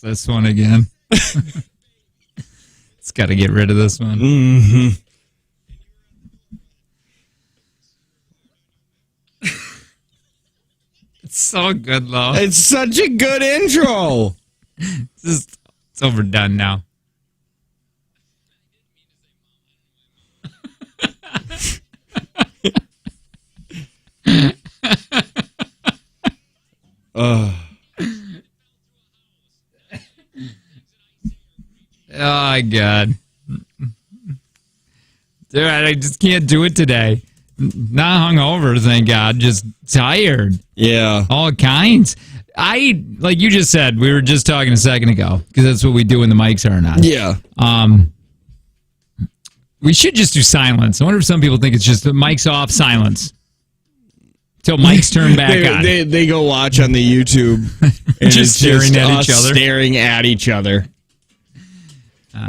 This one again. It's got to get rid of this one. Mm-hmm. It's so good, though. It's such a good intro. It's overdone now. Oh, God. Dude, I just can't do it today. Not hungover, thank God. Just tired. Yeah. All kinds. Like you just said, we were just talking a second ago, because that's what we do when the mics are on. Yeah. We should just do silence. I wonder if some people think it's just the mics off, silence. Till mics turn back on. They go watch on the YouTube. And just staring at each other. Staring at each other.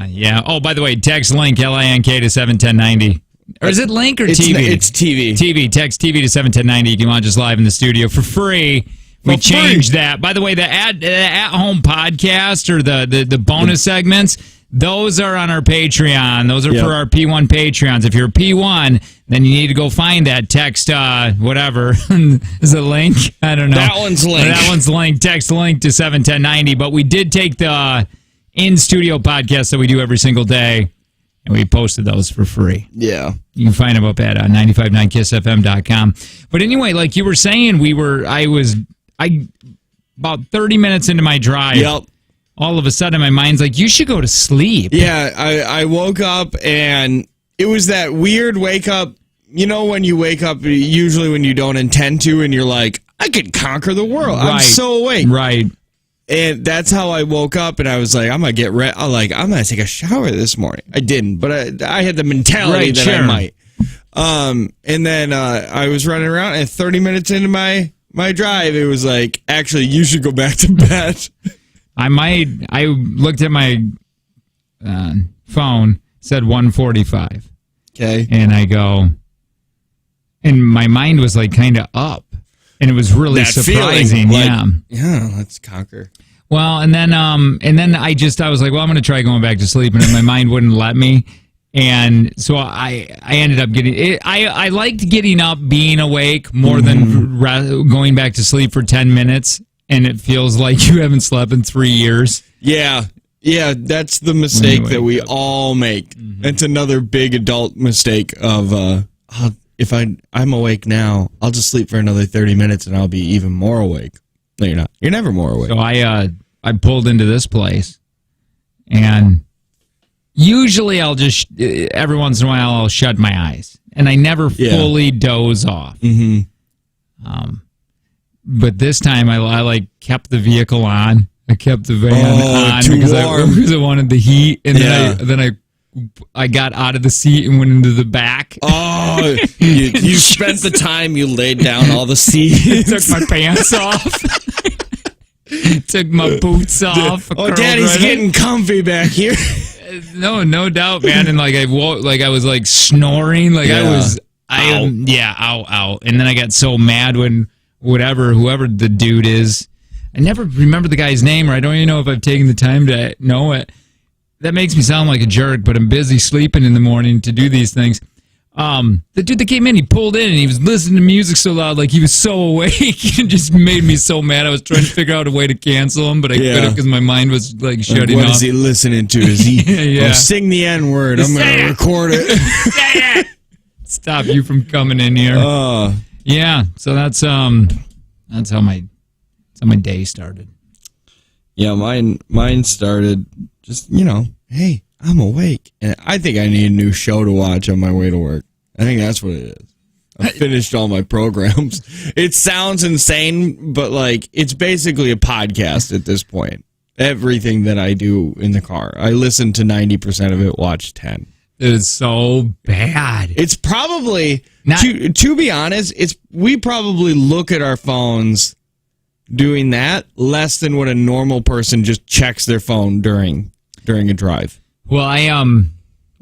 Yeah. Oh, by the way, text link, LINK to 71090. Or is it link or TV? It's TV. TV. Text TV to 71090 if you want just live in the studio for free. We changed that. By the way, the at-home podcast or the bonus segments, those are on our Patreon. Those are for our P1 Patreons. If you're a P1, then you need to go find that. Text whatever. Is it link? I don't know. That one's link. That one's link. Text link to 71090. But we did take the in-studio podcast that we do every single day, and we posted those for free. Yeah. You can find them up at 959kissfm.com. But anyway, like you were saying, about 30 minutes into my drive, all of a sudden my mind's like, you should go to sleep. Yeah, I woke up and it was that weird wake up. You know, when you wake up, usually when you don't intend to, and you're like, I could conquer the world. Right. I'm so awake. Right. And that's how I woke up, and I was like, I'm going to get ready. I'm going to take a shower this morning. I didn't, but I had the mentality I might. And then I was running around, and 30 minutes into my drive, it was like, actually, you should go back to bed. I looked at my phone, said 1:45. Okay. And I go, and my mind was like kind of up. And it was really surprising. Feeling, yeah, let's conquer. Well, and then I was like, well, I'm going to try going back to sleep, and then my mind wouldn't let me. And so I ended up getting it. I liked getting up, being awake more than going back to sleep for 10 minutes, and it feels like you haven't slept in 3 years. Yeah, that's the mistake that we all make. It's another big adult mistake of if I'm awake now, I'll just sleep for another 30 minutes and I'll be even more awake. No, you're not. You're never more awake. So I pulled into this place, and usually I'll just, every once in a while, I'll shut my eyes. And I never fully doze off. But this time I kept the vehicle on. I kept the van on because I wanted the heat. And then I got out of the seat and went into the back. Oh, you spent the time you laid down all the seats. Took my pants off. Took my boots off. Oh, Daddy's getting comfy back here. No doubt, man. And I was snoring. Ow. And then I got so mad when whoever the dude is, I never remember the guy's name, or I don't even know if I've taken the time to know it. That makes me sound like a jerk, but I'm busy sleeping in the morning to do these things. The dude that came in, he pulled in, and he was listening to music so loud, like he was so awake. It just made me so mad. I was trying to figure out a way to cancel him, but I couldn't because my mind was shutting off. What is he listening to? Is he sing the N-word? I'm going to record it. Say it! Stop you from coming in here. Yeah, so that's how my day started. Yeah, mine started just, hey, I'm awake. And I think I need a new show to watch on my way to work. I think that's what it is. I finished all my programs. It sounds insane, but it's basically a podcast at this point. Everything that I do in the car. I listen to 90% of it, watch 10. It is so bad. It's probably, to be honest, we probably look at our phones doing that less than what a normal person just checks their phone during a drive. Well,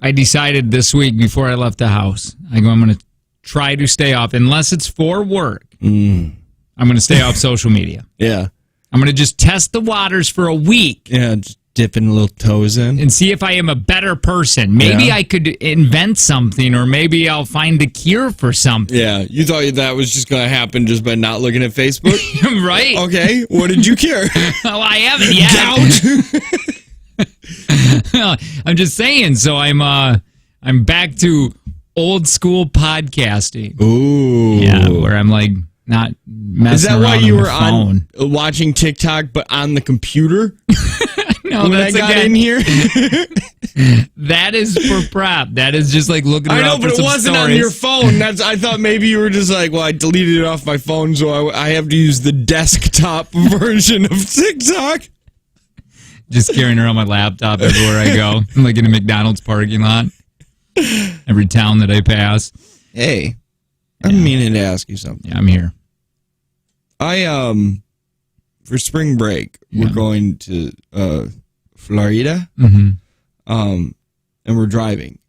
I decided this week before I left the house, I'm going to try to stay off, unless it's for work. I'm going to stay off social media. Yeah. I'm going to just test the waters for a week. Yeah, just dipping little toes in. And see if I am a better person. Maybe I could invent something, or maybe I'll find a cure for something. Yeah, you thought that was just going to happen just by not looking at Facebook? Right? Okay, what did you cure? Oh, I haven't yet. Gout? I'm just saying. So I'm back to old school podcasting. Ooh. Yeah, where I'm like not messing Is that around why you on were the phone. on watching TikTok but on the computer? No, when I got in here? That is for prep. That is just like looking around. I know, but for it some wasn't stories. on your phone. I thought maybe you were just like, well, I deleted it off my phone, so I have to use the desktop version of TikTok. Just carrying around my laptop everywhere I go. I'm like in a McDonald's parking lot. Every town that I pass. Hey, I'm meaning to ask you something. Yeah, I'm here. For spring break, we're going to Florida, Mm-hmm. and we're driving.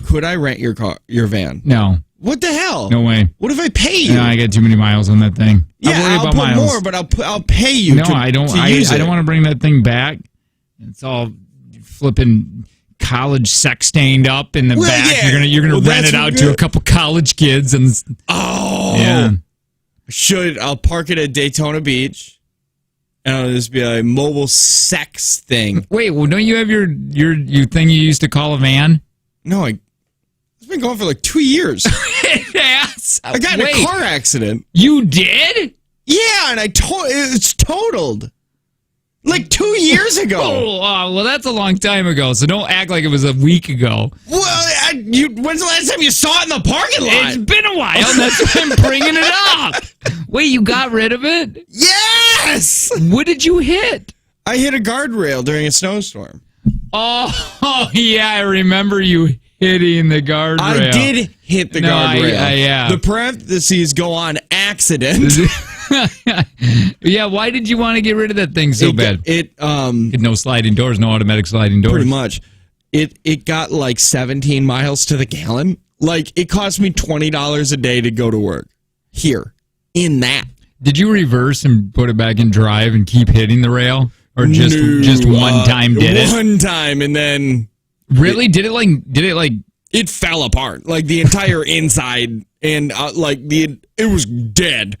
Could I rent your van? No. What the hell? No way. What if I pay you? No, I get too many miles on that thing. Yeah, I worry I'll about put miles. more, but I'll pay you. No, to, I don't. To use I don't want to bring that thing back. It's all flipping college sex stained up in the back. Yeah. You're gonna rent that's it out good. to a couple college kids and yeah. I'll park it at Daytona Beach, and I'll just be a mobile sex thing. Wait, well, don't you have your thing you used to call a van? No, it's been going for like 2 years. Yes. I got in a car accident. You did? Yeah, and it's totaled. Like 2 years ago. Well, that's a long time ago, so don't act like it was a week ago. Well, when's the last time you saw it in the parking lot? It's been a while, and that's why I'm bringing it up. Wait, you got rid of it? Yes! What did you hit? I hit a guardrail during a snowstorm. Oh, yeah, I remember you hitting the guardrail. I did hit the guardrail. Yeah. The parentheses go on accident. Yeah, why did you want to get rid of that thing so bad? No sliding doors, no automatic sliding doors. Pretty much. It got like 17 miles to the gallon. Like, it cost me $20 a day to go to work. Here. In that. Did you reverse and put it back in drive and keep hitting the rail? Or just one time did it? One time, and then... Really? Did it like... It fell apart. Like, the entire inside, and it was dead.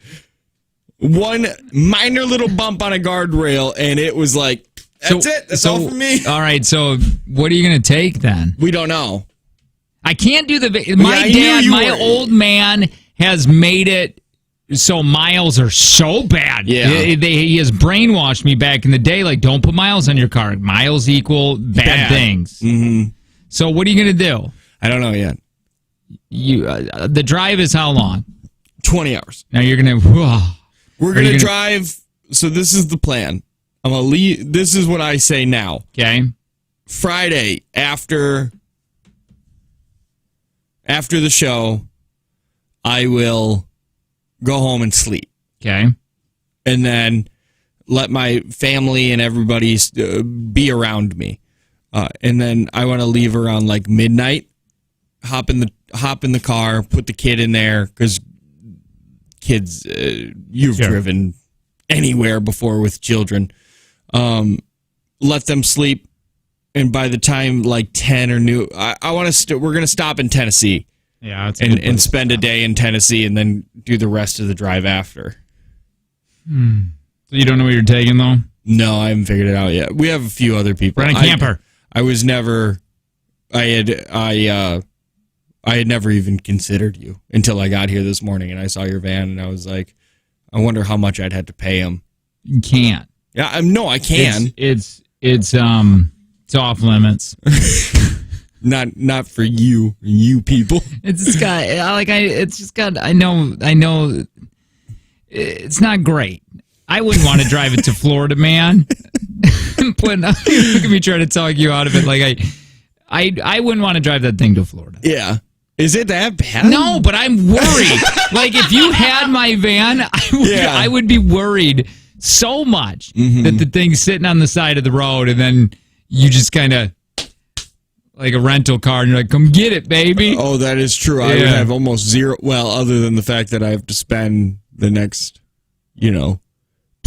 One minor little bump on a guardrail, and it was like, that's it. That's all for me. All right, so what are you going to take then? We don't know. I can't do my old man has made it so miles are so bad. Yeah. He has brainwashed me back in the day, like, don't put miles on your car. Miles equal bad things. Mm-hmm. So what are you going to do? I don't know yet. The drive is how long? 20 hours. Now you're going to... We're going to drive. So this is the plan. I'm going to leave. This is what I say now. Okay. Friday after the show, I will go home and sleep. Okay. And then let my family and everybody be around me. And then I want to leave around like midnight. Hop in the car, put the kid in there, because kids, you've driven anywhere before with children. Let them sleep, and by the time like 10 or noon, I want to. We're gonna stop in Tennessee, and spend a day in Tennessee, and then do the rest of the drive after. So you don't know what you're taking though? No, I haven't figured it out yet. We have a few other people. Rent a camper. I was never. I had never even considered you until I got here this morning, and I saw your van, and I was like, I wonder how much I'd have to pay him. You can't. Yeah, no, I can. It's off limits. Not for you people. It's I know it's not great. I wouldn't want to drive it to Florida, man. Look at me trying to talk you out of it. Like I wouldn't want to drive that thing to Florida. Yeah. Is it that bad? No, but I'm worried. Like, if you had my van, I would be worried so much that the thing's sitting on the side of the road, and then you just kind of, like a rental car, and you're like, come get it, baby. Oh, that is true. I would have almost zero. Well, other than the fact that I have to spend the next,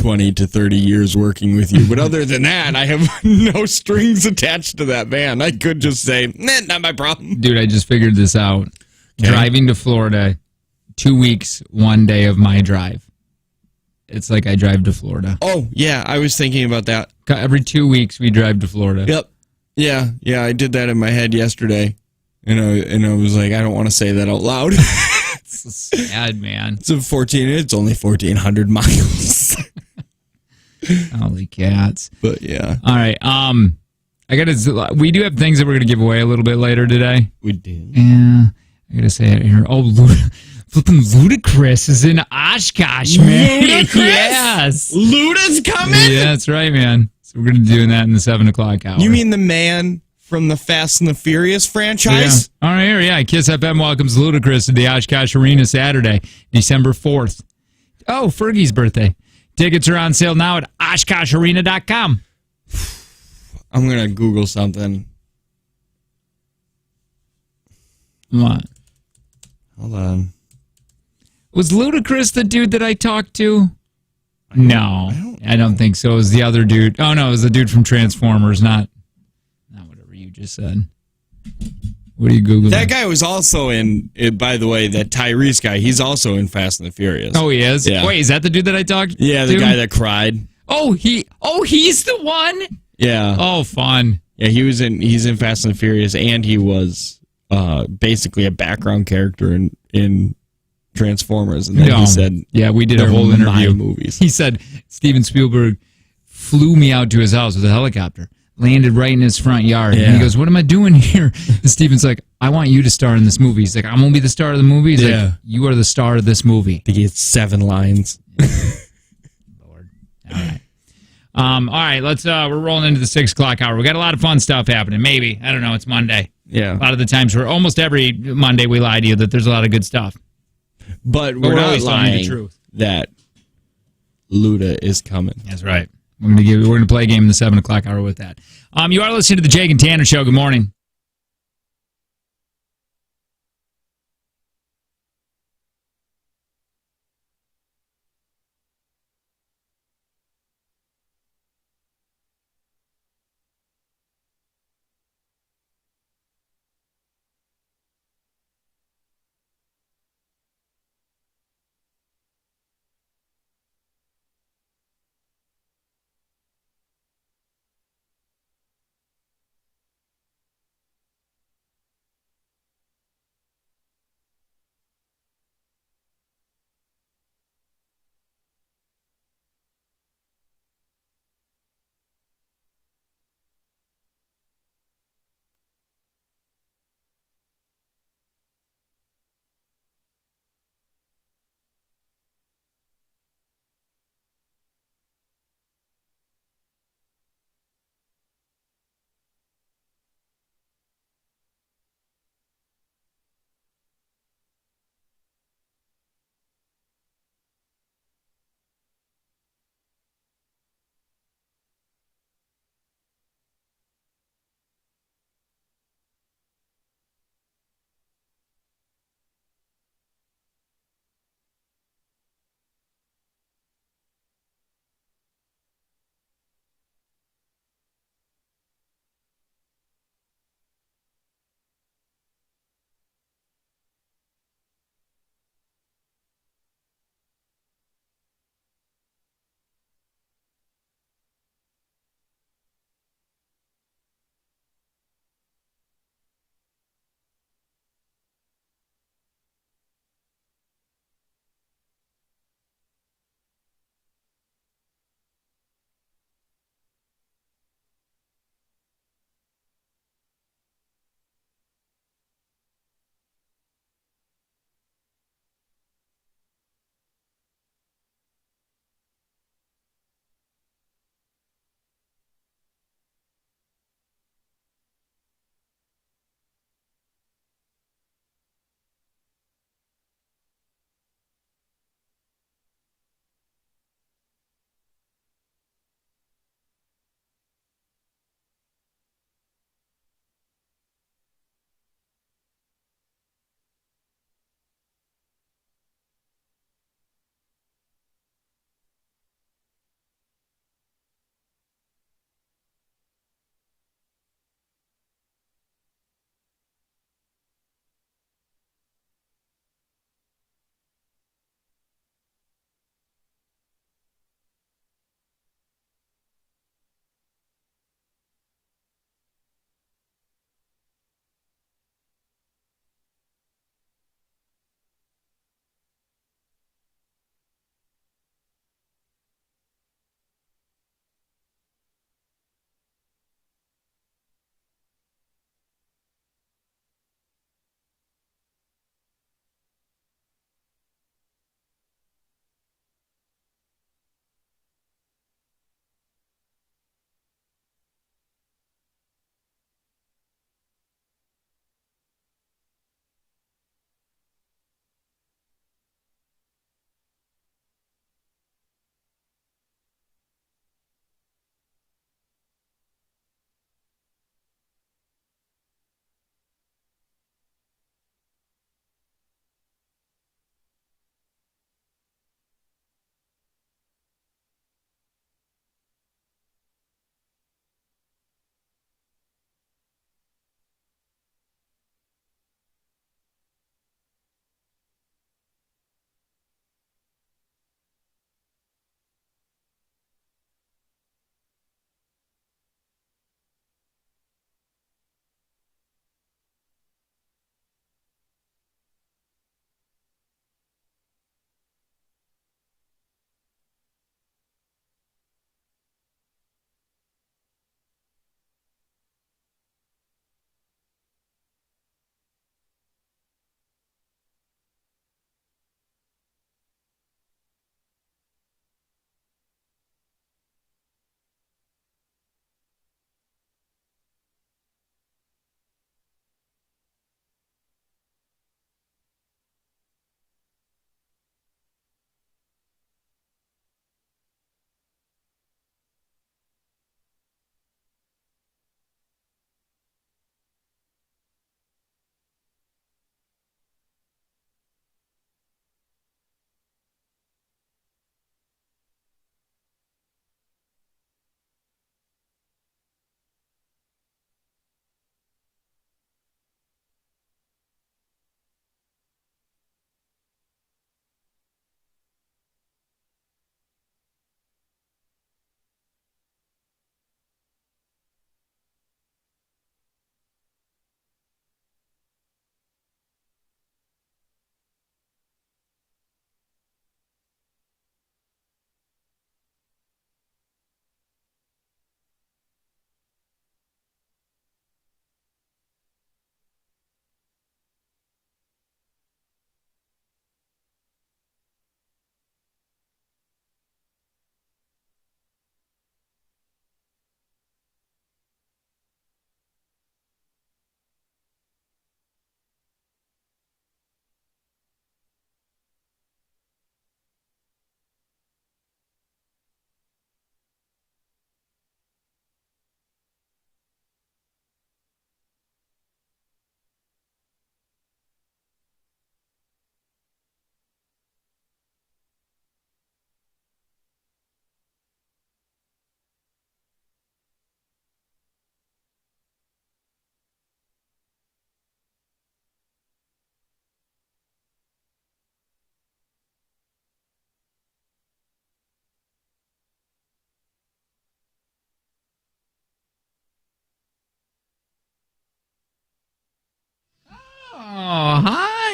20 to 30 years working with you. But other than that, I have no strings attached to that van. I could just say, nah, not my problem. Dude, I just figured this out. Okay. Driving to Florida, 2 weeks, 1 day of my drive. It's like I drive to Florida. Oh, yeah, I was thinking about that. Every 2 weeks, we drive to Florida. Yep. Yeah, I did that in my head yesterday. And I was like, I don't want to say that out loud. It's so sad, man. It's only 1,400 miles. Holy cats. But yeah. All right. We do have things that we're going to give away a little bit later today. We did. Yeah. I got to say it here. Oh, flipping Ludacris is in Oshkosh, man. Ludacris? Yes. Luda's coming? Yeah, that's right, man. So we're going to be doing that in the 7 o'clock hour. You mean the man from the Fast and the Furious franchise? Yeah. All right, here, yeah. Kiss FM welcomes Ludacris to the Oshkosh Arena Saturday, December 4th. Oh, Fergie's birthday. Tickets are on sale now at OshkoshArena.com. I'm going to Google something. What? Hold on. Was Ludacris the dude that I talked to? No, I don't think so. It was the other dude. Oh, no, it was the dude from Transformers, not whatever you just said. What are you Googling? That guy was also in, by the way, that Tyrese guy, he's also in Fast and the Furious. Oh, he is? Yeah. Wait, is that the dude that I talked to? Yeah, the guy that cried. He's the one? Yeah. Oh, fun. Yeah, he's in Fast and the Furious, and he was basically a background character in Transformers. And then he said, yeah, we did a whole interview. Movies. He said Steven Spielberg flew me out to his house with a helicopter, landed right in his front yard. Yeah. And he goes, what am I doing here? And Steven's like, I want you to star in this movie. He's like, I'm going to be the star of the movie? He's like, you are the star of this movie. I think he had 7 lines. Lord. All right. All right, we're rolling into the 6 o'clock hour. We got a lot of fun stuff happening. Maybe. I don't know. It's Monday. Yeah. A lot of the times, almost every Monday, we lie to you that there's a lot of good stuff. But we're not always lying the truth. that Luda is coming. That's right. We're gonna play a game in the 7 o'clock hour with that. You are listening to the Jake and Tanner Show. Good morning.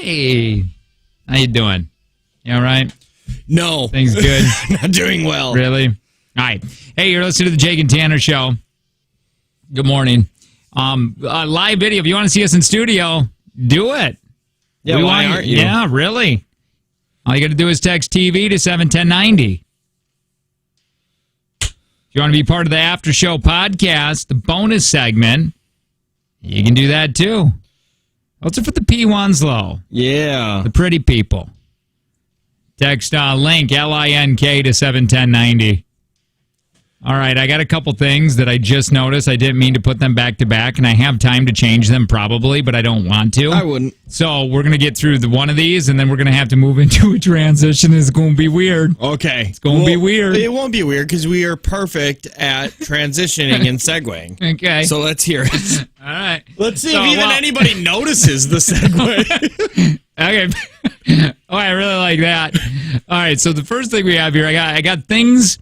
Hey, how you doing? You all right? No. Things good? Not doing well. Really? All right. Hey, you're listening to the Jake and Tanner Show. Good morning. Live video. If you want to see us in studio, do it. Yeah, why aren't you? Yeah, really. All you got to do is text TV to 71090. If you want to be part of the after show podcast, the bonus segment, you can do that too. What's it for the P1s, though? Yeah. The pretty people. Text link, LINK to 71090. All right, I got a couple things that I just noticed. I didn't mean to put them back to back, and I have time to change them probably, but I don't want to. I wouldn't. So we're going to get through one of these, and then we're going to have to move into a transition. It's going to be weird. Okay. It's going to be weird. It won't be weird because we are perfect at transitioning and segueing. Okay. So let's hear it. All right. Let's see if even anybody notices the segue. Okay. Oh, I really like that. All right, so the first thing we have here, I got things.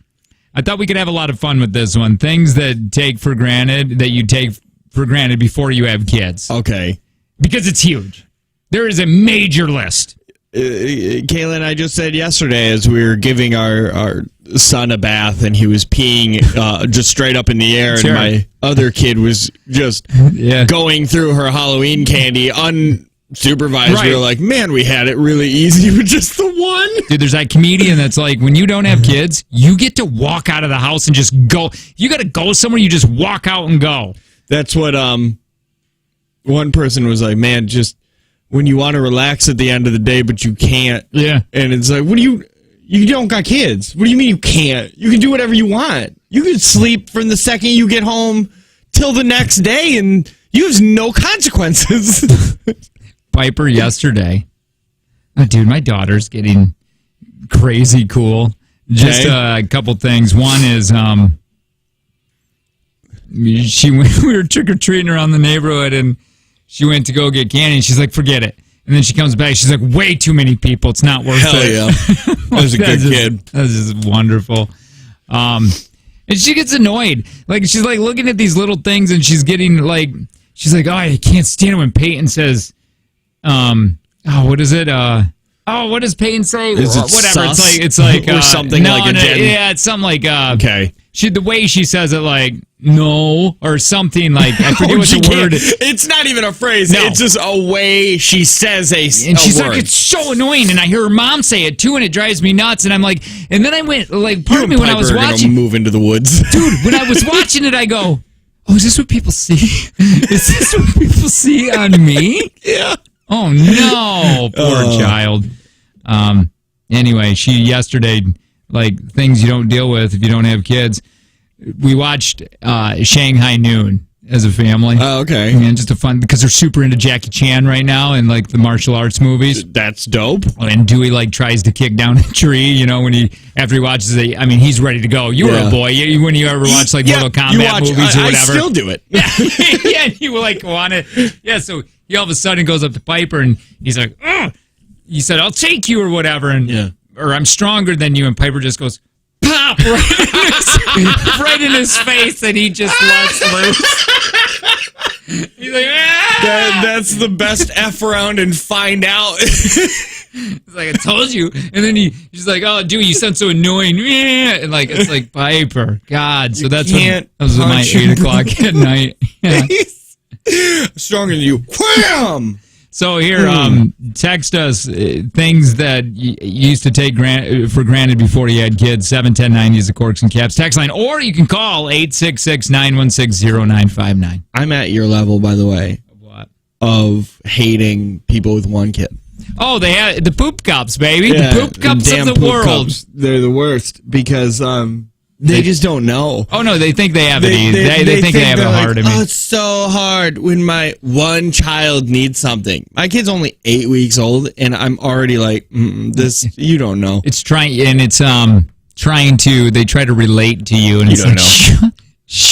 I thought we could have a lot of fun with this one. Things that you take for granted before you have kids. Okay. Because it's huge. There is a major list. Kayla and I just said yesterday as we were giving our son a bath and he was peeing just straight up in the air Sure. and my other kid was just going through her Halloween candy unsupervised. Right. We were like, man, we had it really easy with just the one. Dude, there's that comedian that's like, when you don't have kids, you get to walk out of the house and just go. You got to go somewhere, you just walk out and go. That's what one person was like, man, just when you want to relax at the end of the day, but you can't. Yeah. And it's like, you don't got kids. What do you mean you can't? You can do whatever you want. You can sleep from the second you get home till the next day and you have no consequences. Piper yesterday. Oh, dude, my daughter's getting crazy cool. Just a couple things. One is we were trick-or-treating around the neighborhood and she went to go get candy and she's like, forget it. And then she comes back, she's like, way too many people. It's not worth Hell it. yeah. That was a good kid. That's just wonderful. And she gets annoyed. Like, she's like looking at these little things and she's getting like, oh, I can't stand it when Peyton says, what is it? What does Peyton say? Is it whatever. sus? It's like or something like a gen. Yeah, it's something like okay. The way she says it, like no or something like I forget what the word is. It's not even a phrase. No. It's just a way she says a and she's word. like, it's so annoying, and I hear her mom say it too, and it drives me nuts. And I'm like, and then I went like, part of me when I was watching, move into the woods, dude. When I was watching it, I go, oh, is this what people see? Is this what people see on me? Yeah. Oh no, poor child. Anyway, she yesterday, like things you don't deal with if you don't have kids. We watched Shanghai Noon as a family. Oh, okay. And just a fun because they're super into Jackie Chan right now and like the martial arts movies. That's dope. And Dewey like tries to kick down a tree, you know, after he watches it. I mean, he's ready to go. You were a boy. When you ever watch like Mortal Kombat movies or whatever. I still do it. Yeah, and you like want it. Yeah, so he all of a sudden goes up to Piper and he's like, ugh. He said, I'll take you or whatever, or I'm stronger than you. And Piper just goes, pop, right in his face, and he just lets loose. He's like, ah! That's the best F around and find out. He's like, I told you. And then he's like, oh, dude, you sound so annoying. And like, it's like, Piper, God. So that's that was my 8 o'clock at night. Yeah. Stronger than you. Wham! So here, text us things that you used to take for granted before you had kids. 71090 is the Corks and Caps text line. Or you can call 866-916-0959. I'm at your level, by the way. Of what? Of hating people with one kid. Oh, they have the poop cups, baby. Yeah, the poop cups damn of the poop world. Cups. They're the worst because they just don't know. Oh, no, they think they have it easy. They think they have it hard. Like, it's so hard when my one child needs something. My kid's only 8 weeks old, and I'm already like, this, you don't know. It's trying, and it's trying to, they try to relate to you, and you it's don't like, know.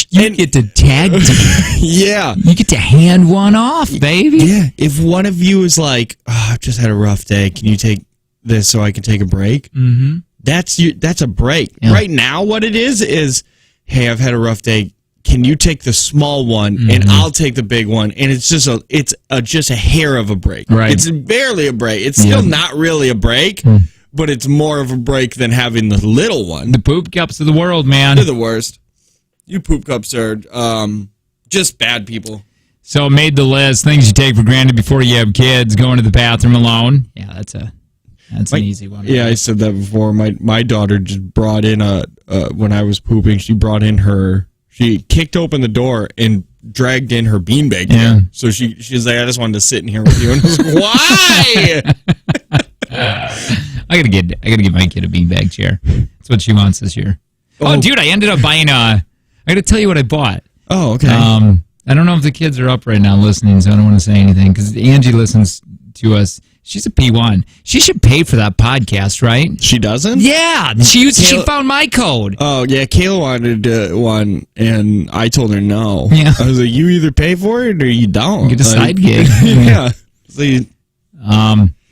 You get to tag team. Yeah. You get to hand one off, baby. Yeah. If one of you is like, oh, I've just had a rough day, can you take this so I can take a break? Mm-hmm. That's a break. Yeah. Right now, what it is, hey, I've had a rough day. can you take the small one and I'll take the big one? And it's just a hair of a break. Right. It's barely a break. It's still not really a break, but it's more of a break than having the little one. The poop cups of the world, man. They're the worst. You poop cups are just bad people. So made the list. Things you take for granted before you have kids. Going to the bathroom alone. Yeah, that's an easy one. Yeah, I said that before. My daughter just brought in when I was pooping, she kicked open the door and dragged in her beanbag. Yeah. So she's like, I just wanted to sit in here with you. And I was like, why? I gotta get my kid a beanbag chair. That's what she wants this year. Oh, dude, I ended up buying I gotta tell you what I bought. Oh, okay. I don't know if the kids are up right now listening, so I don't want to say anything because Angie listens to us. She's a P1. She should pay for that podcast, right? She doesn't? Yeah. She found my code. Oh, yeah. Kayla wanted one, and I told her no. Yeah. I was like, you either pay for it or you don't. Get a side gig. Yeah.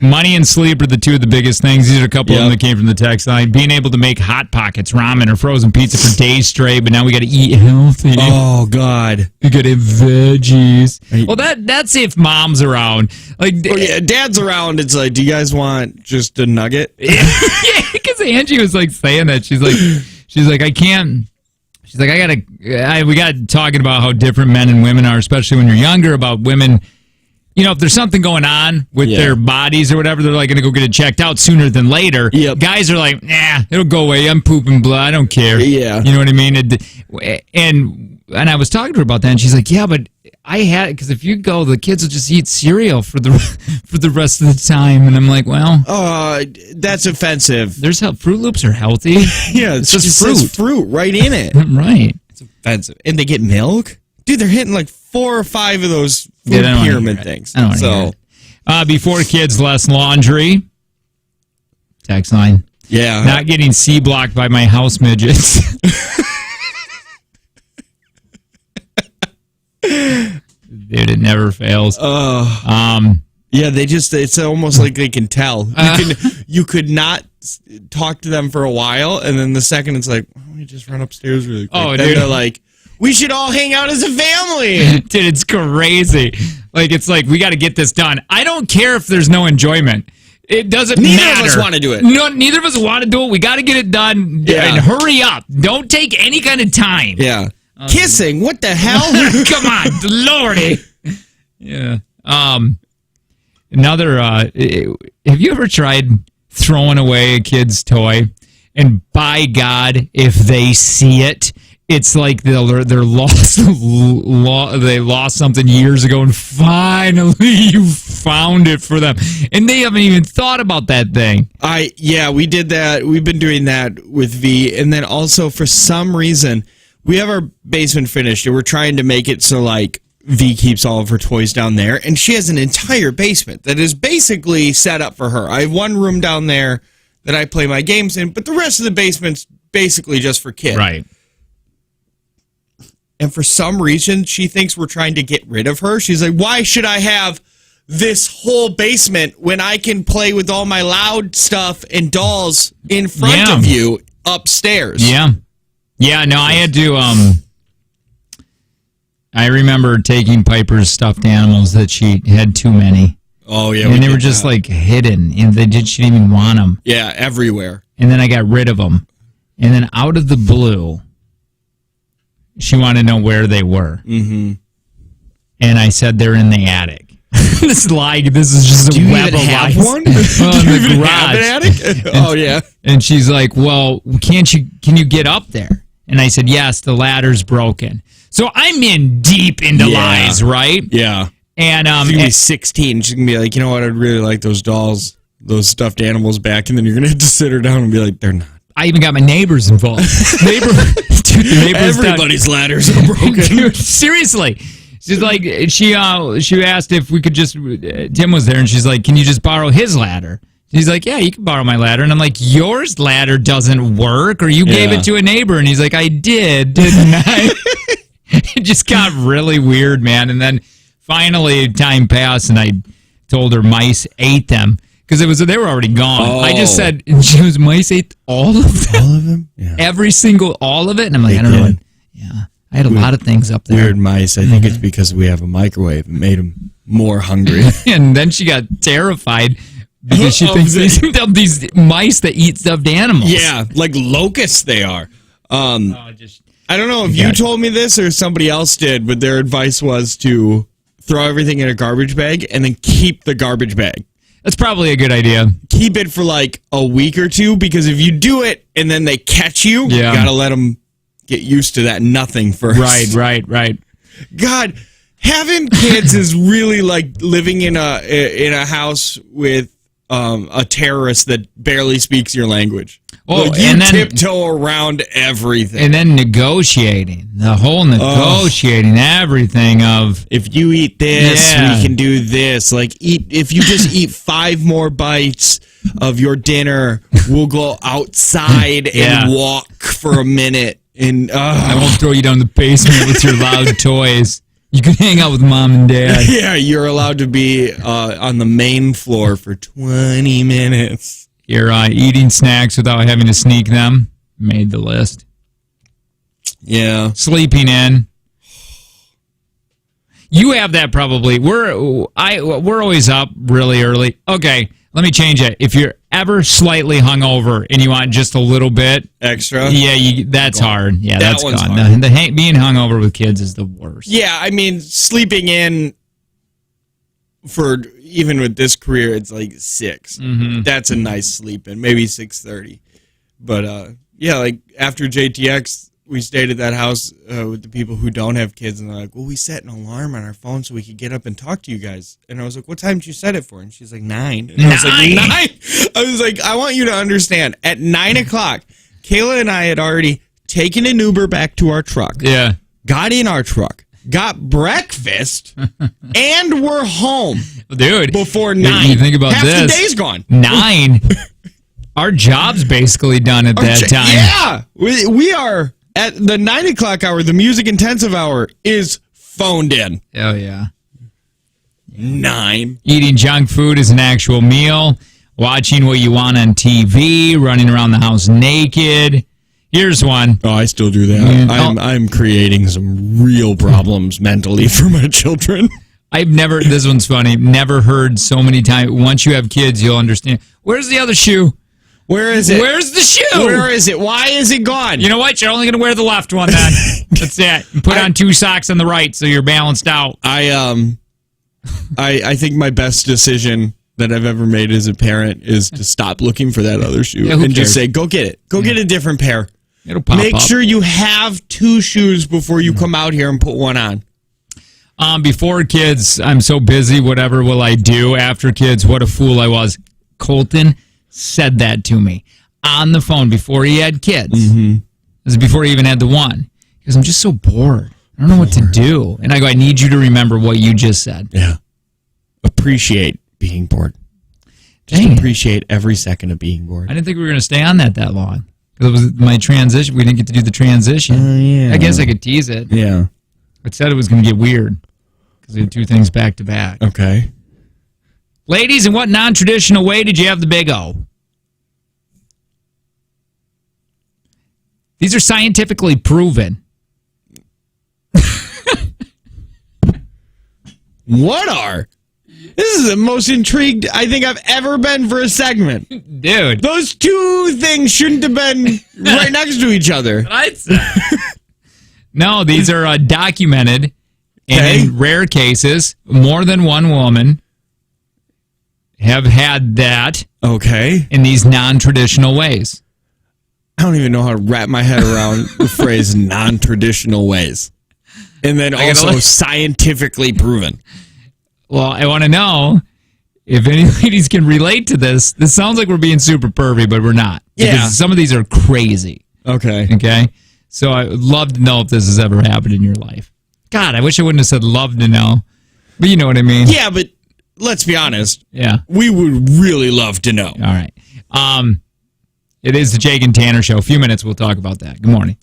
Money and sleep are the two of the biggest things. These are a couple of them that came from the text line. Being able to make Hot Pockets, ramen, or frozen pizza for days straight, but now we got to eat healthy. Oh, God. We got to have veggies. Well, that's if mom's around. Dad's around. It's like, do you guys want just a nugget? Yeah, because Angie was like saying that. She's like, I can't. She's like, we got talking about how different men and women are, especially when you're younger, about women. You know, if there's something going on with their bodies or whatever, they're like going to go get it checked out sooner than later. Yep. Guys are like, nah, it'll go away. I'm pooping blood. I don't care. Yeah. You know what I mean? And I was talking to her about that, and she's like, yeah, but I had it because if you go, the kids will just eat cereal for the rest of the time. And I'm like, well, that's offensive. Fruit Loops are healthy. Yeah, it's just fruit right in it. Right. It's offensive. And they get milk? Dude, they're hitting like 4 or 5 of those food pyramid things. I don't want to hear it. Before kids, less laundry. Text line. Yeah. Not getting C-blocked by my house midgets. Dude, it never fails. Yeah, it's almost like they can tell. You could not talk to them for a while, and then the second it's like, why don't we just run upstairs really quick? Oh, then dude. They're like, we should all hang out as a family. Dude, it's crazy. It's like, we got to get this done. I don't care if there's no enjoyment. It doesn't matter. Neither of us want to do it. No, neither of us want to do it. We got to get it done and hurry up. Don't take any kind of time. Yeah. Kissing? What the hell? Come on, Lordy. Yeah. Another, have you ever tried throwing away a kid's toy? And by God, if they see it, it's like they're lost. They lost something years ago, and finally you found it for them, and they haven't even thought about that thing. We did that. We've been doing that with V, and then also for some reason we have our basement finished, and we're trying to make it so like V keeps all of her toys down there, and she has an entire basement that is basically set up for her. I have one room down there that I play my games in, but the rest of the basement's basically just for kids. Right. And for some reason, she thinks we're trying to get rid of her. She's like, why should I have this whole basement when I can play with all my loud stuff and dolls in front of you upstairs? Yeah. Yeah, no, I had to, I remember taking Piper's stuffed animals that she had too many. Oh, yeah. And they were just like hidden, and she didn't even want them. Yeah, everywhere. And then I got rid of them. And then out of the blue, she wanted to know where they were. Mm-hmm. And I said they're in the attic. This is just a web of lies. One? In the garage. Have an attic? Oh, yeah. And she's like, well, can you get up there? And I said, yes, the ladder's broken. So I'm in deep into lies, right? Yeah. And she's gonna be 16. She's gonna be like, you know what? I'd really like those dolls, those stuffed animals back. And then you're gonna have to sit her down and be like, they're not. I even got my neighbors involved. The neighbors. Everybody's ladders are broken. Dude, seriously. She's like, she asked if we could just. Tim was there, and she's like, can you just borrow his ladder? He's like, yeah, you can borrow my ladder. And I'm like, yours ladder doesn't work, or you gave it to a neighbor. And he's like, I did, didn't I? It just got really weird, man. And then finally time passed, and I told her mice ate them because they were already gone. I just said, mice ate all of them? All of them? Yeah. Every single, all of it? And I'm like, I don't know. Yeah. I had a lot of things up there. Weird mice. I think it's because we have a microwave. It made them more hungry. And then she got terrified because she thinks these mice that eat stuffed animals. Yeah, like locusts they are. I don't know if you told me this or somebody else did, but their advice was to throw everything in a garbage bag and then keep the garbage bag. That's probably a good idea. Keep it for like a week or two, because if you do it and then they catch you, you gotta let them get used to that nothing first. Right. God, having kids is really like living in a house with a terrorist that barely speaks your language. Oh, like you tiptoe around everything. And then negotiating. The whole negotiating everything of, if you eat this, we can do this. Like, if you just eat 5 more bites of your dinner, we'll go outside and walk for a minute. And I won't throw you down the basement with your loud toys. You can hang out with mom and dad. Yeah, you're allowed to be on the main floor for 20 minutes. You're eating snacks without having to sneak them. Made the list. Yeah. Sleeping in. You have that probably. We're always up really early. Okay, let me change it. If you're ever slightly hungover and you want just a little bit extra, that's hard. Yeah, that's gone. Hard. Being hungover with kids is the worst. Yeah, I mean, sleeping in for even with this career, it's like 6. Mm-hmm. That's a nice sleep in, maybe 6:30. But like after JTX, we stayed at that house with the people who don't have kids, and they're like, well, we set an alarm on our phone so we could get up and talk to you guys. And I was like, what time did you set it for? And she's like, 9. And I was like, 9? I was like, I want you to understand, at 9 o'clock, Kayla and I had already taken an Uber back to our truck. Yeah. Got in our truck. Got breakfast, and we're home. Dude. Before 9. You think about Half this. The day's gone. 9? Our job's basically done at that time. Yeah. We are at the 9 o'clock hour. The music intensive hour is phoned in. Oh, yeah. 9. Eating junk food is an actual meal. Watching what you want on TV. Running around the house naked. Here's one. Oh, I still do that. I'm creating some real problems mentally for my children. This one's funny, never heard so many times. Once you have kids, you'll understand. Where's the other shoe? Where is it? Where's the shoe? Where is it? Why is it gone? You know what? You're only going to wear the left one then. That's it. Put on 2 socks on the right so you're balanced out. I think my best decision that I've ever made as a parent is to stop looking for that other shoe and just say, go get it. Go get a different pair. It'll pop Make up. sure you have 2 shoes before you come out here and put one on. Before kids, I'm so busy. Whatever will I do? After kids, what a fool I was. Colton said that to me on the phone before he had kids. Mm-hmm. This is before he even had the one. Because I'm just so bored. I don't know what to do. And I go, I need you to remember what you just said. Yeah. Appreciate being bored. Just appreciate every second of being bored. I didn't think we were going to stay on that long. It was my transition. We didn't get to do the transition. Yeah. I guess I could tease it. Yeah. It said it was going to get weird because we had 2 things back to back. Okay. Ladies, in what non-traditional way did you have the big O? These are scientifically proven. What are? This is the most intrigued I think I've ever been for a segment. Dude. Those 2 things shouldn't have been right next to each other. No, these are documented. And in rare cases, more than one woman have had that. Okay. In these non-traditional ways. I don't even know how to wrap my head around the phrase non-traditional ways. And then also scientifically proven. Well, I want to know if any ladies can relate to this. This sounds like we're being super pervy, but we're not. Yeah. Because some of these are crazy. Okay. Okay? So I would love to know if this has ever happened in your life. God, I wish I wouldn't have said love to know. But you know what I mean. Yeah, but let's be honest. Yeah. We would really love to know. All right. It is the Jake and Tanner Show. A few minutes, we'll talk about that. Good morning.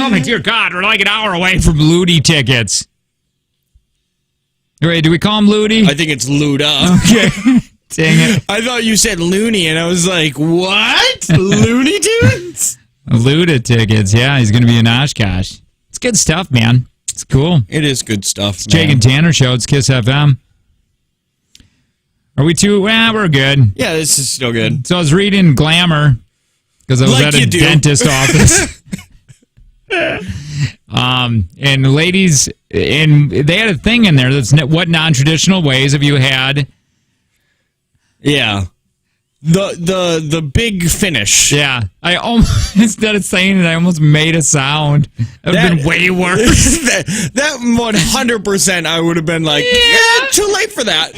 Oh my dear God, we're like an hour away from Ludi tickets. Wait, do we call him Ludi? I think it's Luda. Okay. Dang it. I thought you said loony, and I was like, what? Looney Tunes? Luda tickets. Yeah, he's going to be in Oshkosh. It's good stuff, man. It's cool. It is good stuff, It's Jake and Tanner show. It's Kiss FM. Are we too? Well, we're good. Yeah, this is still good. So I was reading Glamour because I was Like at a dentist office. And ladies, and they had a thing in there that's what non-traditional ways have you had? Yeah. The big finish. Yeah. I almost, instead of saying it, I almost made a sound. It would have been way worse. that 100% I would have been like, yeah, too late for that.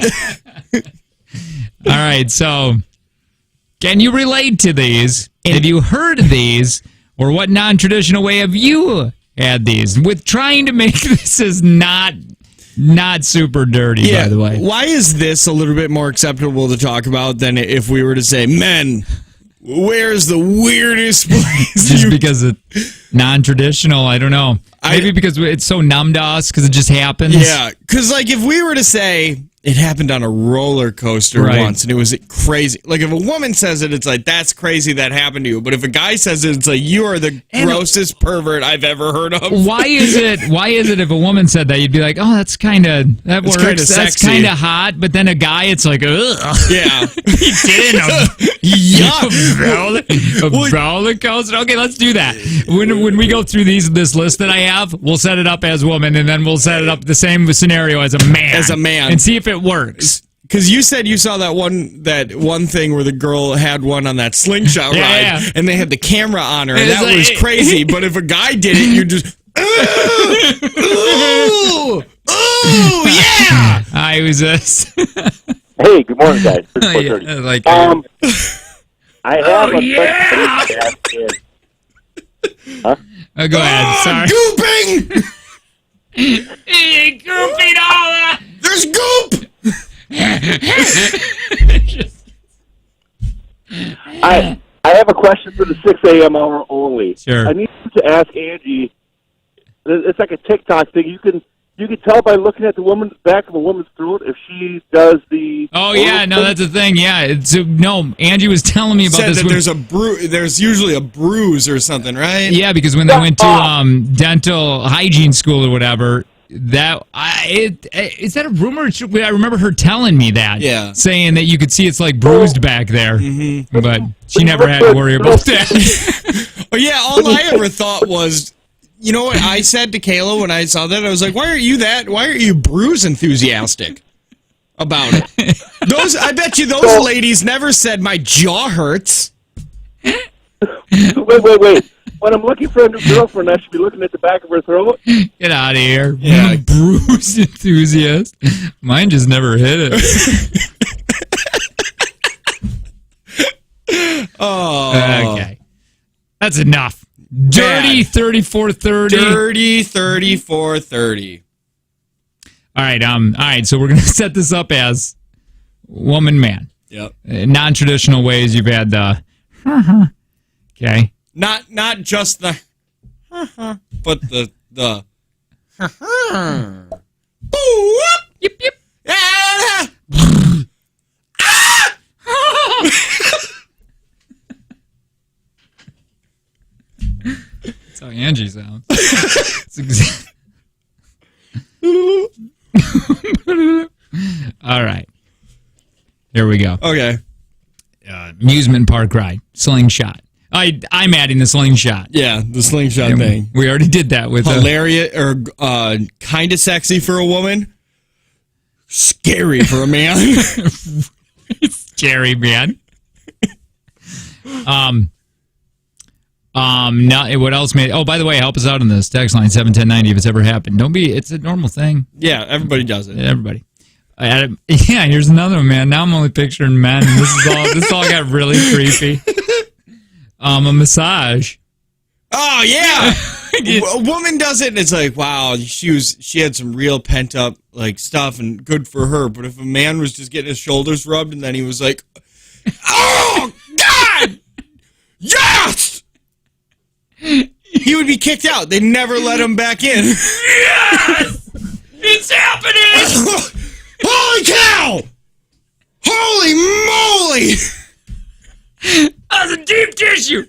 All right, so can you relate to these? Have you heard of these? Or what non-traditional way have you had these? With trying to make this as not super dirty, by the way. Why is this a little bit more acceptable to talk about than if we were to say, men, where's the weirdest place? Just because it's non-traditional, I don't know. Maybe because it's so numb to us because it just happens. Yeah, because like if we were to say it happened on a roller coaster once and it was crazy. Like if a woman says it, it's like, that's crazy that happened to you. But if a guy says it, it's like, you are the grossest pervert I've ever heard of. Why is it if a woman said that, you'd be like, oh, that works. That's kind of hot. But then a guy, it's like, ugh. Yeah. He did a roller coaster. Okay, let's do that. When we go through this list that I have, we'll set it up as woman, and then we'll set it up the same scenario as a man. And see if it works. Because you said you saw that one thing where the girl had one on that slingshot ride, and they had the camera on her, and that was crazy. But if a guy did it, you just, ooh, yeah! I was just... Hey, good morning, guys. I have a question. Huh? Oh, go ahead. Sorry. Gooping! Gooping all that! There's goop! I have a question for the 6 a.m. hour only. Sure. I need to ask Angie. It's like a TikTok thing. You can tell by looking at the back of a woman's throat if she does the. Oh yeah, no, that's the thing. Yeah, no. Angie was telling me about this. That there's usually a bruise or something, right? Yeah, because when they went to dental hygiene school or whatever. Is that a rumor? I remember her telling me that. Yeah. Saying that you could see it's like bruised back there. Mm-hmm. But she never had to worry about that. Oh, yeah, all I ever thought was, you know what I said to Kayla when I saw that? I was like, why aren't you bruise enthusiastic about it? I bet you those ladies never said my jaw hurts. Wait. When I'm looking for a new girlfriend, I should be looking at the back of her throat. Get out of here. Yeah. Bruise enthusiast. Mine just never hit it. Oh. Okay. That's enough. Dirty 3430. Dirty 3430. All right, so we're going to set this up as woman, man. Yep. Non-traditional ways you've had the okay. Not just the but the Yip yip. Ah! That's how Angie sounds. All right. Here we go. Okay. Amusement park ride. Slingshot. I'm adding the slingshot. Yeah, the slingshot thing. We already did that with hilarious or kind of sexy for a woman. Scary for a man. Scary, man. What else made? Oh, by the way, help us out on this text line 71090 if it's ever happened. It's a normal thing. Yeah, everybody does it. Everybody. Yeah, here's another one, man. Now I'm only picturing men. This all got really creepy. A massage. Oh yeah, a woman does it, and it's like, wow, she had some real pent up like stuff, and good for her. But if a man was just getting his shoulders rubbed, and then he was like, oh God, yes. he would be kicked out. They'd never let him back in. Yes! It's happening! Holy cow! Holy moly! That's a deep tissue!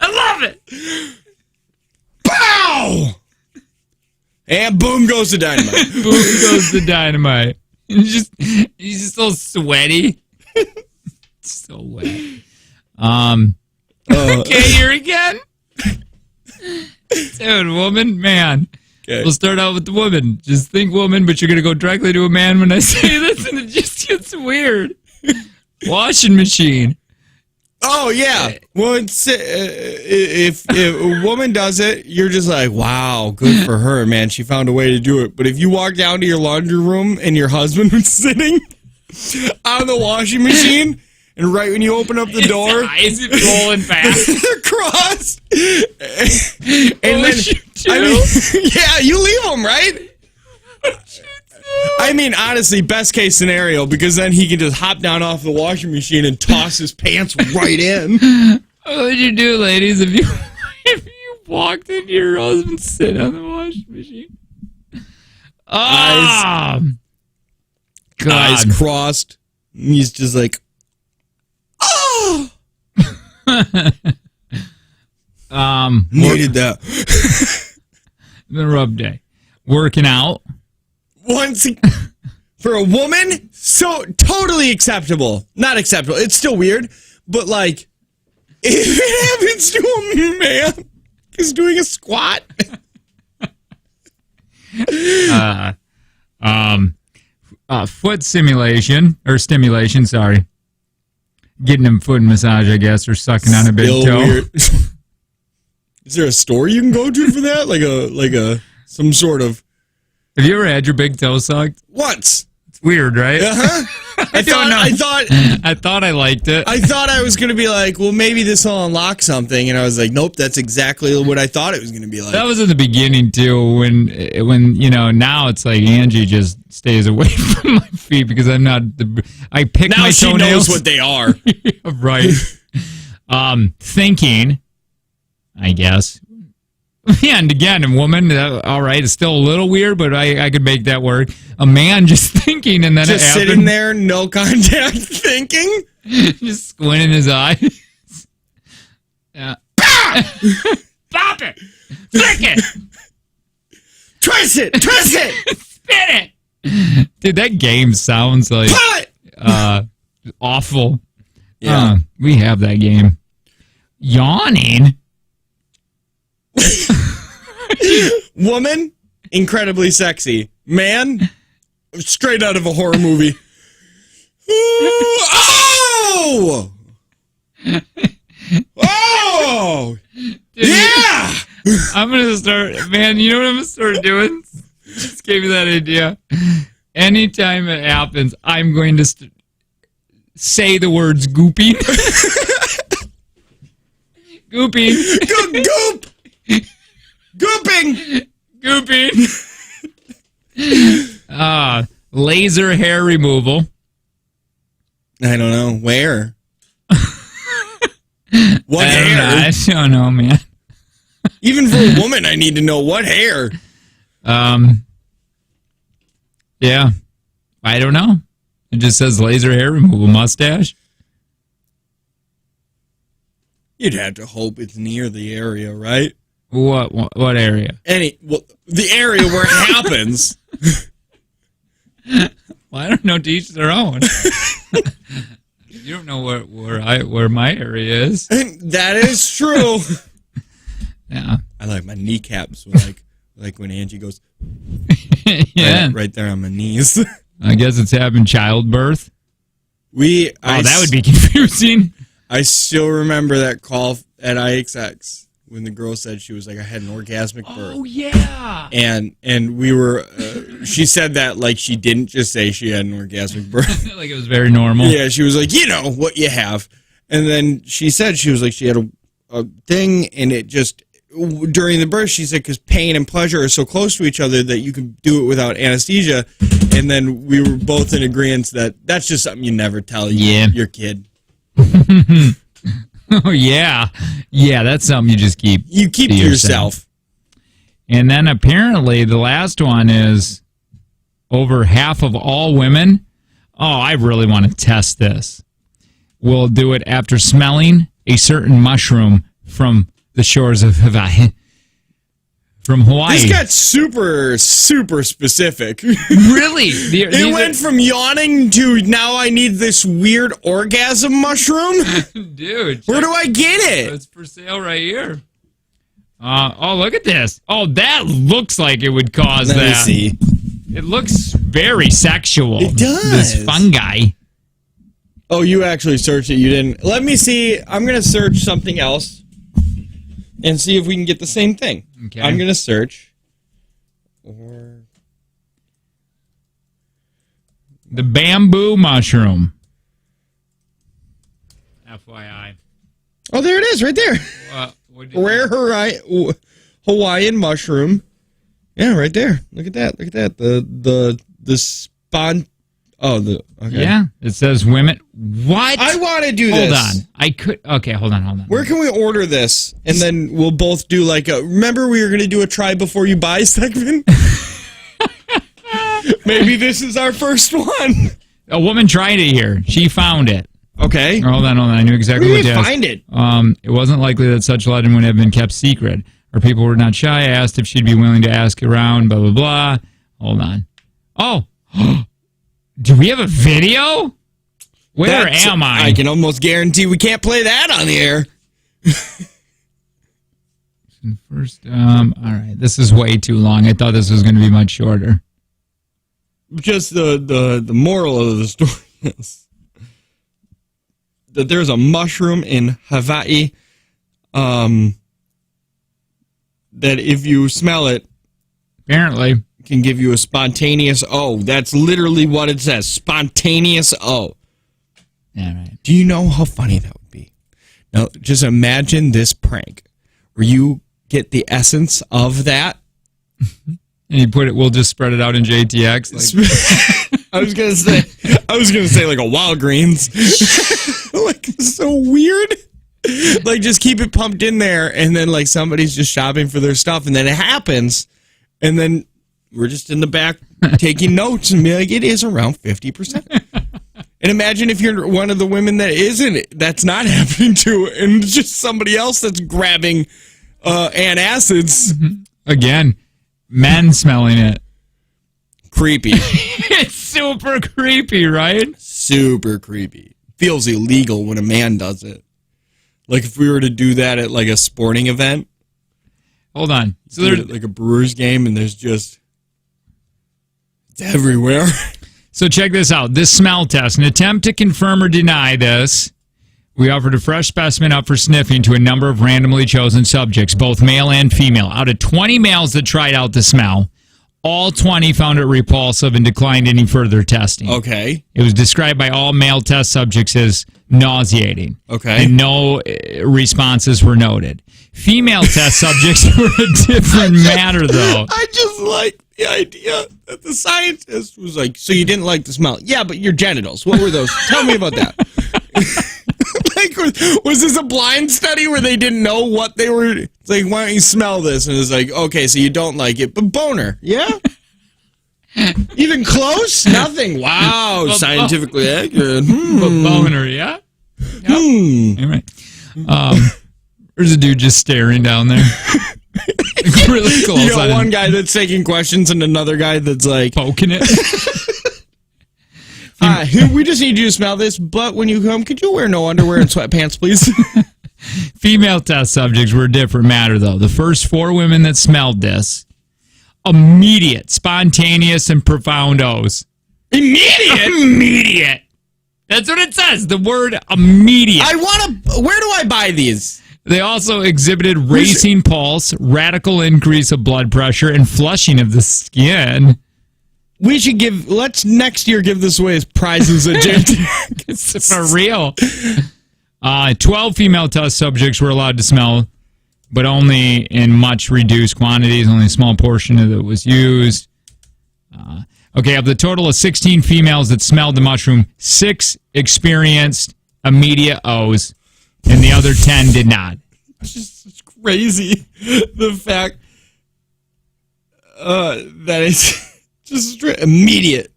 I love it! Pow! And boom goes the dynamite. Boom goes the dynamite. He's just so sweaty. So wet. Okay, here again. Dude, woman, man. Okay. We'll start out with the woman. Just think woman, but you're going to go directly to a man when I say this, and it just gets weird. Washing machine. Oh, yeah. Well, if a woman does it, you're just like, wow, good for her, man. She found a way to do it. But if you walk down to your laundry room and your husband was sitting on the washing machine, and right when you open up the door, eyes rolling fast, they're crossed. And then, I mean, yeah, you leave them, right? I mean, honestly, best case scenario, because then he can just hop down off the washing machine and toss his pants right in. What would you do, ladies, if you walked into your husband sitting on the washing machine? God. Eyes crossed. He's just like, oh. Needed that. The rub day. Working out. For a woman, so totally acceptable. Not acceptable. It's still weird, but like, if it happens to a man who's doing a squat. Foot stimulation, sorry. Getting him foot massage, I guess, or sucking on a big toe. Weird. Is there a store you can go to for that? Like some sort of. Have you ever had your big toe sucked? Once. It's weird, right? Uh-huh. I thought I liked it. I thought I was going to be like, well, maybe this will unlock something. And I was like, nope, that's exactly what I thought it was going to be like. That was in the beginning, too, when now it's like Angie just stays away from my feet because I'm not, I pick now my she toenails. knows what they are. Right. Thinking, I guess. Yeah, and again, a woman, all right, it's still a little weird, but I could make that work. A man just thinking and then just it happened. Sitting there, no contact, thinking. Just squinting his eyes. Yeah. Pop it! Flick it! Twist it! Spin it! Dude, that game sounds like awful. Yeah. We have that game. Yawning? Woman, incredibly sexy. Man, straight out of a horror movie. Oh! Oh! Dude, Yeah! I'm gonna start, man, you know what I'm gonna start doing? Just gave me that idea. Anytime it happens, I'm going to say the words gooping. Gooping. Goop! Gooping! Gooping. Laser hair removal. I don't know. Where? What hair? I don't know, man. Even for a woman, I need to know what hair. Yeah. I don't know. It just says laser hair removal. Mustache. You'd have to hope it's near the area, right? What area? The area where it happens. Well, I don't know. To each their own. You don't know where my area is. That is true. Yeah. I like my kneecaps like when Angie goes. Yeah. Right there on my knees. I guess it's having childbirth. That would be confusing. I still remember that call at IXX when the girl said she was like, I had an orgasmic birth. Oh, yeah. And we were, she said that like she didn't just say she had an orgasmic birth. Like it was very normal. Yeah, she was like, you know what you have. And then she said she was like, she had a thing, and it just, during the birth, she said, because pain and pleasure are so close to each other that you can do it without anesthesia. And then we were both in agreement that that's just something you never tell your kid. Oh, yeah. Yeah, that's something you just keep. You keep to yourself. And then apparently the last one is over half of all women. Oh, I really want to test this. Will do it after smelling a certain mushroom from the shores of Hawaii. From Hawaii. This got super, super specific. Really? It went from yawning to now I need this weird orgasm mushroom? Dude. Where do I get it? It's for sale right here. Oh, look at this. Oh, that looks like it would cause Let that. me see. It looks very sexual. It does. This fungi. Oh, you actually searched it. You didn't. Let me see. I'm going to search something else and see if we can get the same thing. Okay. I'm going to search. Or The bamboo mushroom. FYI. Oh, there it is, right there. Rare Hawaiian mushroom. Yeah, right there. Look at that. Look at that. The spawn. Oh, the okay. Yeah, it says women. What? I want to do Hold this. on. I could. Okay, hold on. Where can we order this? And then we'll both do like a. Remember, we were going to do a try before you buy segment. Maybe this is our first one. A woman tried it here. She found it. Okay. Hold on. I knew exactly Where what did to you ask. find it? It wasn't likely that such legend would have been kept secret. Our people were not shy. I asked if she'd be willing to ask around, blah, blah, blah. Hold on. Oh. Do we have a video? Where am I? I can almost guarantee we can't play that on the air. First, all right. This is way too long. I thought this was going to be much shorter. Just the moral of the story is that there's a mushroom in Hawaii that if you smell it, apparently can give you a spontaneous O. That's literally what it says. Spontaneous O. Yeah, right. Do you know how funny that would be? Now, just imagine this prank where you get the essence of that. And you put it. We'll just spread it out in JTX. Like. I was gonna say like a Walgreens. Like so weird. Like just keep it pumped in there, and then like somebody's just shopping for their stuff, and then it happens, and then we're just in the back taking notes and be like, it is around 50%. And imagine if you're one of the women that's not happening to, and it's just somebody else that's grabbing antacids. Again, men smelling it. Creepy. It's super creepy, right? Super creepy. Feels illegal when a man does it. Like if we were to do that at like a sporting event. Hold on. So there's like a Brewers game, and there's just it's everywhere. So check this out. This smell test, an attempt to confirm or deny this. We offered a fresh specimen up for sniffing to a number of randomly chosen subjects, both male and female. Out of 20 males that tried out the smell, all 20 found it repulsive and declined any further testing. Okay. It was described by all male test subjects as nauseating. Okay. And no responses were noted. Female test subjects were a different matter, though. I just like the idea that the scientist was like, so you didn't like the smell? Yeah, but your genitals, what were those? Tell me about that. Like, was this a blind study where they didn't know what they were? It's like, why don't you smell this? And it's like, okay, so you don't like it, but boner, yeah? Even close? Nothing. Wow, scientifically accurate. But boner, yeah? Yep. Anyway, there's a dude just staring down there. Really close. You got one guy that's taking questions and another guy that's like poking it. We just need you to smell this, but when you come, could you wear no underwear and sweatpants, please? Female test subjects were a different matter, though. The first 4 women that smelled this, immediate, spontaneous, and profound O's. Immediate? Immediate. That's what it says. The word immediate. Where do I buy these? They also exhibited racing pulse, radical increase of blood pressure, and flushing of the skin. We should let's next year give this away as prizes at JT. It's for real. 12 female test subjects were allowed to smell, but only in much reduced quantities. Only a small portion of it was used. Okay, of the total of 16 females that smelled the mushroom, 6 experienced immediate O's. and the other 10 did not. It's just crazy. The fact that it's just immediate.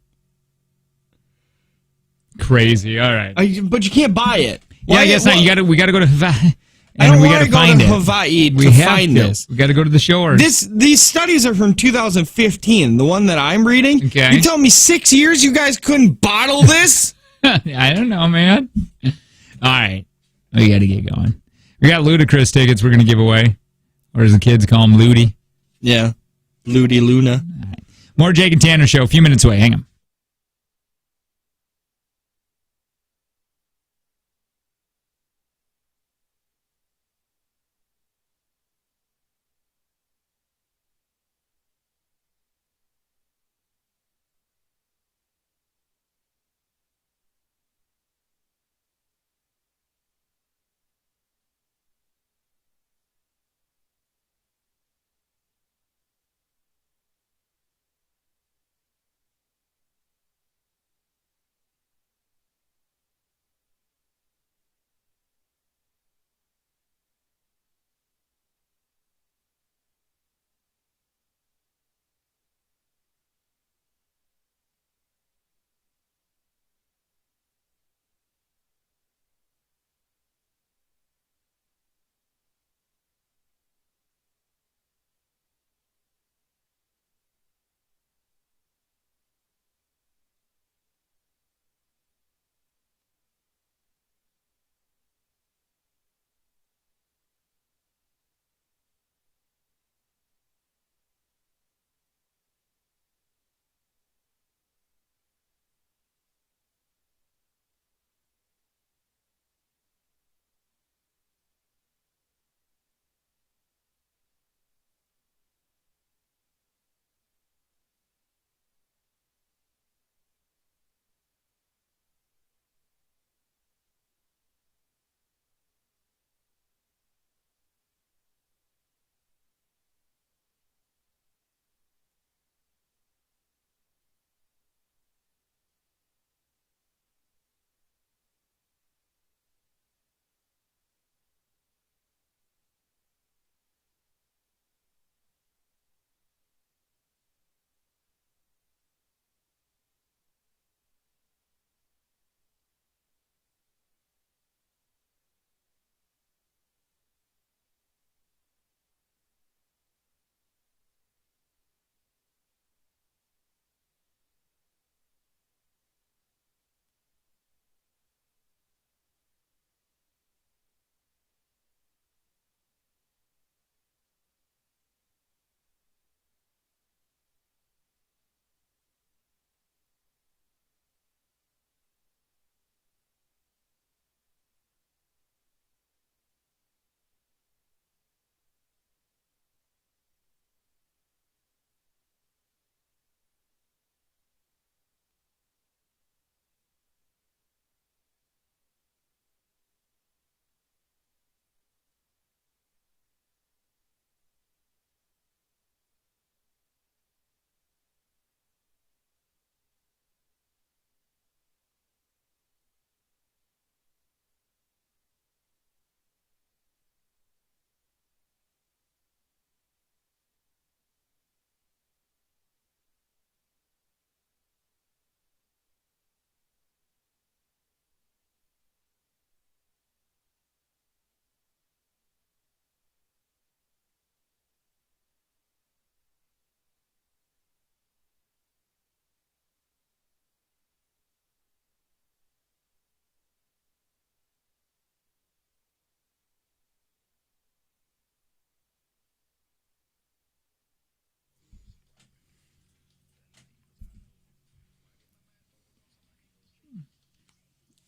Crazy. All right. But you can't buy it. Yeah, I guess not. We got to go to Hawaii. I don't we want to go find to it. Hawaii We to have find to. this. We got to go to the shore. These studies are from 2015. The one that I'm reading. Okay. You telling me 6 years you guys couldn't bottle this? I don't know, man. All right. We got to get going. We got Ludacris tickets we're going to give away. Or as the kids call them, Ludi. Yeah. Ludi Luna. All right. More Jake and Tanner show. A few minutes away. Hang on.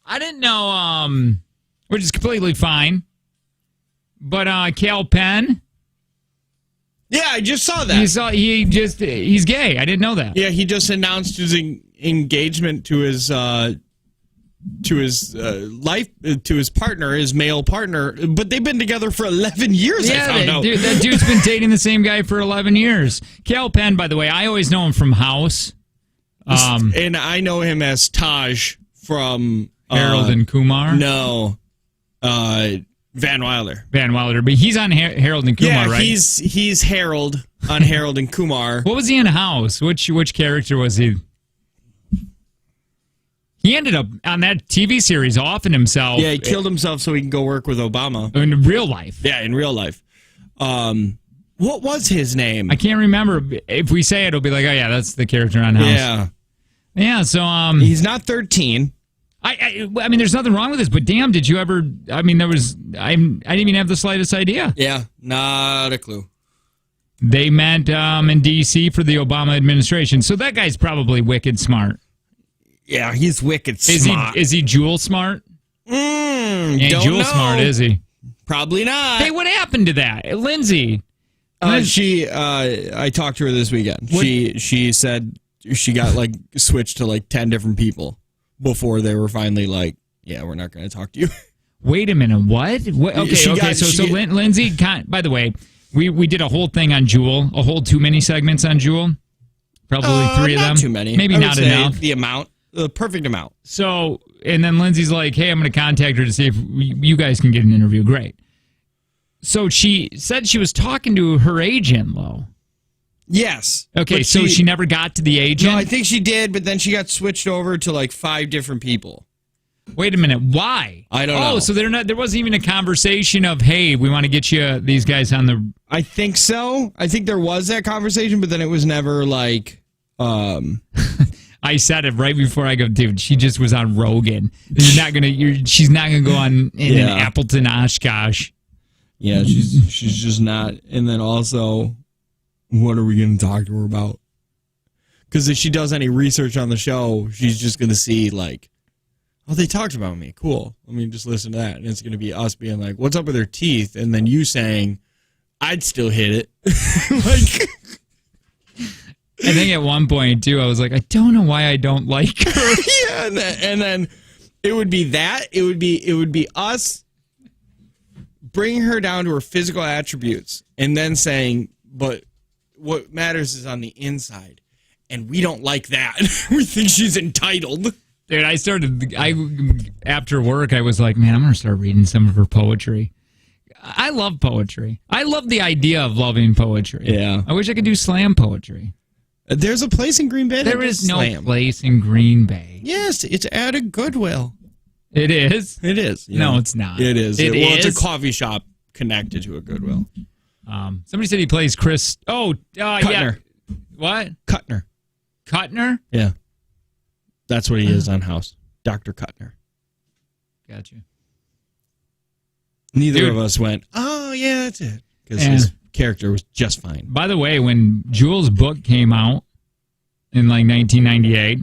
I didn't know, which is completely fine. But Cal Penn, Yeah, I just saw that. he's gay. I didn't know that. Yeah, he just announced his engagement to his partner, his male partner. But they've been together for 11 years. I found out. That dude's been dating the same guy for 11 years. Cal Penn, by the way, I always know him from House. And I know him as Taj from Harold and Kumar. No, Van Wilder. Van Wilder, but he's on Harold and Kumar, Yeah, right? he's Harold on Harold and Kumar. What was he in House? Which character was he? He ended up on that TV series offing himself. Yeah, he killed himself so he can go work with Obama. In real life. Yeah, in real life. What was his name? I can't remember. If we say it, it'll be like, oh yeah, that's the character on House. Yeah. Yeah, so he's not 13. I mean, there's nothing wrong with this, but damn, did you ever? I mean, I didn't even have the slightest idea. Yeah, not a clue. They met in D.C. for the Obama administration, so that guy's probably wicked smart. Yeah, he's wicked smart. Is he Jewel smart? Don't Jewel know. smart, is he? Probably not. Hey, what happened to that, Lindsay? I talked to her this weekend. She said she got like switched to like 10 different people before they were finally like, yeah, we're not going to talk to you. Wait a minute, what? Okay. So Lindsay, by the way, we did a whole thing on Jewel, a whole too many segments on Jewel. Probably 3 of them. Not too many. Maybe not enough. The perfect amount. So, and then Lindsay's like, hey, I'm going to contact her to see if you guys can get an interview. Great. So she said she was talking to her agent, Lo. Yes. Okay, so she never got to the agent? No, I think she did, but then she got switched over to like 5 different people. Wait a minute, why? I don't know. Oh, so there wasn't even a conversation of, hey, we want to get you these guys on the... I think so. I think there was that conversation, but then it was never like... I said it right before I go, dude, she just was on Rogan. She's not gonna go on an Appleton Oshkosh. Yeah, she's just not. And then also, what are we going to talk to her about? Because if she does any research on the show, she's just going to see like, oh, they talked about me. Cool. Let me just listen to that. And it's going to be us being like, what's up with her teeth? And then you saying, I'd still hit it. Like, I think at one point too, I was like, I don't know why I don't like her. Yeah, and then it would be that. It would be us bringing her down to her physical attributes and then saying, but what matters is on the inside. And we don't like that. We think she's entitled. Dude, after work, I was like, man, I'm going to start reading some of her poetry. I love poetry. I love the idea of loving poetry. Yeah. I wish I could do slam poetry. There's a place in Green Bay that There is no slam. place in Green Bay. Yes, it's at a Goodwill. It is? It is. Yeah. No, it's not. It is. It is? It's a coffee shop connected to a Goodwill. Somebody said he plays Chris. Oh, yeah. Kuttner. What? Kuttner. Kuttner? Yeah. That's what he is on House. Dr. Kuttner. Got you. Neither Dude. of us went, oh, yeah, that's it. Because his character was just fine. By the way, when Jewel's book came out in like 1998,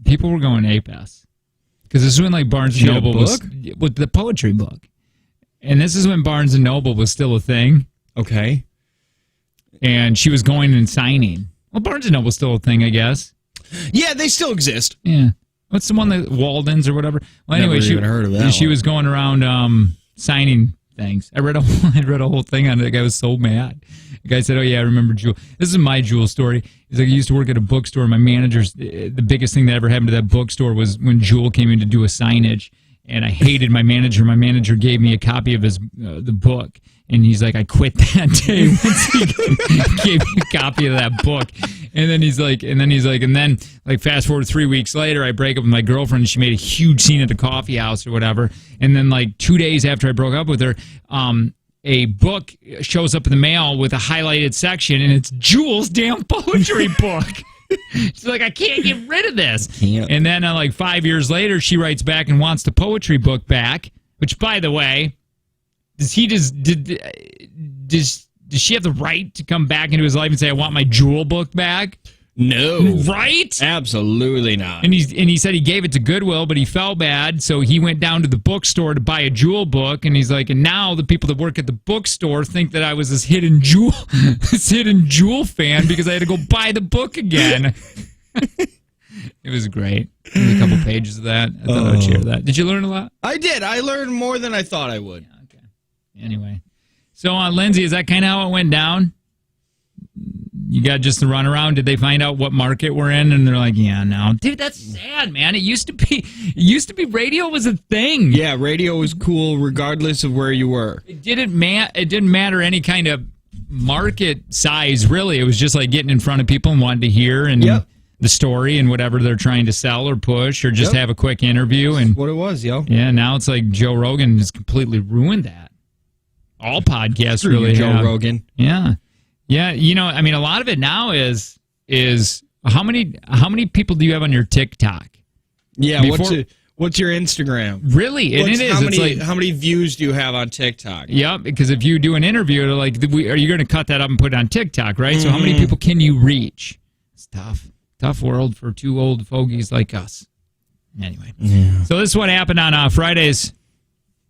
people were going ape-ass. Because this is when like Barnes & Noble was with the poetry book. And this is when Barnes & Noble was still a thing. Okay. And she was going and signing. Well, Barnes & Noble's still a thing, I guess. Yeah, they still exist. Yeah. What's the one that Walden's or whatever? Well, anyway, Never even heard of that she one. was going around signing things. I read a whole thing on it. The guy was so mad. The guy said, "Oh yeah, I remember Jewel. This is my Jewel story." He's like, "I used to work at a bookstore. My manager's the biggest thing that ever happened to that bookstore was when Jewel came in to do a signage, and I hated my manager. My manager gave me a copy of his the book." And he's like, I quit that day once he gave me a copy of that book. And then fast forward 3 weeks later, I break up with my girlfriend and she made a huge scene at the coffee house or whatever. And then like 2 days after I broke up with her, a book shows up in the mail with a highlighted section and it's Jewel's damn poetry book. She's like, I can't get rid of this. And then like 5 years later, she writes back and wants the poetry book back, which by the way, does she have the right to come back into his life and say, I want my Jewel book back? No. Right? Absolutely not. And he said he gave it to Goodwill, but he felt bad, so he went down to the bookstore to buy a Jewel book, and he's like, and now the people that work at the bookstore think that I was this hidden Jewel fan because I had to go buy the book again. It was great. There's a couple pages of that. I thought I would share that. Did you learn a lot? I did. I learned more than I thought I would. Yeah, okay. Anyway. So, Lindsay, is that kind of how it went down? you got just the runaround. Did they find out what market we're in? And they're like, yeah, no, dude, that's sad, man. It used to be radio was a thing. Yeah, radio was cool regardless of where you were. It didn't matter any kind of market size, really. It was just like getting in front of people and wanting to hear and the story and whatever they're trying to sell or push or just have a quick interview. And what it was, yo. Yeah, now it's like Joe Rogan has completely ruined that. All podcasts really Joe have. Rogan. Yeah. Yeah, I mean, a lot of it now is how many people do you have on your TikTok? Yeah, what's your Instagram? Really? And it is. How many views do you have on TikTok? Yeah, because if you do an interview, they're like, are you going to cut that up and put it on TikTok, right? So how many people can you reach? It's tough. Tough world for two old fogies like us. Anyway. Yeah. So this is what happened on Friday's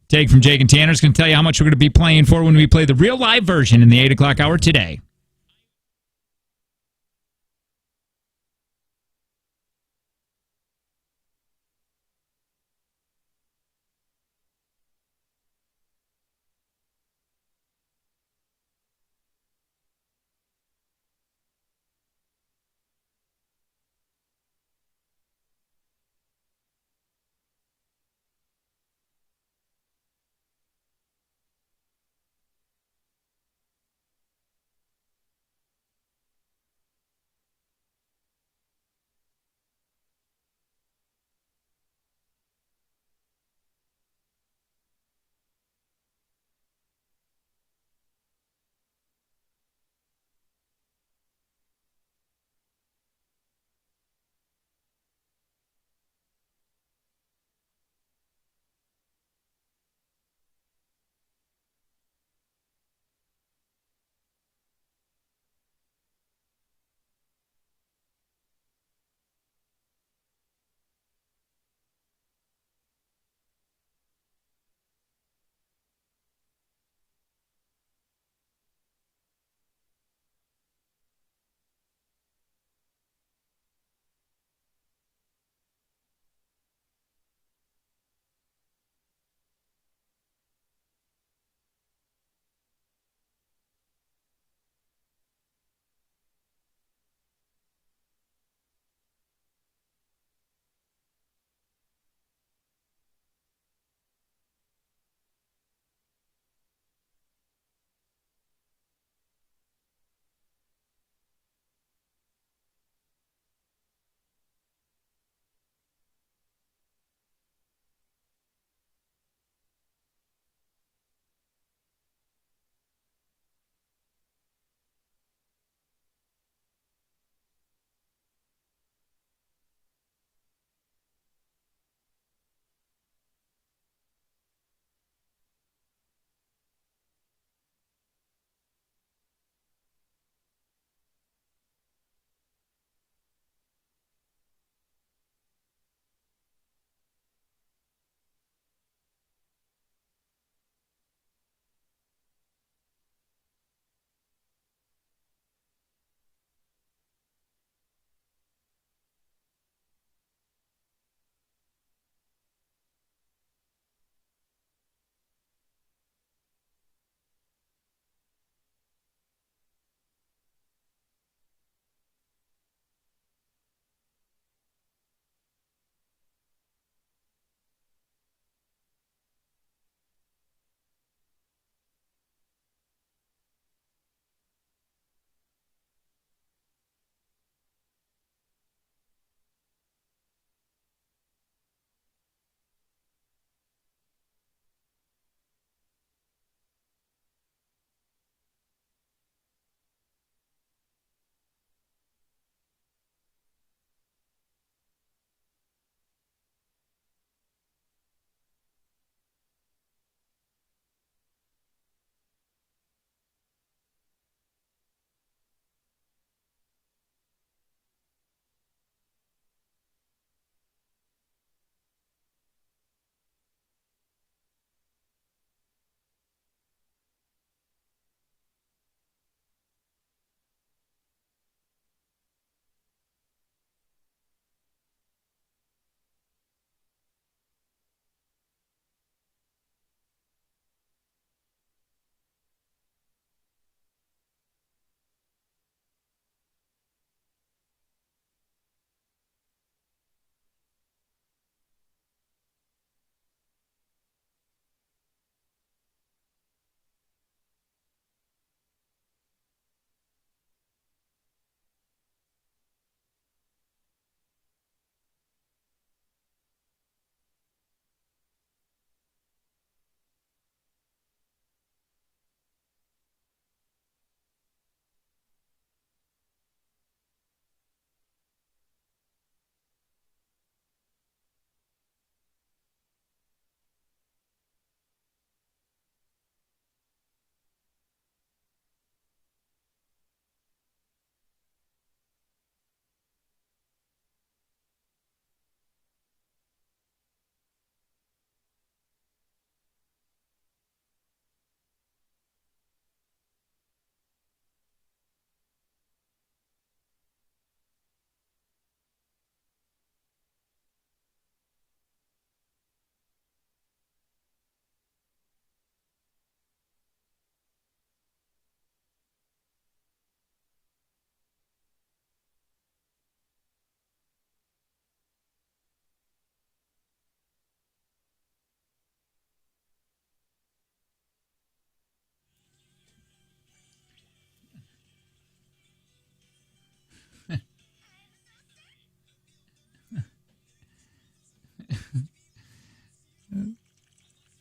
Take from Jake and Tanner. Is going to tell you how much we're going to be playing for when we play the real live version in the 8 o'clock hour today.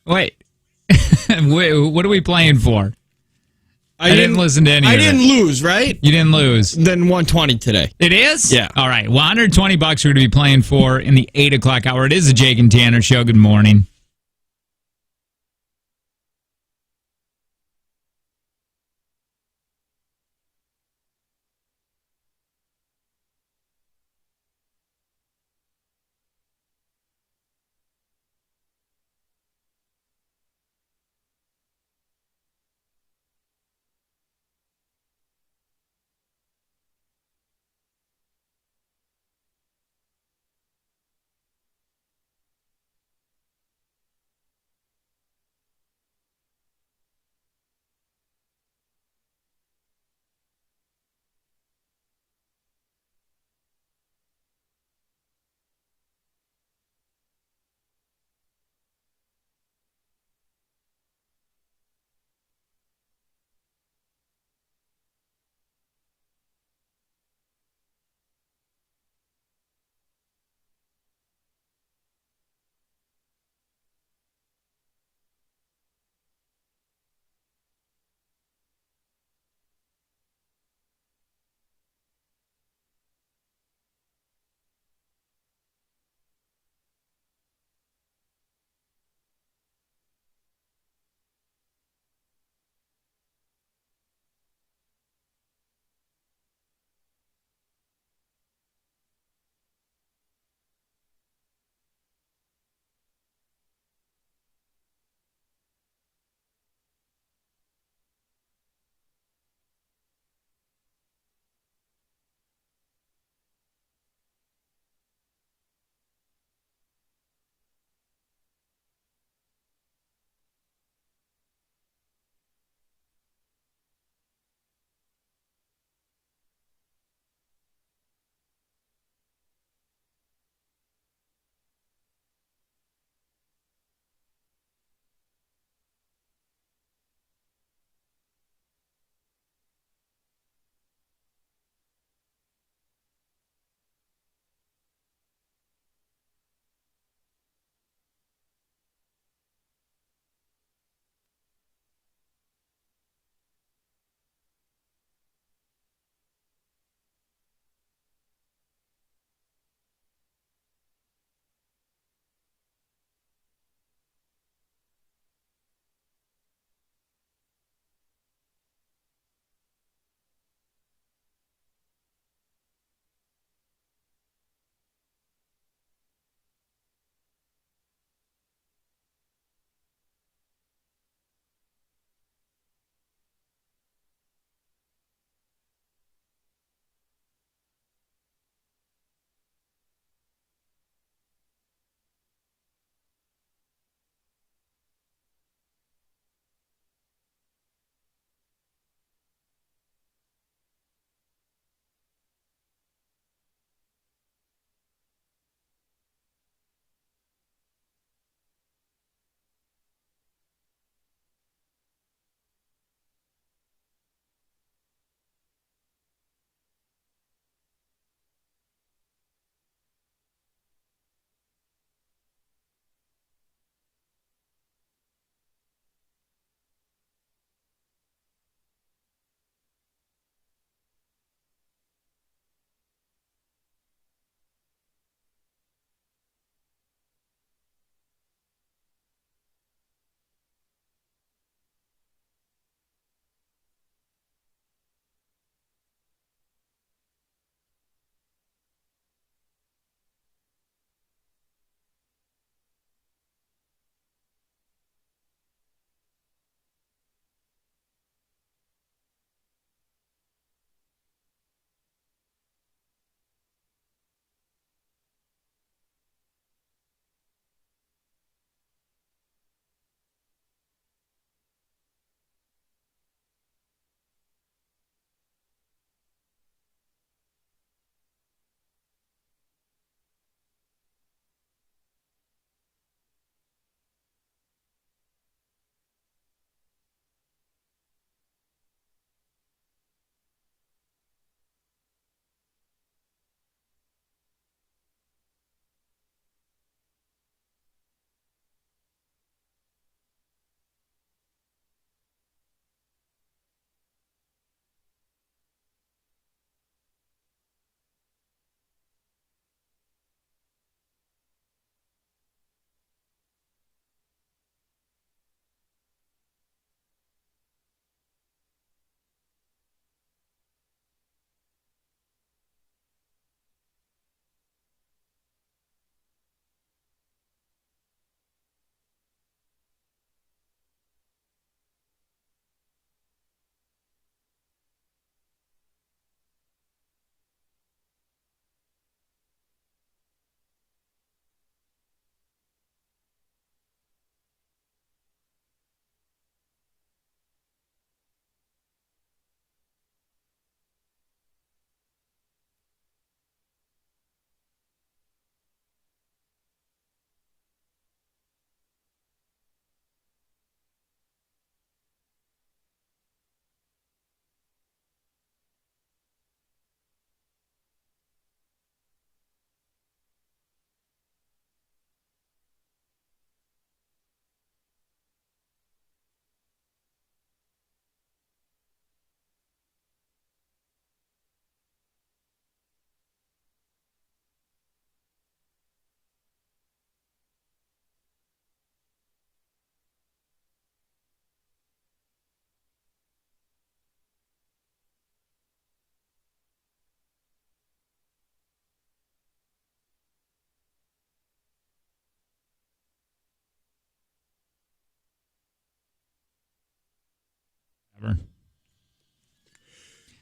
Wait. Wait, what are we playing for? I didn't listen to any of it. I didn't lose, right? You didn't lose. Then 120 today. It is? Yeah. All right. Well, $120 we're going to be playing for in the 8 o'clock hour. It is the Jake and Tanner Show. Good morning.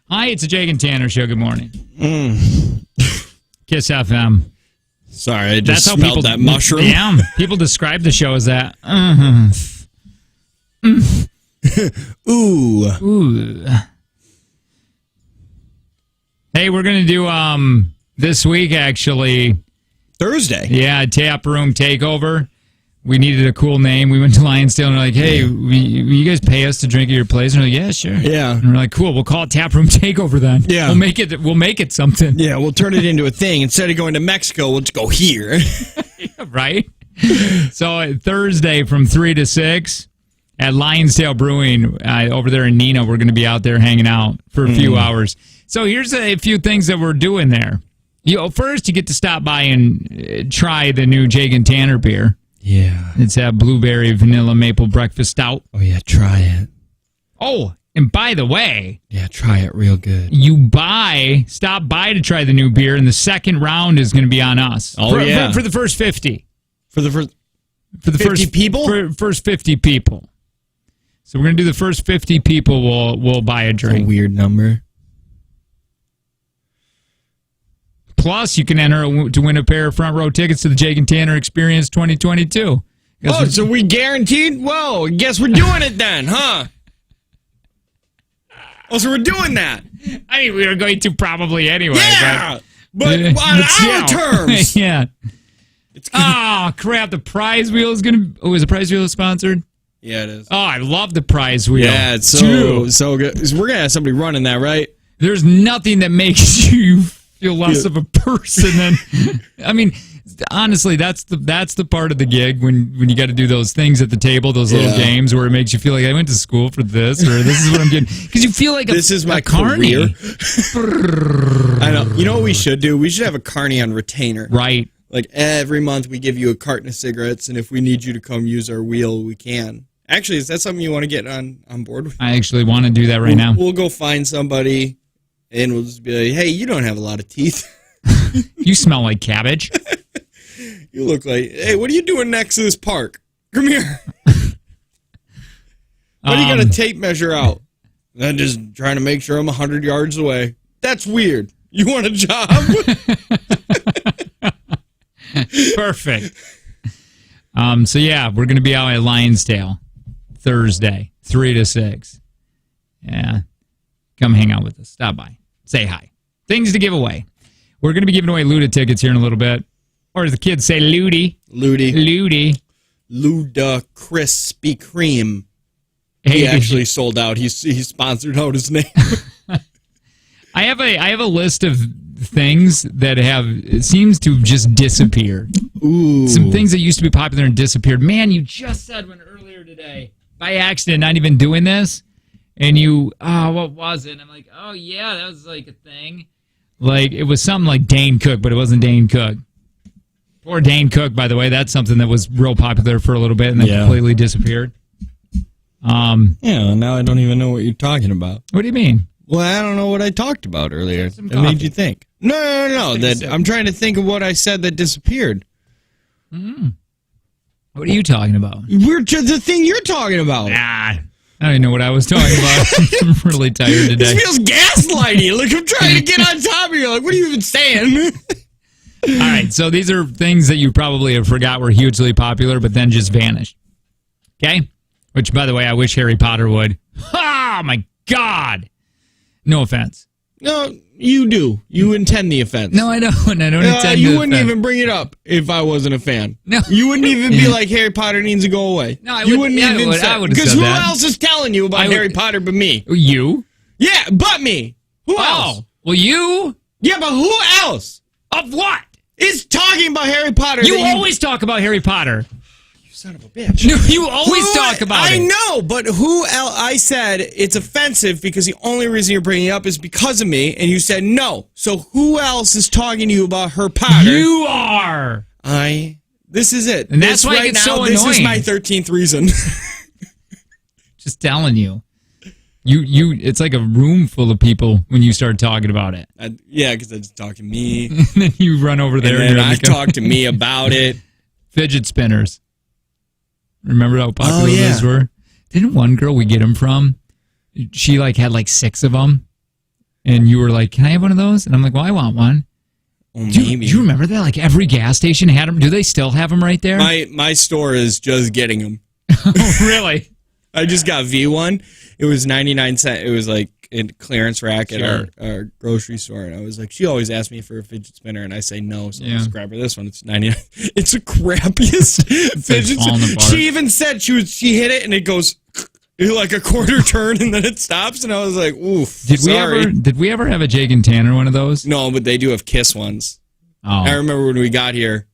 Hi, it's a Jake and Tanner show. Good morning. Kiss FM. Sorry, I just smelled that mushroom. Yeah, people describe the show as that. Ooh. Hey, we're going to do this week, actually. Thursday. Yeah, Tap Room Takeover. We needed a cool name. We went to Lionsdale and they're like, hey, will you guys pay us to drink at your place? And we're like, yeah, sure. Yeah. And we're like, cool, we'll call it Tap Room Takeover then. Yeah. We'll make it something. Yeah, we'll turn it into a thing. Instead of going to Mexico, we'll just go here. Yeah, right? So Thursday from 3 to 6 at Lionsdale Brewing over there in Neenah, we're going to be out there hanging out for a few hours. So here's a few things that we're doing there. First, you get to stop by and try the new Jake and Tanner beer. Yeah. It's a blueberry vanilla maple breakfast stout. Oh, yeah, try it. Oh, and by the way... Yeah, try it real good. Stop by to try the new beer, and the second round is going to be on us. Oh, yeah. For the first 50. For the 50 first people? First 50 people. So we're going to do the first 50 people will buy a drink. That's a weird number. Plus, you can enter to win a pair of front row tickets to the Jake and Tanner Experience 2022. Oh, so we guaranteed? Well, guess we're doing it then, huh? Oh, so we're doing that. I mean, we were going to probably anyway. Yeah, but on our terms. Yeah. Oh, crap. The prize wheel is going to... Oh, is the prize wheel sponsored? Yeah, it is. Oh, I love the prize wheel. Yeah, it's so good. We're going to have somebody running that, right? There's nothing that makes you feel less of a person than... I mean, honestly, that's the part of the gig when you got to do those things at the table, those little games where it makes you feel like I went to school for this, or this is what I'm getting. Because you feel like this is my carny. career. I know. You know what we should do? We should have a carny on retainer. Right. Like every month we give you a carton of cigarettes, and if we need you to come use our wheel, we can. Actually, is that something you want to get on board with? I actually want to do that right now. We'll go find somebody, and we'll just be like, hey, you don't have a lot of teeth. You smell like cabbage. You look like, hey, what are you doing next to this park? Come here. What are you going to tape measure out? I'm just trying to make sure I'm 100 yards away. That's weird. You want a job? Perfect. So yeah, we're going to be out at Lionsdale Thursday, 3 to 6. Yeah. Come hang out with us. Stop by. Say hi. Things to give away. We're going to be giving away Luda tickets here in a little bit. Or as the kids say, Ludi. Luda Krispy Kreme. Hey, he actually sold out. He sponsored out his name. I have a list of things that it seems to have just disappeared. Ooh. Some things that used to be popular and disappeared. Man, you just said one earlier today. By accident, not even doing this. And what was it? And I'm like, oh yeah, that was like a thing. Like, it was something like Dane Cook, but it wasn't Dane Cook. Poor Dane Cook, by the way. That's something that was real popular for a little bit and then completely disappeared. Yeah, now I don't even know what you're talking about. What do you mean? Well, I don't know what I talked about earlier. That made you think. No. I'm trying to think of what I said that disappeared. Mm. What are you talking about? The thing you're talking about. Nah. I don't even know what I was talking about. I'm really tired today. This feels gaslighty. Like I'm trying to get on top of you. Like, what are you even saying? All right, so these are things that you probably have forgot were hugely popular, but then just vanished. Okay? Which, by the way, I wish Harry Potter would. Oh, my God. No offense. No, you do. You intend the offense. No, I don't. I don't intend You the wouldn't offense. even bring it up if I wasn't a fan. No. You wouldn't even be like, Harry Potter needs to go away. No, I you wouldn't. wouldn't even say I would have because said who that. else is telling you about Harry Potter but me? You? Yeah, but me. Who else? Well, you? Yeah, but who else Of what? is talking about Harry Potter? You always talk about Harry Potter. Son of a bitch. No, you always talk about it. I know, but who else? I said it's offensive because the only reason you're bringing it up is because of me, and you said no. So who else is talking to you about Harry Potter? You are. This is it. And that's why it's so This is annoying. my 13th reason. Just telling you. It's like a room full of people when you start talking about it. Yeah, because I just talk to me. And then you run over there and I talk to me about it. Fidget spinners. Remember how popular yeah. those were? Didn't one girl we get them from? she like had like 6 of them, and you were like, "Can I have one of those?" And I'm like, "Well, I want one." Do you remember that? Like every gas station had them. Do they still have them right there? My store is just getting them. Oh, really? I just got V1. It was 99 cents. It was like a clearance rack at our grocery store, and I was like, she always asks me for a fidget spinner, and I say no, so I just grab her this one. It's 99. It's the crappiest fidget spinner. She even said she hit it, and it goes like a quarter turn, and then it stops, and I was like, oof. Did we ever have a Jake and Tanner one of those? No, but they do have Kiss ones. Oh. I remember when we got here,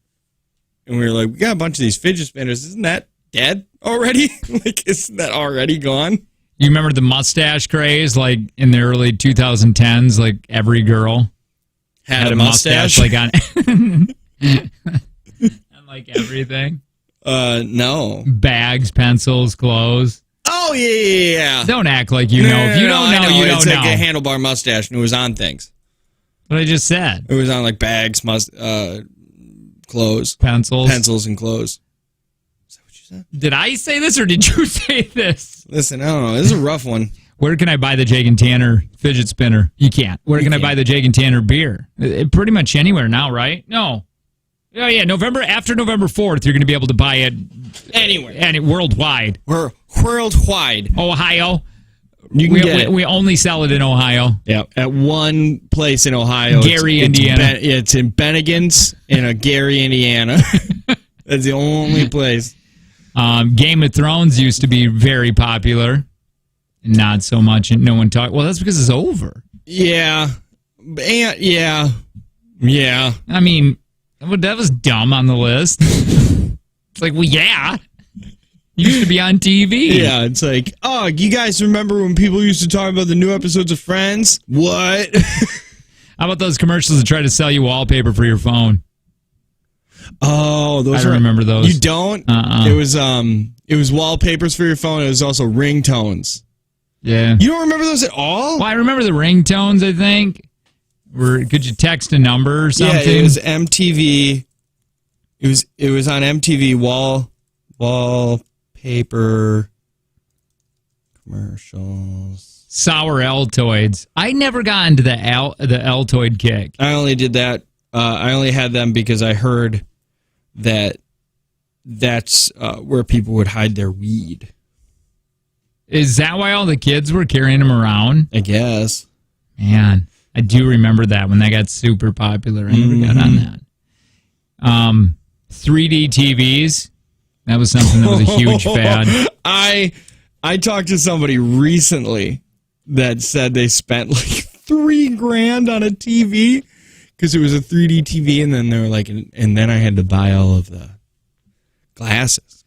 and we were like, we got a bunch of these fidget spinners. Isn't that dead already? Like, isn't that already gone? You remember the mustache craze, like in the early 2010s? Like every girl had a mustache, like on like everything. No. Bags, pencils, clothes. Oh yeah. Don't act like you know. If you don't know, you don't know. It's like a handlebar mustache, and it was on things. What I just said. It was on like bags, clothes, pencils, and clothes. Is that what you said? Did I say this or did you say this? Listen, I don't know. This is a rough one. Where can I buy the Jake and Tanner fidget spinner? You can't. Where can I buy the Jake and Tanner beer? Pretty much anywhere now, right? No. Oh yeah, after November 4th, you're going to be able to buy it anywhere, worldwide. We're worldwide. Ohio. You can get it. We only sell it in Ohio. Yeah, at one place in Ohio. Gary, Indiana. It's in Bennigan's in Gary, Indiana. That's the only place. Game of Thrones used to be very popular. Not so much. And no one talked. Well, that's because it's over. Yeah. Yeah. I mean, that was dumb on the list. It's like, well, yeah. Used to be on TV. Yeah, it's like, oh, you guys remember when people used to talk about the new episodes of Friends? What? How about those commercials that try to sell you wallpaper for your phone? Oh, I remember those. You don't? It was wallpapers for your phone. It was also ringtones. Yeah. You don't remember those at all? Well, I remember the ringtones, I think. Could you text a number or something? Yeah, it was MTV. It was on MTV wallpaper commercials. Sour Altoids. I never got into the Altoid kick. I only did that. I only had them because I heard that's where people would hide their weed. Is that why all the kids were carrying them around? I guess. Man, I do remember that when that got super popular. I never got on that. 3D TVs. That was something that was a huge fad. I talked to somebody recently that said they spent like $3,000 on a TV because it was a 3D TV, and then they were like, and then I had to buy all of the glasses.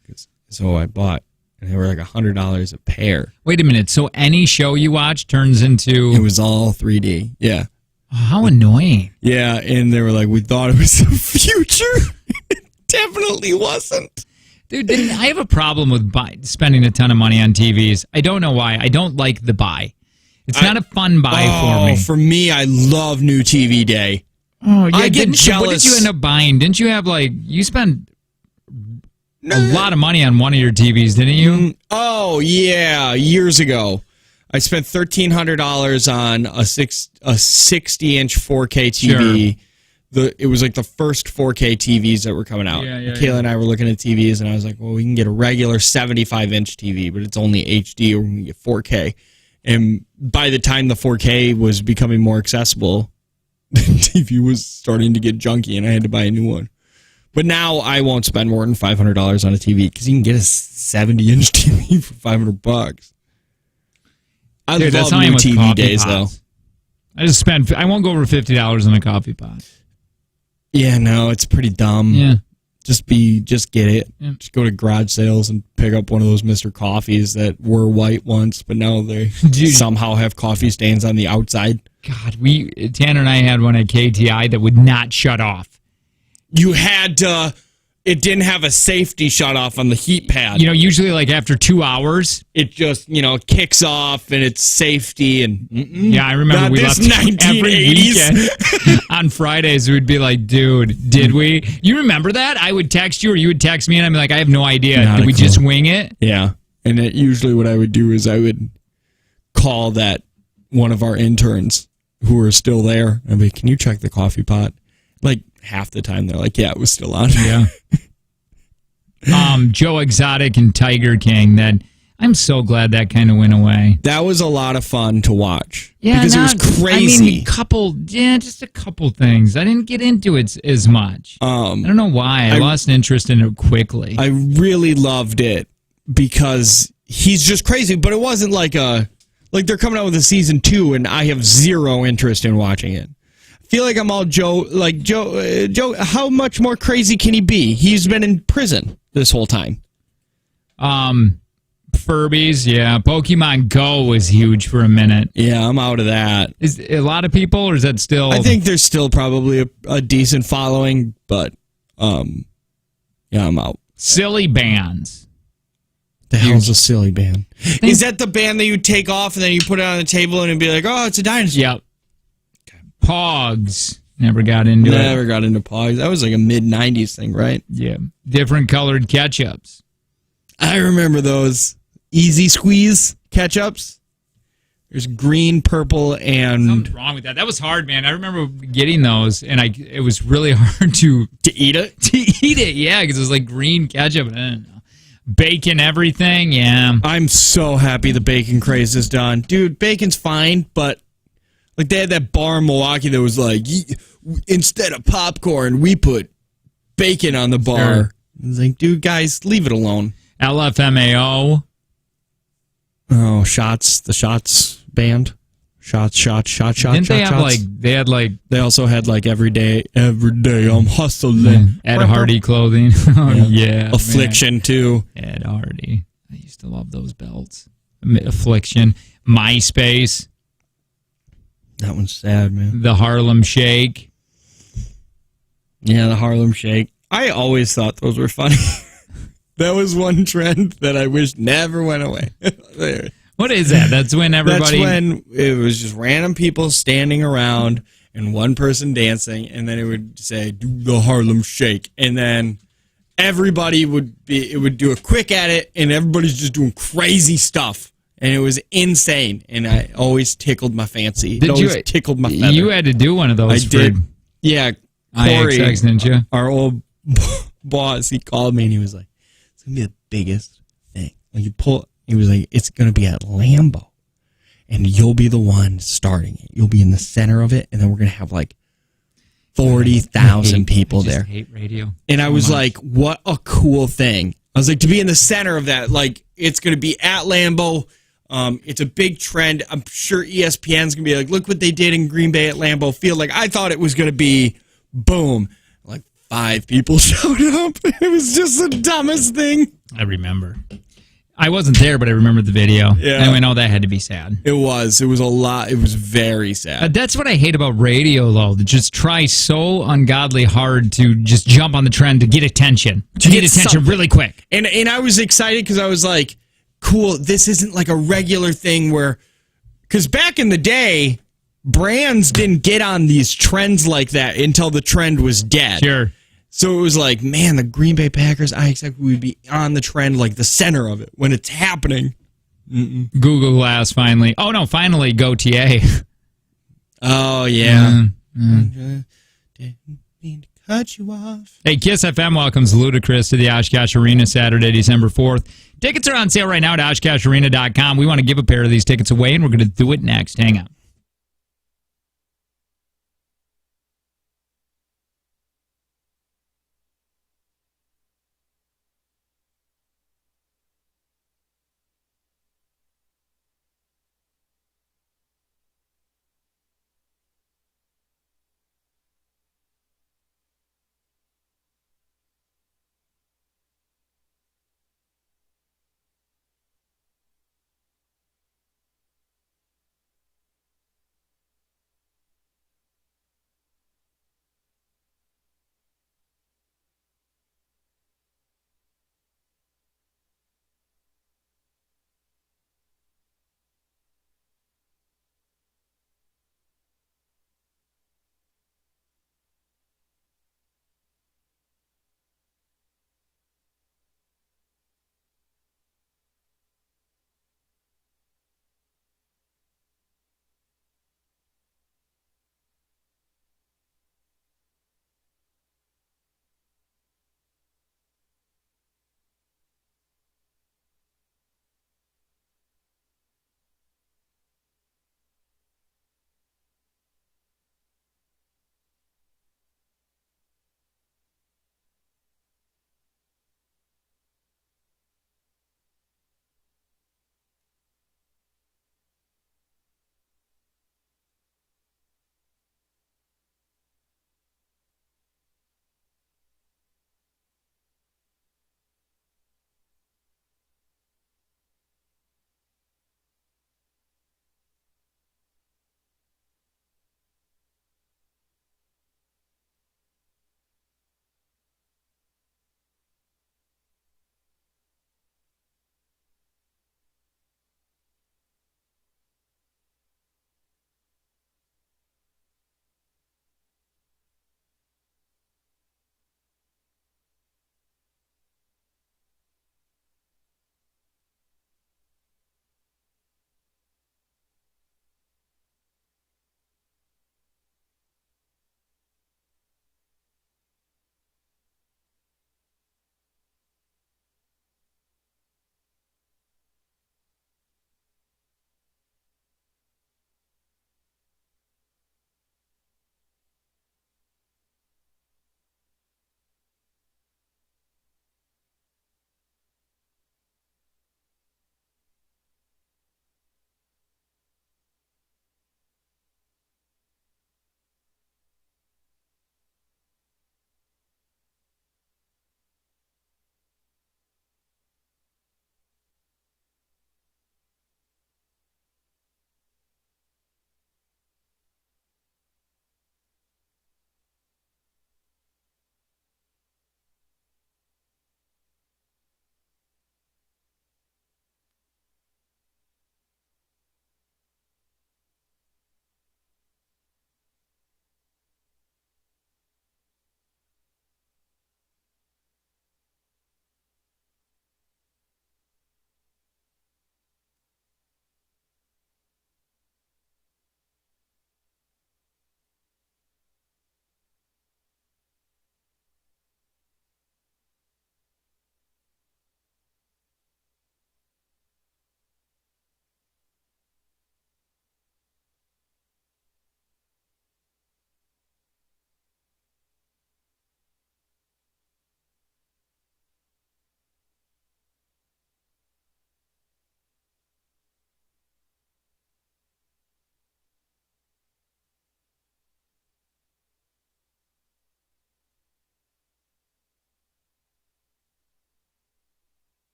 So I bought, and they were like $100 a pair. Wait a minute. So any show you watch turns into... It was all 3D. Yeah. Oh, how annoying. Yeah, and they were like, we thought it was the future. It definitely wasn't. Dude, I have a problem with spending a ton of money on TVs. I don't know why. I don't like the buy. It's not a fun buy for me. For me, I love new TV day. Oh, yeah. I get jealous. What did you end up buying? Didn't you have you spent a lot of money on one of your TVs, didn't you? Oh, yeah. Years ago. I spent $1,300 on a 60-inch 4K TV. Sure. It was like the first 4K TVs that were coming out. Kayla and I were looking at TVs, and I was like, well, we can get a regular 75-inch TV, but it's only HD, or we can get 4K. And by the time the 4K was becoming more accessible, the TV was starting to get junky, and I had to buy a new one. But now I won't spend more than $500 on a TV because you can get a 70-inch TV for $500. I love new TV days, though. I won't go over $50 on a coffee pot. Yeah, no, it's pretty dumb. Yeah. Just get it. Yeah. Just go to garage sales and pick up one of those Mr. Coffees that were white once, but now they somehow have coffee stains on the outside. God, Tanner and I had one at KTI that would not shut off. You had to... It didn't have a safety shut off on the heat pad. Usually after 2 hours, it just, kicks off and it's safety and... Yeah, I remember we left 1980s. every weekend. On Fridays, we'd be like, dude, did we? You remember that? I would text you or you would text me and I'd be like, I have no idea. Did we just wing it? Yeah. And usually what I would do is I would call that one of our interns who are still there. I'd be, can you check the coffee pot? Like half the time they're like, yeah, it was still on. Yeah. Joe Exotic and Tiger King. That I'm so glad that kind of went away. That was a lot of fun to watch. Yeah, because it was crazy. Just a couple things. I didn't get into it as much. I don't know why. I lost interest in it quickly. I really loved it because he's just crazy, but it wasn't like they're coming out with a season 2 and I have zero interest in watching it. I feel like I'm all Joe, how much more crazy can he be? He's been in prison this whole time. Furbies, yeah. Pokemon Go was huge for a minute. Yeah, I'm out of that. Is a lot of people, or is that still... I think there's still probably a decent following, but, yeah, I'm out. Silly bands. The hell's a silly band? Is that the band that you take off and then you put it on the table and it'd be like, oh, it's a dinosaur? Yep. Pogs. Never got into it. Never got into Pogs. That was like a mid-90s thing, right? Yeah. Different colored ketchups. I remember those. Easy Squeeze ketchups. There's green, purple, and... Something's wrong with that. That was hard, man. I remember getting those, and it was really hard to eat it? To eat it, yeah, because it was like green ketchup. I don't know. Bacon everything, yeah. I'm so happy the bacon craze is done. Dude, bacon's fine, but like they had that bar in Milwaukee that was like, instead of popcorn, we put bacon on the bar. Sure. It's like, dude, guys, leave it alone. LFMAO. Oh, Shots, the Shots band. Shots. Didn't they have they also had like every day I'm hustling. Ed Hardy clothing. Oh, yeah. Affliction, man. Too. Ed Hardy. I used to love those belts. Affliction. MySpace. That one's sad, man. The Harlem Shake. Yeah, the Harlem Shake. I always thought those were funny. That was one trend that I wish never went away. What is that? That's when everybody... That's when it was just random people standing around and one person dancing, and then it would say, do the Harlem Shake. And then everybody would do a quick edit, and everybody's just doing crazy stuff. And it was insane, and I always tickled my fancy. It always tickled my feather. You had to do one of those. I did. Yeah, Corey, IXX, didn't you? Our old boss, he called me, and he was like, it's going to be the biggest thing. Like he was like, it's going to be at Lambeau, and you'll be the one starting it. You'll be in the center of it, and then we're going to have like 40,000 people there. I hate radio. And I was like, what a cool thing. I was like, to be in the center of that, like, it's going to be at Lambeau. It's a big trend. I'm sure ESPN's going to be like, look what they did in Green Bay at Lambeau Field. Like, I thought it was going to be boom. Like, 5 people showed up. It was just the dumbest thing. I remember. I wasn't there, but I remember the video. Yeah. And I know that had to be sad. It was. It was a lot. It was very sad. That's what I hate about radio, though. To just try so ungodly hard to just jump on the trend to get attention. To get attention something really quick. And I was excited because I was like, cool, this isn't like a regular thing where... Because back in the day, brands didn't get on these trends like that until the trend was dead. Sure. So it was like, man, the Green Bay Packers, I expect we would be on the trend, like the center of it when it's happening. Google Glass finally. Oh, no, finally, GoTA. Oh, yeah. Didn't mean to cut you off. Hey, Kiss FM welcomes Ludacris to the Oshkosh Arena Saturday, December 4th. Tickets are on sale right now at OshkoshArena.com. We want to give a pair of these tickets away, and we're going to do it next. Hang on.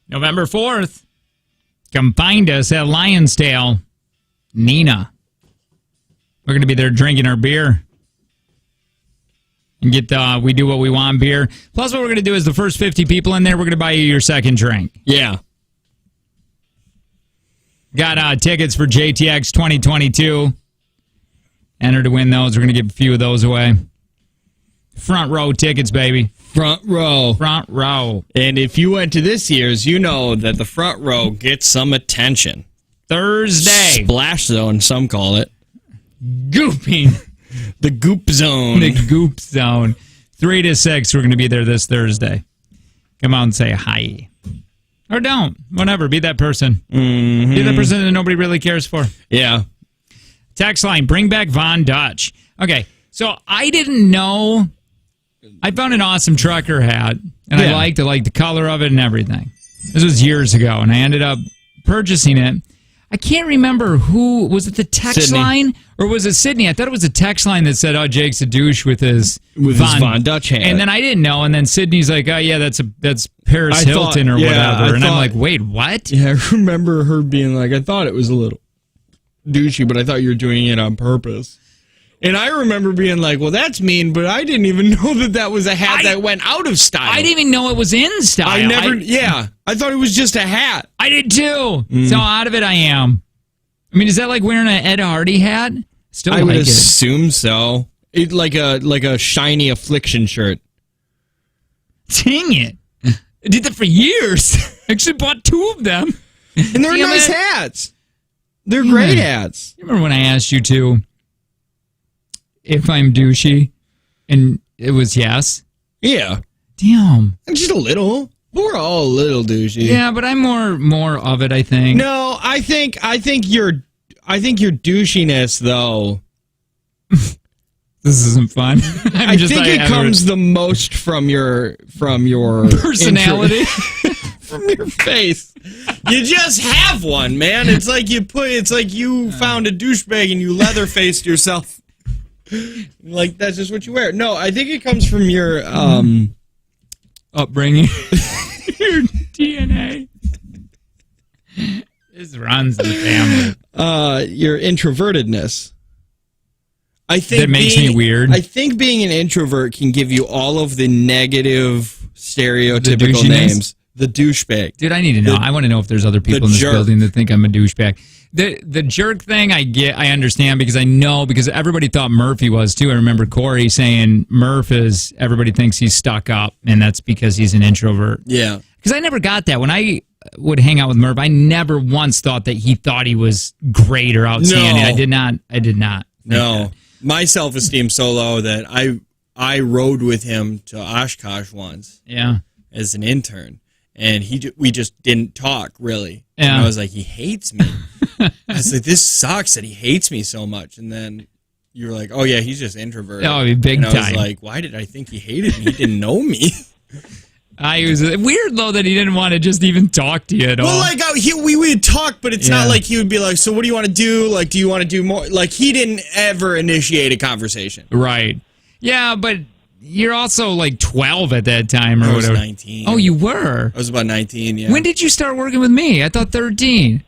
November 4th, come find us at Lion's Tail. Nina. We're going to be there drinking our beer. And get We Do What We Want beer. Plus, what we're going to do is the first 50 people in there, we're going to buy you your second drink. Yeah. Got tickets for JTX 2022. Enter to win those. We're going to give a few of those away. Front row tickets, baby. Front row. Front row. And if you went to this year's, you know that the front row gets some attention. Thursday. Splash zone, some call it. Gooping. The goop zone. The goop zone. 3 to 6, we're going to be there this Thursday. Come out and say hi. Or don't. Whatever. Be that person. Mm-hmm. Be that person that nobody really cares for. Yeah. Text line, bring back Von Dutch. Okay, so I didn't know. I found an awesome trucker hat, and I liked the color of it and everything. This was years ago, and I ended up purchasing it. I can't remember who. Was it the text line? Or was it Sydney? I thought it was a text line that said, oh, Jake's a douche with his Von Dutch hat. And then I didn't know, and then Sydney's like, oh, yeah, that's Paris Hilton or whatever. And I'm like, wait, what? Yeah, I remember her being like, I thought it was a little douchey, but I thought you were doing it on purpose. And I remember being like, well, that's mean, but I didn't even know that was a hat that went out of style. I didn't even know it was in style. I thought it was just a hat. I did too. So out of it I am. I mean, is that like wearing an Ed Hardy hat? Still I would assume so. It like a shiny Affliction shirt. Dang it. I did that for years. I actually bought 2 of them. And they're nice hats. They're great hats. You remember when I asked you if I'm douchey? And it was yes? Yeah. Damn. Just a little. We're all a little douchey. Yeah, but I'm more of it, I think. No, I think your douchiness though. This isn't fun. I think it comes the most from your personality. From your face. You just have one, man. It's like you found a douchebag and you leather faced yourself. Like that's just what you wear. No, I think it comes from your upbringing. Your DNA. This runs in the family. Your introvertedness. I think that makes me weird. I think being an introvert can give you all of the negative stereotypical names. The douchebag. Dude, I need to know. I want to know if there's other people in this building that think I'm a douchebag. The jerk thing, I understand because because everybody thought Murphy was too. I remember Corey saying everybody thinks he's stuck up, and that's because he's an introvert. Yeah. Because I never got that. When I would hang out with Murph, I never once thought that he thought he was great or outstanding. No. I did not. No. My self-esteem so low that I rode with him to Oshkosh once. Yeah. As an intern. And we just didn't talk, really. Yeah. And I was like, he hates me. I was like, this sucks that he hates me so much. And then you were like, oh, yeah, he's just introverted. Oh, big time. And I was like, why did I think he hated me? He didn't know me. It was weird, though, that he didn't want to just even talk to you at all. Well, like, we would talk, but it's not like he would be like, so what do you want to do? Like, do you want to do more? Like, he didn't ever initiate a conversation. Right. Yeah, but you're also like 12 at that time or whatever. I was 19. Oh, you were? I was about 19, yeah. When did you start working with me? I thought 13.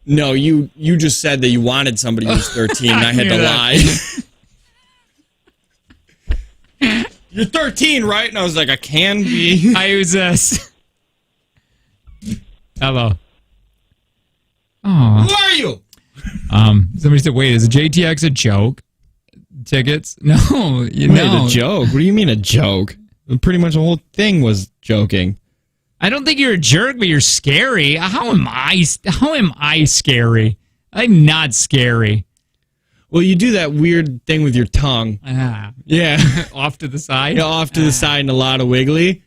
No, you just said that you wanted somebody who was 13, and I had to lie. You're 13, right? And I was like, I can be. I was hello. Oh. Who are you? Somebody said, wait, is JTX a joke? Tickets? No, a joke? What do you mean a joke? Pretty much the whole thing was joking. I don't think you're a jerk, but you're scary. How am I scary? I'm not scary. Well, you do that weird thing with your tongue. Yeah. Off to the side? Yeah, off to the side and a lot of wiggly.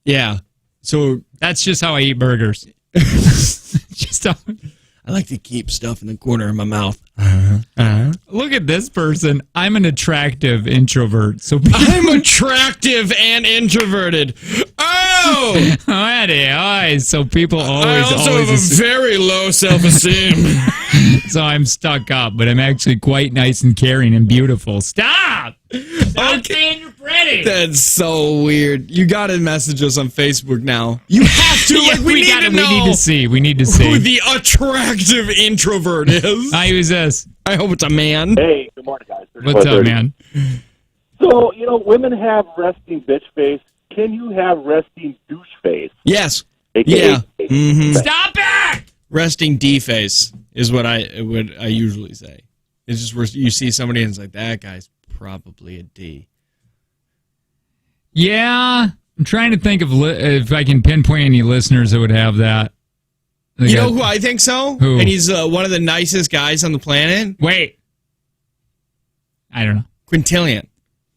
Yeah. So that's just how I eat burgers. Just how... I like to keep stuff in the corner of my mouth. Look at this person. I'm an attractive introvert. So I'm attractive and introverted. Oh! So people always... I also have a very low self-esteem. So I'm stuck up, but I'm actually quite nice and caring and beautiful. Stop! Stop saying you're pretty. That's so weird. You gotta message us on Facebook now. You have to. Yeah, Like, we need to know. We need to see. We need to see who the attractive introvert is. Hi, who's this? I hope it's a man. Hey, good morning, guys. What's up, man? So, women have resting bitch face. Can you have resting douche face? Yes. AKA Yeah. Mm-hmm. Stop it! Resting D face is what I usually say. It's just where you see somebody and it's like, that guy's probably a D. Yeah, I'm trying to think of if I can pinpoint any listeners that would have that. You know who I think so? Who? And he's one of the nicest guys on the planet. Wait. I don't know. Quintillion.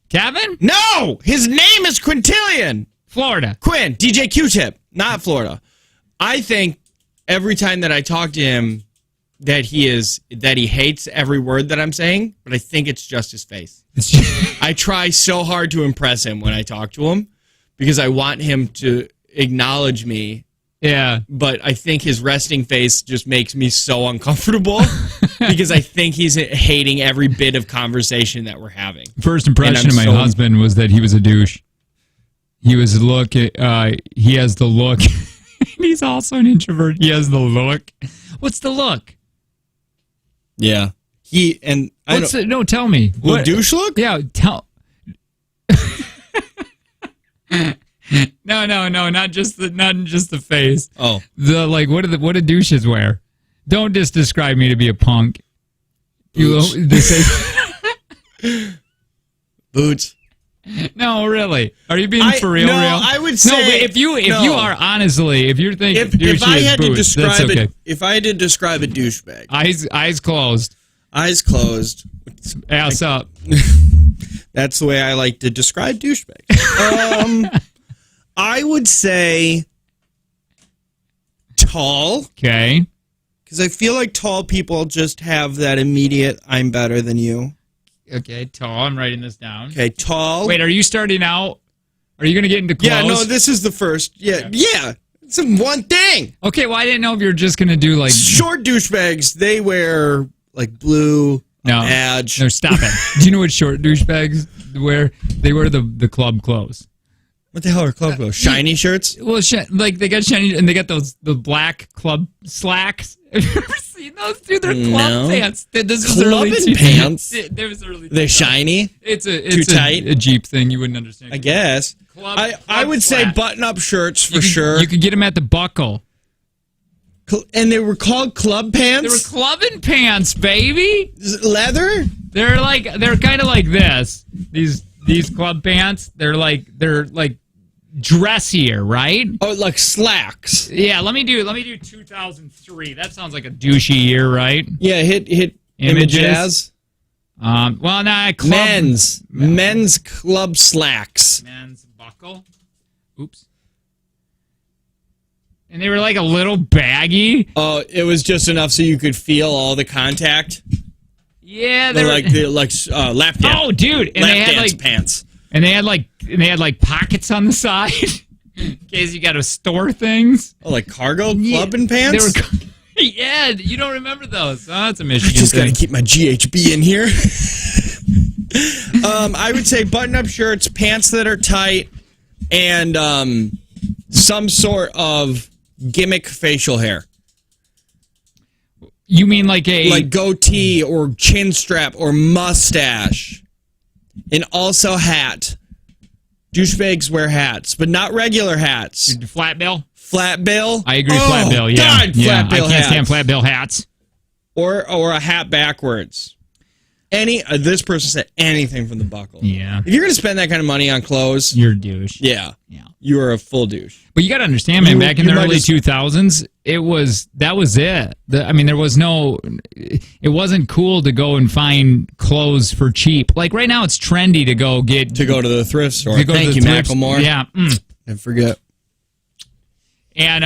Kevin? No! His name is Quintillion! Florida. Quinn, DJ Q-Tip, not Florida. I think every time that I talk to him that he hates every word that I'm saying, but I think it's just his face. I try so hard to impress him when I talk to him because I want him to acknowledge me. Yeah. But I think his resting face just makes me so uncomfortable because I think he's hating every bit of conversation that we're having. First impression of my husband was that he was a douche. He has the look. He's also an introvert. He has the look. What's the look? Yeah. No, tell me. What douche look? Yeah, tell. No, not just the face. Oh. What do douches wear? Don't just describe me to be a punk. Boots. No, really. Are you being for real? No, real? I would say. No, but if you are honestly, if you're thinking if I had to describe that's okay. if I had to describe a douchebag, eyes closed, ass up. That's the way I like to describe douchebags. I would say tall. Okay. Because I feel like tall people just have that immediate "I'm better than you." Okay, tall. I'm writing this down. Okay, tall. Wait, are you starting out? Are you going to get into clothes? Yeah, no, this is the first. Yeah. It's one thing. Okay, well, I didn't know if you were just going to do like short douchebags. They wear like blue badge. No, stop it. Do you know what short douchebags wear? They wear the club clothes. What the hell are club clothes? Shiny shirts? Well, like they got shiny, and they got the black club slacks. Have you ever seen those? Dude, they're club pants. This is early pants. They're shiny. It's too tight. A Jeep thing. You wouldn't understand. I guess. I would say button-up shirts for sure. You could get them at the Buckle. And they were called club pants? They were clubbing pants, baby. Leather? They're kind of like this. These club pants. They're like dressier, right? Oh, like slacks. Yeah, let me do 2003. That sounds like a douchey year, right? Yeah, hit images. Men's club slacks. Men's Buckle. Oops. And they were like a little baggy. Oh, it was just enough so you could feel all the contact. Yeah, they're like lap dance. Oh, dude, and lap they had dance like pants. And they had like pockets on the side in case you got to store things. Oh, like cargo clubbing pants? Yeah, you don't remember those. Oh, that's a Michigan I just thing. got to keep my GHB in here. I would say button-up shirts, pants that are tight, and some sort of gimmick facial hair. You mean like goatee or chin strap or mustache? And also hat. Douchebags wear hats, but not regular hats. Flat bill? Flat bill? I agree, flat bill, yeah. God, flat bill I can't stand flat bill hats. Or a hat backwards. This person said anything from the Buckle. Yeah. If you're going to spend that kind of money on clothes... You're a douche. Yeah. You are a full douche. But you got to understand, man, back in the early 2000s, that was it. There was it wasn't cool to go and find clothes for cheap. Like right now, it's trendy to go to the thrift store. Thank you, Macklemore. Yeah. And forget. And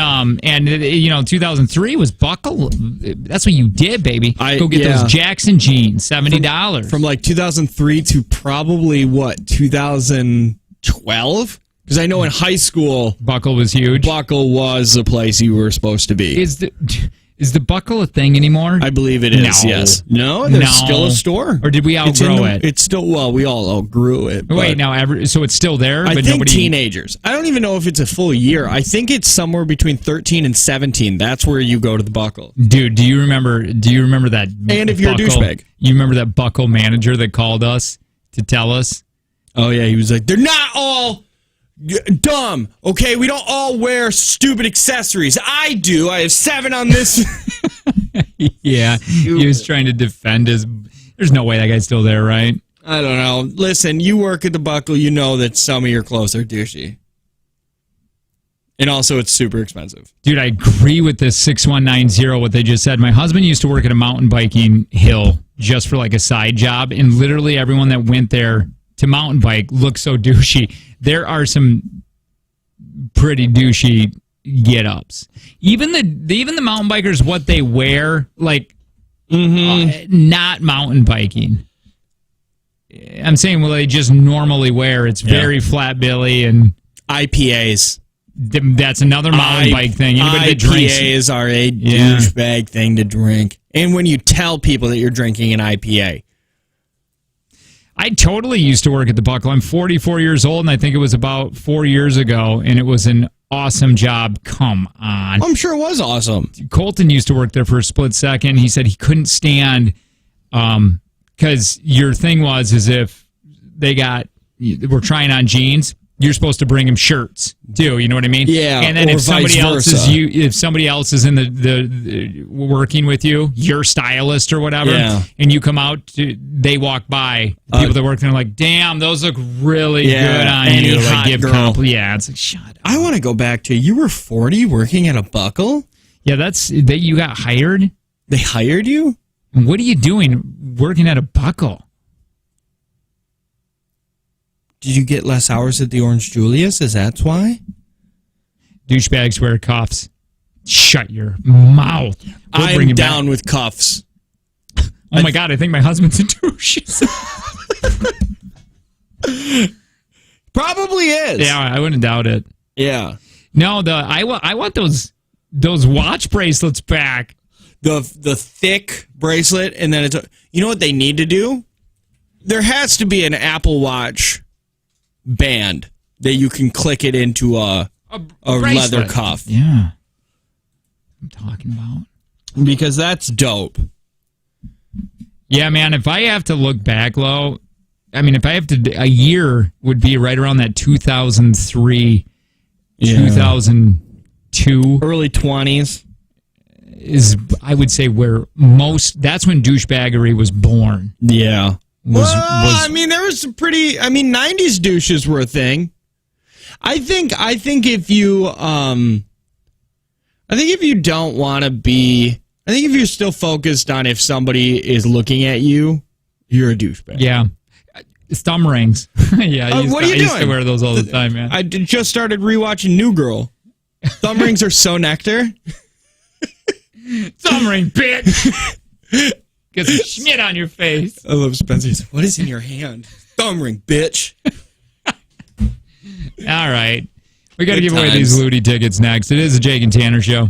2003 was Buckle. That's what you did, baby. Go get those Jackson jeans, $70. From like 2003 to probably 2012? Because I know in high school, Buckle was huge. Buckle was the place you were supposed to be. Is the Buckle a thing anymore? I believe it is, No. yes. No, there's still a store. Or did we outgrow it? It's still, well, we all outgrew it. Wait, now, so it's still there? I but think nobody... teenagers. I don't even know if it's a full year. I think it's somewhere between 13 and 17. That's where you go to the Buckle. Dude, do you remember that? And if you're a Buckle- douchebag. You remember that Buckle manager that called us to tell us? Oh, yeah, he was like, they're not all dumb, okay? We don't all wear stupid accessories. I do. I have 7 on this. Yeah, he was trying to defend his... There's no way that guy's still there, right? I don't know. Listen, you work at the Buckle, you know that some of your clothes are douchey. And also, it's super expensive. Dude, I agree with this 6190, what they just said. My husband used to work at a mountain biking hill just for like a side job, and literally everyone that went there to mountain bike looked so douchey. There are some pretty douchey get-ups. Even the mountain bikers, what they wear, like, not mountain biking. I'm saying what they just normally wear. It's very flat billy and... IPAs. That's another mountain bike thing. Anybody that drinks... IPAs are a douchebag thing to drink. And when you tell people that you're drinking an IPA. I totally used to work at the Buckle. I'm 44 years old, and I think it was about 4 years ago, and it was an awesome job. Come on. I'm sure it was awesome. Colton used to work there for a split second. He said he couldn't stand, because your thing was, is if we're trying on jeans, you're supposed to bring him shirts too. You know what I mean? Yeah. And then or if somebody vice else versa. if somebody else is in the working with you, your stylist or whatever, and you come out, they walk by the people that work there, are like, damn, those look really good on any you. hot Like give girl. yeah, it's like shut up. I want to go back to, you were 40 working at a Buckle? Yeah, that's that you got hired. They hired you? And what are you doing working at a Buckle? Did you get less hours at the Orange Julius? Is that why? Douchebags wear cuffs. Shut your mouth. I'm down with cuffs. Oh my God, I think my husband's a douche. Probably is. Yeah, I wouldn't doubt it. Yeah. No, I want those watch bracelets back. The thick bracelet, and then you know what they need to do? There has to be an Apple Watch band that you can click it into a leather cuff. Yeah. I'm talking about. Because that's dope. Yeah, man, if I have to look back, Lo, I mean, if I have to, a year would be right around that 2003, 2002. Early 20s. Is, I would say, that's when douchebaggery was born. Yeah. I mean, there was some pretty, 90s douches were a thing. I think if you don't want to be, I think if you're still focused on if somebody is looking at you, you're a douchebag. Yeah. Thumb rings. Yeah, I used to wear those all the time, man. I just started rewatching New Girl. Thumb rings are so nectar. Thumb ring, bitch. Get some schmidt on your face. I love Spencer's. What is in your hand? Thumb ring, bitch. All right. We got to Good give away times. these Ludi tickets next. It is a Jake and Tanner show.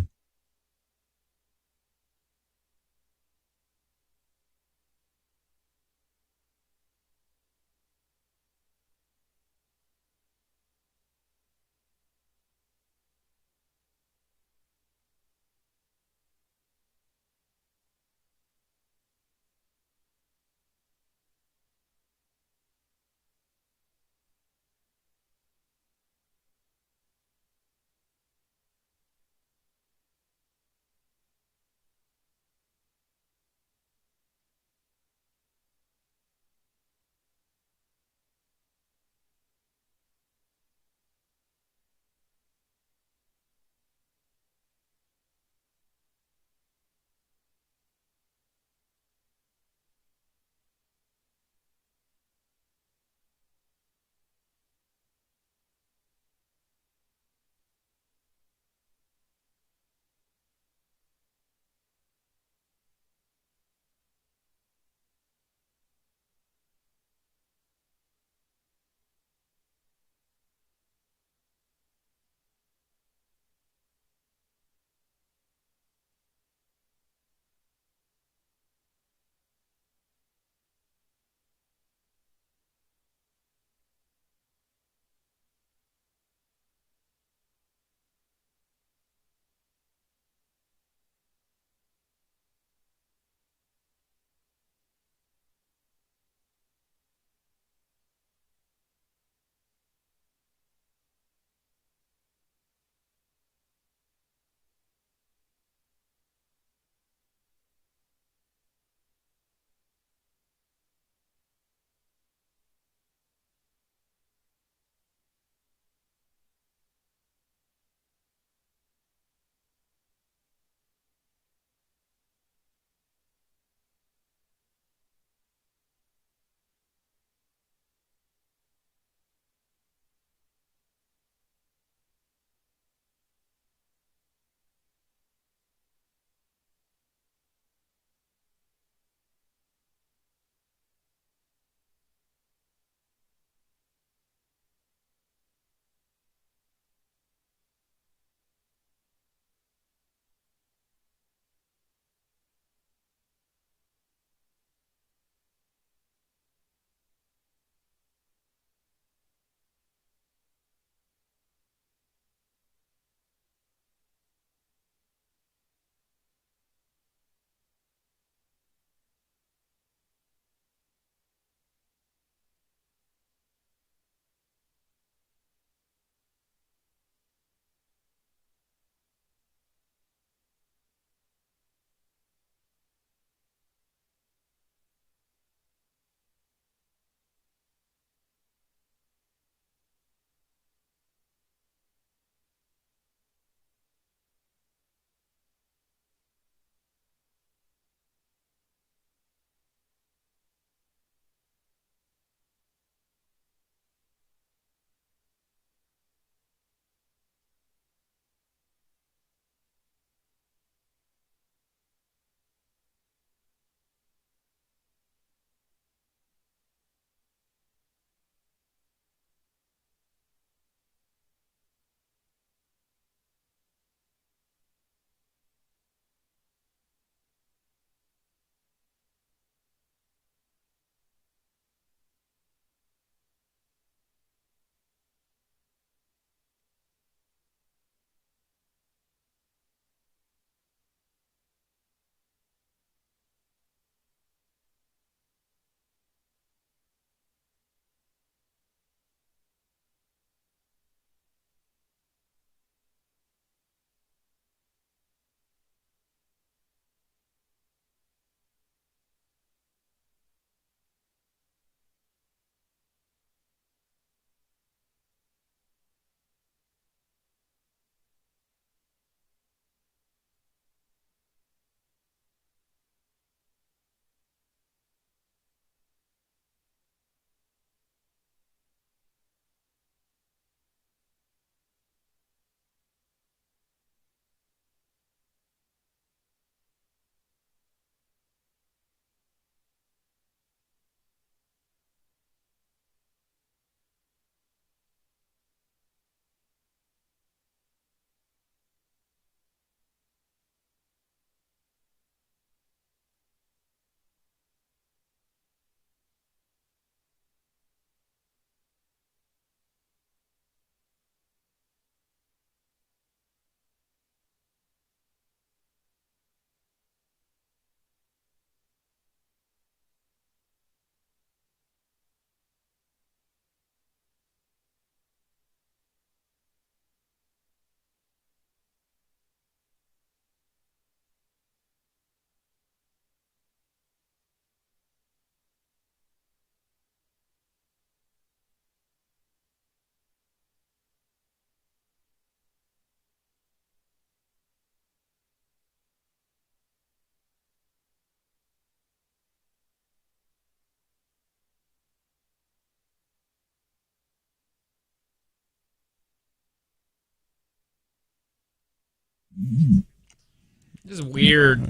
This is weird.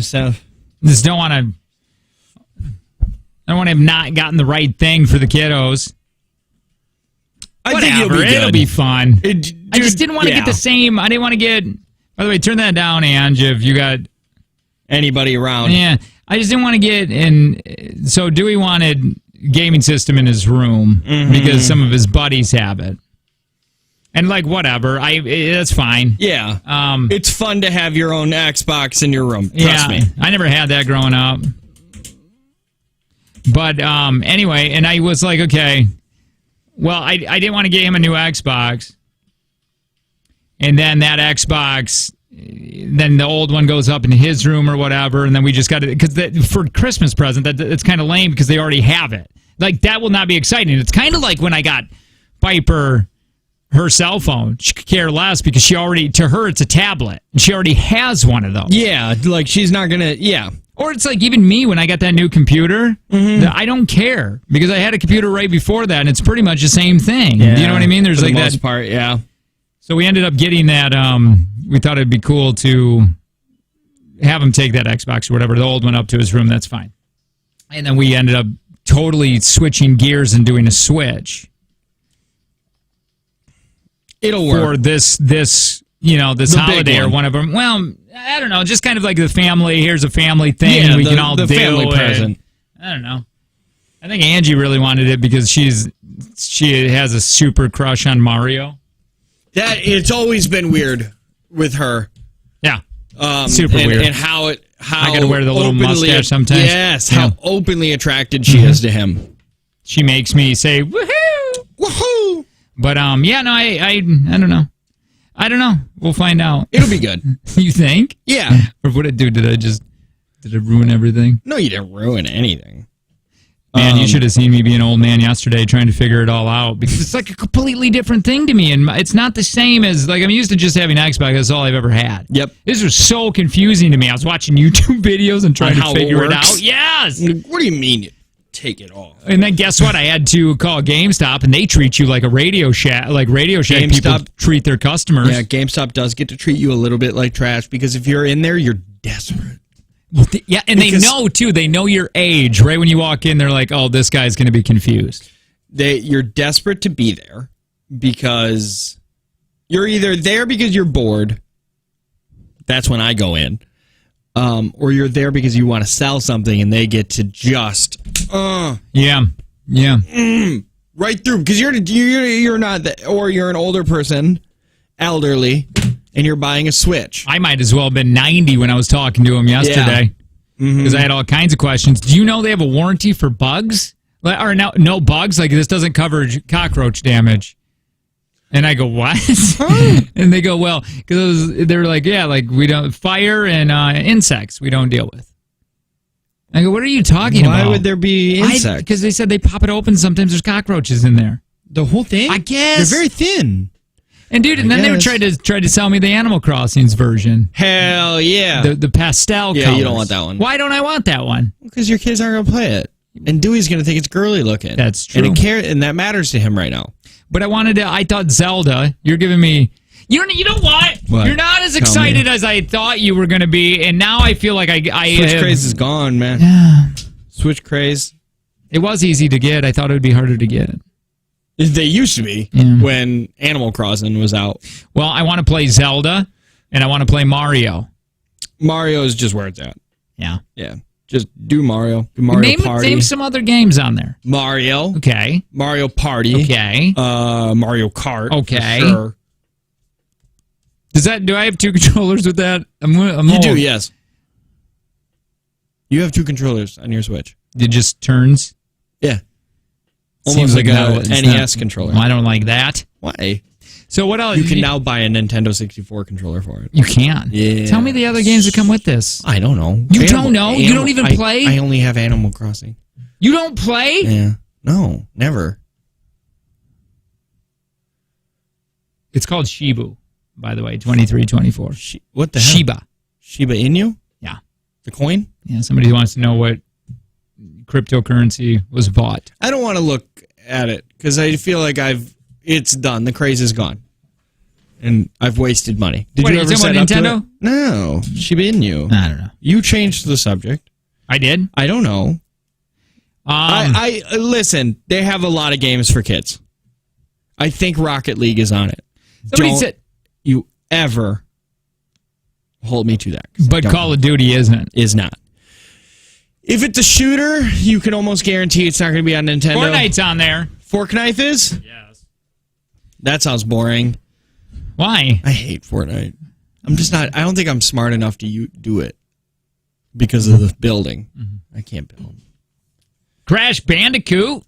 Stuff. Just don't want to. I don't want to have not gotten the right thing for the kiddos. I Whatever, think it'll be fun. Dude, I just didn't want to get the same. I didn't want to get. By the way, turn that down, Ange. If you got anybody around. Yeah, I just didn't want to get in. So Dewey wanted gaming system in his room because some of his buddies have it. And like whatever, that's fine. Yeah, it's fun to have your own Xbox in your room. Trust me, I never had that growing up. But anyway, and I was like, okay, well, I didn't want to get him a new Xbox, and then that Xbox, then the old one goes up in his room or whatever, and then we just got it because for Christmas present, it's kind of lame because they already have it. Like that will not be exciting. It's kind of like when I got Piper her cell phone. She could care less because to her it's a tablet. And she already has one of those. Yeah, like she's not going to, Or it's like even me when I got that new computer, I don't care because I had a computer right before that and it's pretty much the same thing. Yeah, do you know what I mean? There's for like the most that part, yeah. So we ended up getting that, we thought it'd be cool to have him take that Xbox or whatever, the old one up to his room, that's fine. And then we ended up totally switching gears and doing a Switch. It'll work. For this holiday or one of them. Well, I don't know. Just kind of like the family. Here's a family thing. Yeah, we can all the do family it. present. I don't know. I think Angie really wanted it because she has a super crush on Mario. That it's always been weird with her. Yeah, super weird. And how I got to wear the little mustache sometimes. Yes, how openly attracted she is to him. She makes me say woohoo, woohoo. But I don't know. I don't know. We'll find out. It'll be good. You think? Yeah. Or what did I do? Did I ruin everything? No, you didn't ruin anything. Man, you should have seen me be an old man yesterday trying to figure it all out because it's like a completely different thing to me, and it's not the same as like I'm used to just having Xbox. That's all I've ever had. Yep. This was so confusing to me. I was watching YouTube videos and trying to figure it out. Yes. What do you mean? Take it off. And then guess what? I had to call GameStop, and they treat you like a Radio Shack. Like Radio Shack people treat their customers. Yeah, GameStop does get to treat you a little bit like trash because if you're in there, you're desperate. Well, they know too. They know your age. Right when you walk in, they're like, "Oh, this guy's going to be confused." You're desperate to be there because you're either there because you're bored. That's when I go in. Or you're there because you want to sell something and they get to just yeah right through because you're not or you're an older person, elderly, and you're buying a Switch. I might as well have been 90 when I was talking to him yesterday because I had all kinds of questions. Do you know they have a warranty for bugs? Or no bugs? Like this doesn't cover cockroach damage. And I go, what? And they go, well, because they're like, yeah, like we don't, fire and insects we don't deal with. I go, what are you talking about? Why would there be insects? Because they said they pop it open. Sometimes there's cockroaches in there. The whole thing? I guess. They're very thin. And dude, then they would try to sell me the Animal Crossings version. Hell yeah. The pastel colors. Yeah, you don't want that one. Why don't I want that one? Because your kids aren't going to play it. And Dewey's going to think it's girly looking. That's true. And that matters to him right now. But I thought Zelda, you're giving me, you know what? You're not as excited as I thought you were going to be, and now I feel like Switch craze is gone, man. Yeah. Switch craze. It was easy to get. I thought it would be harder to get. They used to be when Animal Crossing was out. Well, I want to play Zelda, and I want to play Mario. Mario is just where it's at. Yeah. Yeah. Just do Mario. Do Mario Party. Name some other games on there. Mario. Okay. Mario Party. Okay. Mario Kart. Okay. For sure. Do I have two controllers with that? You do, yes. You have two controllers on your Switch. It just turns? Yeah. Seems Almost like a NES controller. Well, I don't like that. Why? So what else? You can now buy a Nintendo 64 controller for it. You can? Yeah. Tell me the other games that come with this. I don't know. You don't know? You don't even play? I only have Animal Crossing. You don't play? Yeah. No, never. It's called Shibu, by the way, 2324. What the hell? Shiba. Shiba Inu? Yeah. The coin? Yeah, somebody wants to know what cryptocurrency was bought. I don't want to look at it because I feel like it's done. The craze is gone. and I've wasted money. Did What, you are you ever talking set about up to Nintendo? it? No, she been you. I don't know. You changed the subject. I did. I don't know. I listen. They have a lot of games for kids. I think Rocket League is on it. Somebody said, You ever hold me to that? but Call of Duty isn't. Is not. If it's a shooter, you can almost guarantee it's not going to be on Nintendo. Fortnite's on there. Fortnite is? Yes. That sounds boring. Why? I hate Fortnite. I'm just not. I don't think I'm smart enough to do it because of the building. Mm-hmm. I can't build. Crash Bandicoot,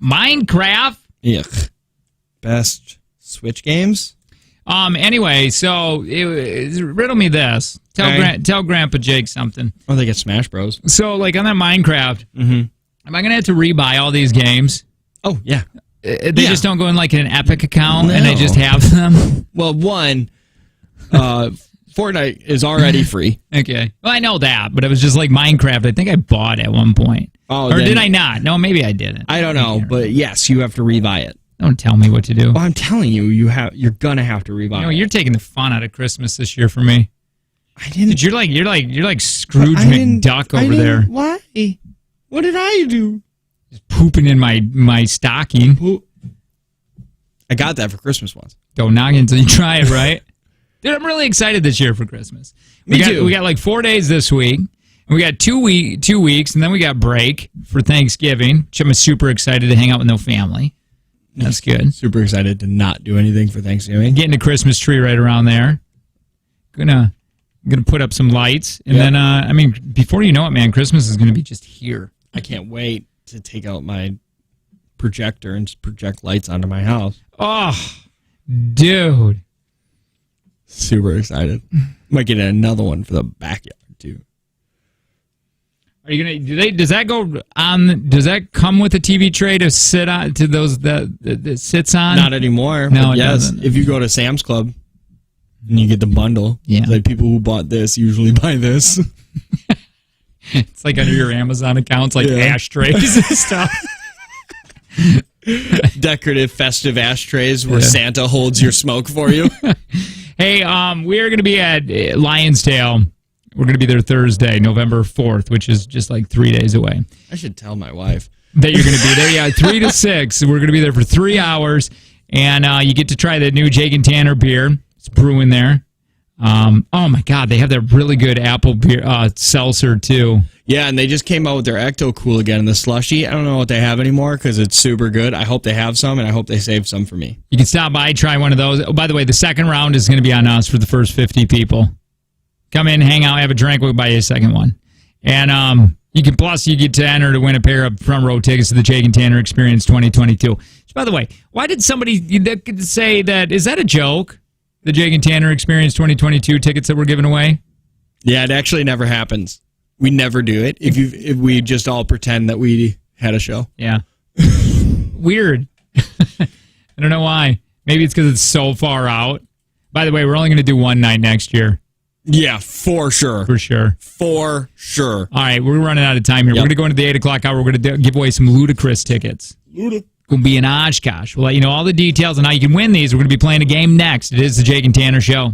Minecraft. Ugh. Best Switch games? Anyway, so riddle me this. Tell Grandpa Jake something. Oh, they get Smash Bros. So, like on that Minecraft, am I gonna have to rebuy all these games? Oh, yeah. They just don't go in like an Epic account and I just have them? Well, one, Fortnite is already free. Okay. Well, I know that, but it was just like Minecraft. I think I bought at one point. Oh, or then- did I not? No, maybe I didn't. I don't know, but yes, you have to rebuy it. Don't tell me what to do. Well, I'm telling you, you're gonna have to rebuy You know, it. you're taking the fun out of Christmas this year for me. I didn't. Dude, you're like Scrooge I didn't- McDuck I over didn't- there. Why? What did I do? Just pooping in my stocking. I got that for Christmas once. Don't knock it until you try it, right? Dude, I'm really excited this year for Christmas. Me too. We got like 4 days this week. And we got 2 weeks, and then we got break for Thanksgiving, which I'm super excited to hang out with no family. That's good. Super excited to not do anything for Thanksgiving. Getting a Christmas tree right around there. Gonna put up some lights, and then I mean, before you know it, man, Christmas is gonna be just here. I can't wait to take out my projector and just project lights onto my house. Oh, dude. Super excited. Might get another one for the backyard too. Are you gonna? Does that go on? Does that come with a TV tray to sit on? To those that sits on? Not anymore. No, but it yes. doesn't. If you go to Sam's Club and you get the bundle, Yeah. like people who bought this usually buy this. It's like under your Amazon accounts, like Yeah. ashtrays and stuff. Decorative festive ashtrays where Santa holds your smoke for you. Hey, we are going to be at Lion's Tail. We're going to be there Thursday, November 4th, which is just like 3 days away. I should tell my wife. That you're going to be there. Yeah, 3 to 6. We're going to be there for 3 hours, and you get to try the new Jake and Tanner beer. It's brewing there. Oh my God, they have that really good apple beer seltzer too. Yeah, and they just came out with their Ecto Cool again, the slushy. I don't know what they have anymore because it's super good. I hope they have some, and I hope they save some for me. You can stop by, try one of those. Oh, by the way, the second round is going to be on us for the first 50 people. Come in, hang out, have a drink. We'll buy you a second one. And you get to enter to win a pair of front row tickets to the Jake and Tanner Experience 2022. Which, by the way, why did somebody say that? Is that a joke? The Jake and Tanner Experience 2022 tickets that we're giving away? Yeah, it actually never happens. We never do it. If we just all pretend that we had a show. Yeah. Weird. I don't know why. Maybe it's because it's so far out. By the way, we're only going to do one night next year. Yeah, for sure. For sure. For sure. All right, we're running out of time here. Yep. We're going to go into the 8 o'clock hour. We're going to give away some ludicrous tickets. Going to be in Oshkosh. We'll let you know all the details on how you can win these. We're going to be playing a game next. It is the Jake and Tanner Show.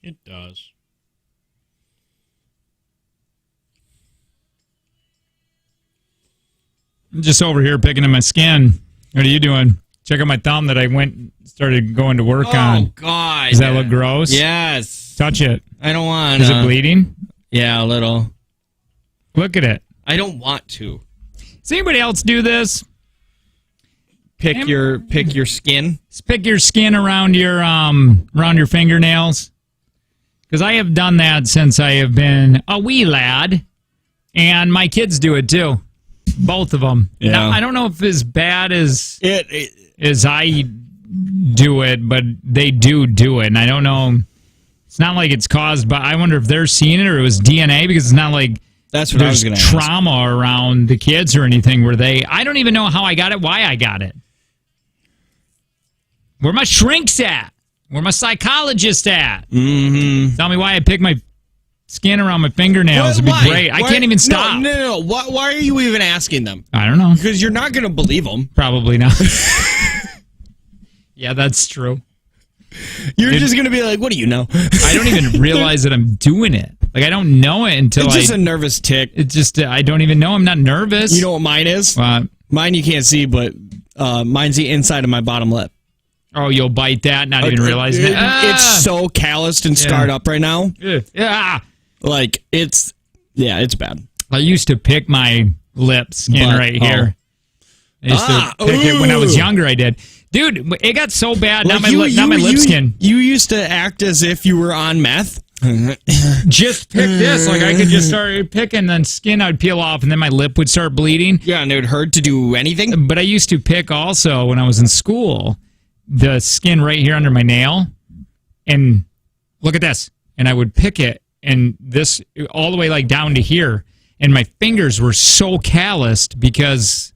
It does. I'm just over here picking at my skin. What are you doing? Check out my thumb that I started going to work on. Oh, God. Does that look gross? Yes. Touch it. I don't want Is it bleeding? Yeah, a little. Look at it. I don't want to. Does anybody else do this? Pick your skin. Pick your skin around your fingernails. Because I have done that since I have been a wee lad, and my kids do it too. Both of them. Yeah. Now, I don't know if as bad as It I do it, but they do it, and I don't know. It's not like it's caused by. I wonder if they're seeing it or it was DNA, because it's not like That's what I was there's going to ask. trauma around the kids or anything. Where I don't even know how I got it, why I got it. Where my shrink's at? Where my psychologist at? Mm-hmm. Tell me why I pick my skin around my fingernails. It'd be great. I can't even stop. No. Why are you even asking them? I don't know. Because you're not going to believe them. Probably not. Yeah, that's true. You're just going to be like, what do you know? I don't even realize that I'm doing it. Like, I don't know it until It's just a nervous tick. It's just, I don't even know. I'm not nervous. You know what mine is? Mine you can't see, but mine's the inside of my bottom lip. Oh, you'll bite that, not even realizing it. It's so calloused and scarred up right now. Yeah. Like, it's bad. I used to pick my lip skin right here. I used to pick it when I was younger, I did. Dude, it got so bad, Like not my lip skin. You used to act as if you were on meth. Just pick this. Like, I could just start picking, then skin would peel off, and then my lip would start bleeding. Yeah, and it would hurt to do anything. But I used to pick also, when I was in school, the skin right here under my nail, and look at this. And I would pick it, and this all the way like down to here, and my fingers were so calloused because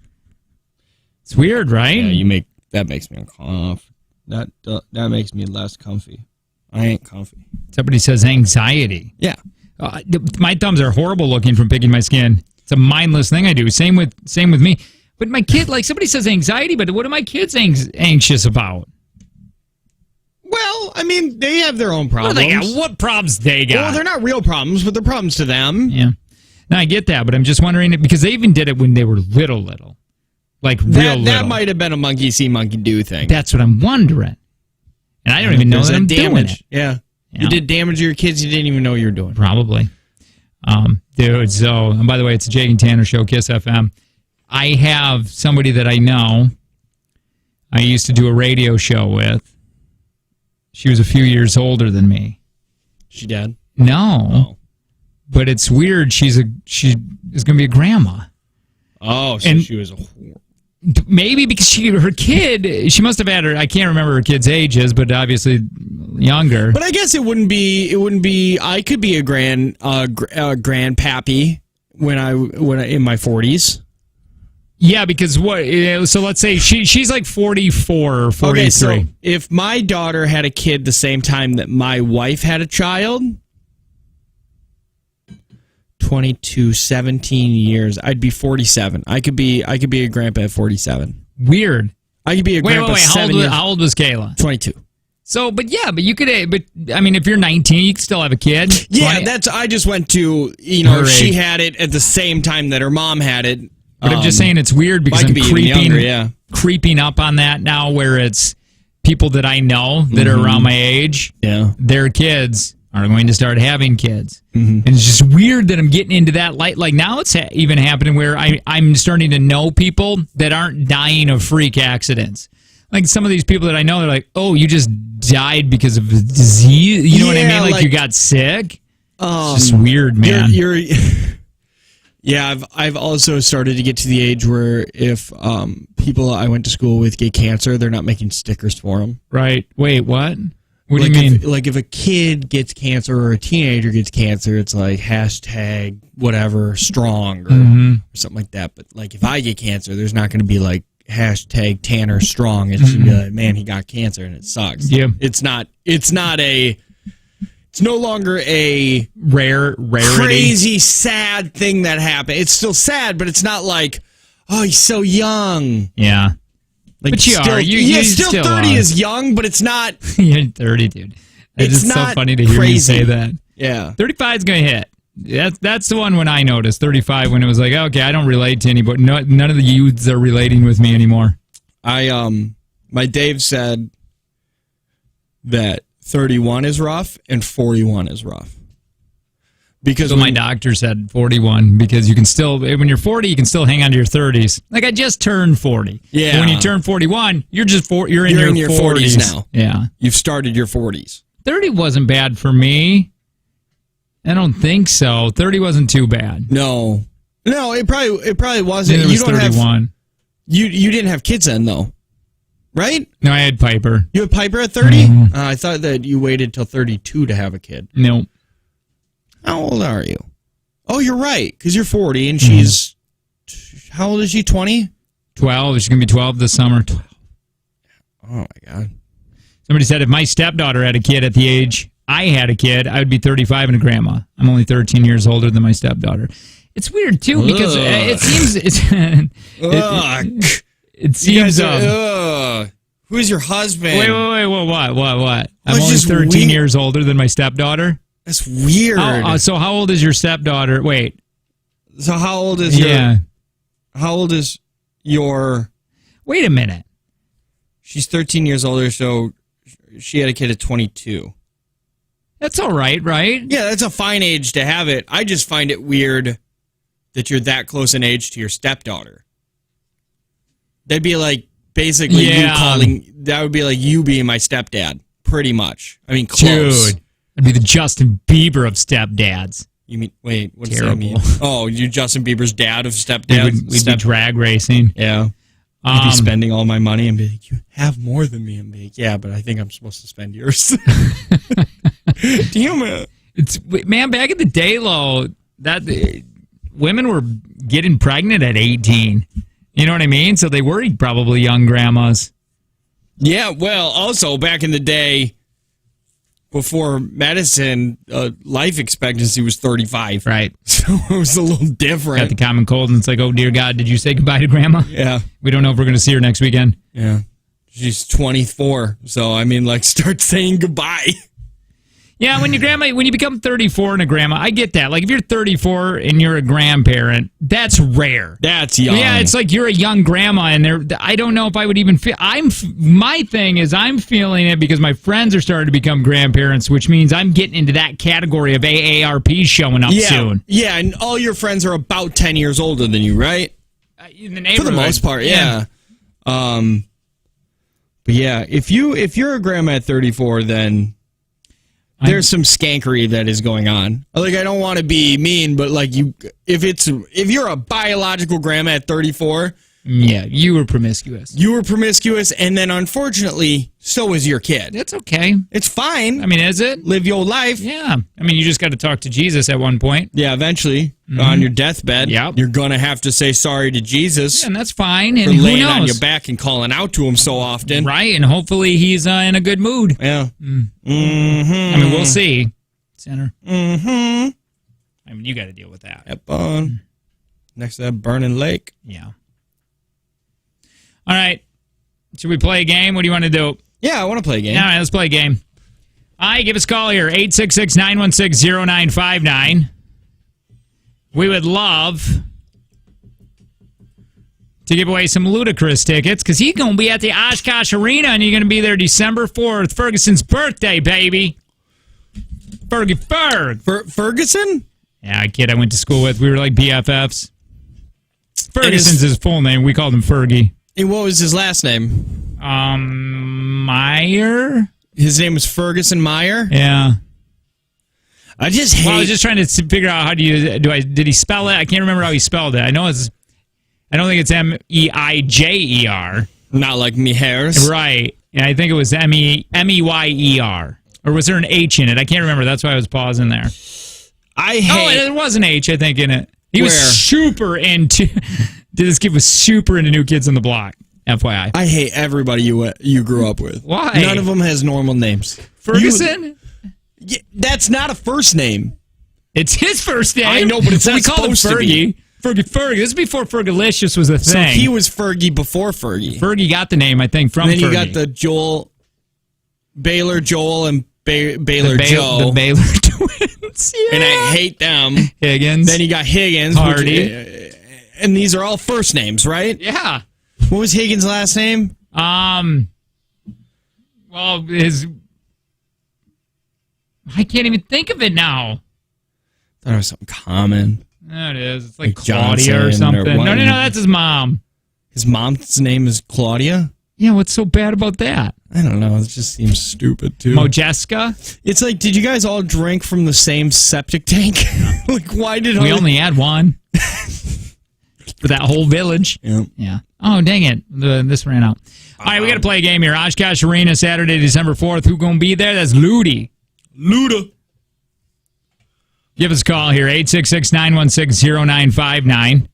it's weird, right? Yeah, that makes me uncomfortable. That makes me less comfy. I ain't comfy. Somebody says anxiety. Yeah. My thumbs are horrible looking from picking my skin. It's a mindless thing I do. Same with me. But my kid, like somebody says anxiety, but what are my kids anxious about? Well, I mean, they have their own problems. What problems they got? Well, they're not real problems, but they're problems to them. Yeah. No, I get that, but I'm just wondering, because they even did it when they were little. Like real little. That might have been a monkey see, monkey do thing. That's what I'm wondering. And I don't even know that I'm doing it. Yeah. You did damage to your kids you didn't even know you were doing. Probably. Dude, so, and by the way, it's a Jake and Tanner show, Kiss FM. I have somebody that I know I used to do a radio show with. She was a few years older than me. She dead? No. Oh. But it's weird. She is going to be a grandma. Oh, so she was a whore. Maybe because her kid, she must have had her, I can't remember her kid's ages, but obviously younger. But I guess it wouldn't be, I could be a grandpappy when I in my 40s. Yeah, because so let's say she's like 44 or 43. Okay, so if my daughter had a kid the same time that my wife had a child, 22, 17 years, I'd be 47. I could be a grandpa at 47. Weird. I could be a grandpa. Wait. How old was Kayla? 22. So, but you could. But I mean, if you're 19, you can still have a kid. Yeah, I just went to her she age. had it at the same time that her mom had it. But I'm just saying it's weird because I'm creeping up on that now, where it's people that I know that are around my age. Yeah, their kids are going to start having kids, Mm-hmm. and it's just weird that I'm getting into that light. Like now, it's even happening where I'm starting to know people that aren't dying of freak accidents. Like some of these people that I know, they're like, "Oh, you just died because of a disease." You know what I mean? Like you got sick. It's just weird, man. Yeah, I've also started to get to the age where if people I went to school with get cancer, they're not making stickers for them. Right. Wait, what? What do you mean? If a kid gets cancer or a teenager gets cancer, it's like hashtag whatever strong or something like that. But like if I get cancer, there's not going to be like hashtag Tanner strong. It's going to be like, man, he got cancer and it sucks. Yeah. It's no longer a rarity. Crazy sad thing that happened. It's still sad, but it's not like, oh, he's so young. Yeah. Like, but you still, are. Still 30 is young, but it's not. You're 30, dude. It's just so funny to hear you say that. Yeah. 35 is going to hit. That's the one when I noticed. 35 when it was like, okay, I don't relate to anybody. No, none of the youths are relating with me anymore. My Dave said that 31 is rough and 41 is rough. Because my doctor said 41 because you can still, when you're 40, you can still hang on to your 30s. Like I just turned 40. Yeah. But when you turn 41, you're in your 40s now. Yeah. You've started your 40s. 30 wasn't bad for me. I don't think so. 30 wasn't too bad. No, it probably wasn't. Neither was 31. You didn't have kids then though, right? No, I had Piper. You had Piper at 30? Mm-hmm. I thought that you waited till 32 to have a kid. No. How old are you? Oh, you're right, because you're 40 and she's... How old is she, 20? 12. She's going to be 12 this summer. 12. Oh, my God. Somebody said if my stepdaughter had a kid at the age I had a kid, I would be 35 and a grandma. I'm only 13 years older than my stepdaughter. It's weird, too, because it seems... It seems... Who's your husband? Wait, what? I'm only 13 years older than my stepdaughter? That's weird. So how old is your stepdaughter? Wait. So how old is How old is your... Wait a minute. She's 13 years older, so she had a kid at 22. That's all right? Yeah, that's a fine age to have it. I just find it weird that you're that close in age to your stepdaughter. That'd be like basically you calling... That would be like you being my stepdad, pretty much. I mean, close. Dude. I'd be the Justin Bieber of stepdads. You mean, wait, what does that mean? Oh, you're Justin Bieber's dad of stepdads? We'd be drag racing. Yeah. You'd be spending all my money and be like, you have more than me. And be like, yeah, but I think I'm supposed to spend yours. Damn it. Man, back in the day, women were getting pregnant at 18. You know what I mean? So they were probably young grandmas. Yeah, well, also back in the day, before medicine, life expectancy was 35. Right. So it was a little different. Got the common cold, and it's like, oh, dear God, did you say goodbye to Grandma? Yeah. We don't know if we're going to see her next weekend. Yeah. She's 24. So, I mean, start saying goodbye. Yeah, when you become 34 and a grandma, I get that. Like, if you're 34 and you're a grandparent, that's rare. That's young. Yeah, it's like you're a young grandma, and I don't know if I would even feel... My thing is I'm feeling it because my friends are starting to become grandparents, which means I'm getting into that category of AARP showing up soon. Yeah, and all your friends are about 10 years older than you, right? In the neighborhood. For the most part, yeah. But yeah, if you're a grandma at 34, then... There's some skankery that is going on. Like, I don't want to be mean, but like if you're a biological grandma at 34, yeah, you were promiscuous. And then unfortunately, so is your kid. That's okay. It's fine. I mean, is it? Live your life. Yeah. I mean, you just got to talk to Jesus at one point. Yeah, eventually on your deathbed, you're gonna have to say sorry to Jesus. Yeah, and that's fine. And for who laying knows? on your back and calling out to him so often, right? And hopefully he's in a good mood. Yeah. I mean, we'll see. Center. I mean, you got to deal with that. Up on next to that burning lake. Yeah. All right. Should we play a game? What do you want to do? Yeah, I want to play a game. All right, let's play a game. All right, give us a call here, 866-916-0959. We would love to give away some Ludacris tickets because he's going to be at the Oshkosh Arena, and you're going to be there December 4th, Ferguson's birthday, baby. Ferg. Ferguson? Yeah, a kid I went to school with. We were like BFFs. Ferguson's his full name. We called him Fergie. And what was his last name? Meyer? His name was Ferguson Meyer? Yeah. I was just trying to figure out how did he spell it? I can't remember how he spelled it. I don't think it's Meijer. Not like Meijers. Right. Yeah, I think it was Meyer. Or was there an H in it? I can't remember. That's why I was pausing there. There was an H, I think, in it. He was super into... This kid was super into New Kids on the Block, FYI. I hate everybody you grew up with. Why? None of them has normal names. Ferguson? That's not a first name. It's his first name. I know, but it's not supposed to be. Fergie. This is before Fergalicious was a thing. So he was Fergie before Fergie. Fergie got the name, I think, from Fergie. And then you got the Baylor, Joel, and Baylor Joe. The Baylor twins. Yeah. And I hate them. Higgins. Then you got Higgins. Hardy. And these are all first names, right? Yeah. What was Higgins' last name? Well, I can't even think of it now. Thought it was something common. There it is. It's like Johnson Claudia or something. or No, that's his mom. His mom's name is Claudia? Yeah, what's so bad about that? I don't know. It just seems stupid, too. Mojeska? It's like, did you guys all drink from the same septic tank? Like, why did we only had one for that whole village? Yep. Yeah. Oh, dang it. This ran out. All right, we got to play a game here. Oshkosh Arena, Saturday, December 4th. Who going to be there? That's Ludi. Luda. Give us a call here, 866-916-0959.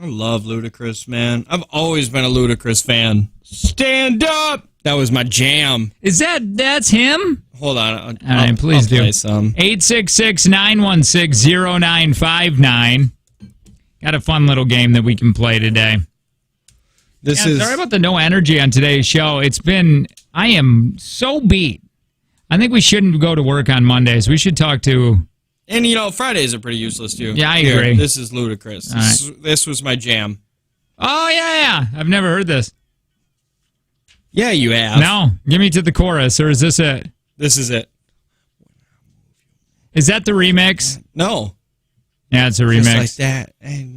I love Ludacris, man. I've always been a Ludacris fan. Stand up! That was my jam. That's him? Hold on. All right, please do. Play some. 866-916-0959. Got a fun little game that we can play today. Sorry about the no energy on today's show. I am so beat. I think we shouldn't go to work on Mondays. We should talk to... And, Fridays are pretty useless, too. Yeah, I agree. This is Ludacris. This was my jam. Oh, yeah. I've never heard this. Yeah, you have. No. Give me to the chorus, or is this it? This is it. Is that the remix? No. Yeah, it's a remix. Just like that. And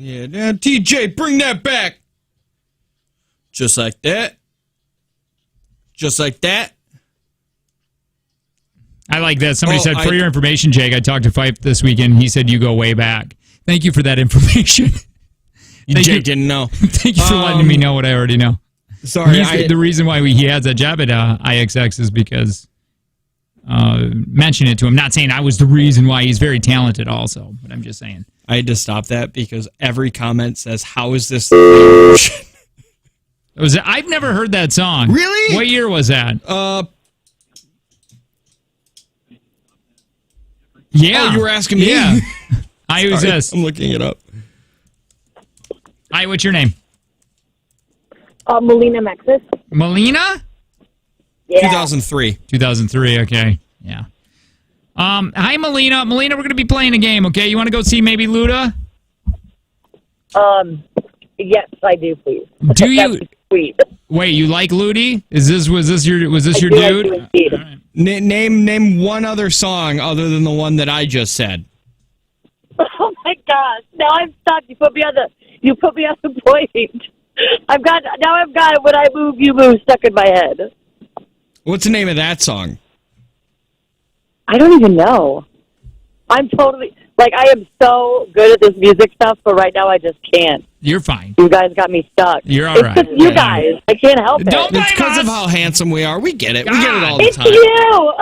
TJ, bring that back. Just like that. Just like that. I like that. Somebody said, for your information, Jake, I talked to Fife this weekend. He said you go way back. Thank you for that information. Jake didn't know. Thank you for letting me know what I already know. Sorry. The reason why he has that job at IXX is because mention it to him. Not saying I was the reason why. He's very talented also, but I'm just saying. I had to stop that because every comment says, how is this? I've never heard that song. Really? What year was that? Yeah. Oh, you were asking me? Yeah. Hi, who's this? I'm looking it up. Hi, what's your name? Melina Mexis. Melina? Yeah. 2003. 2003, okay. Yeah. Hi, Melina. Melina, we're going to be playing a game, okay? You want to go see maybe Luda? Yes, I do, please. Do you? Sweet. Wait, you like Ludi? Was this your dude? Like you, Right. Name one other song other than the one that I just said. Oh my gosh! Now I'm stuck. You put me on the point. I've got when I move, you move stuck in my head. What's the name of that song? I don't even know. I'm totally I am so good at this music stuff, but right now I just can't. You're fine. You guys got me stuck. You're all right. It's just you guys. I can't help it. Don't It's because of how handsome we are. We get it. We get it all the It's time. you.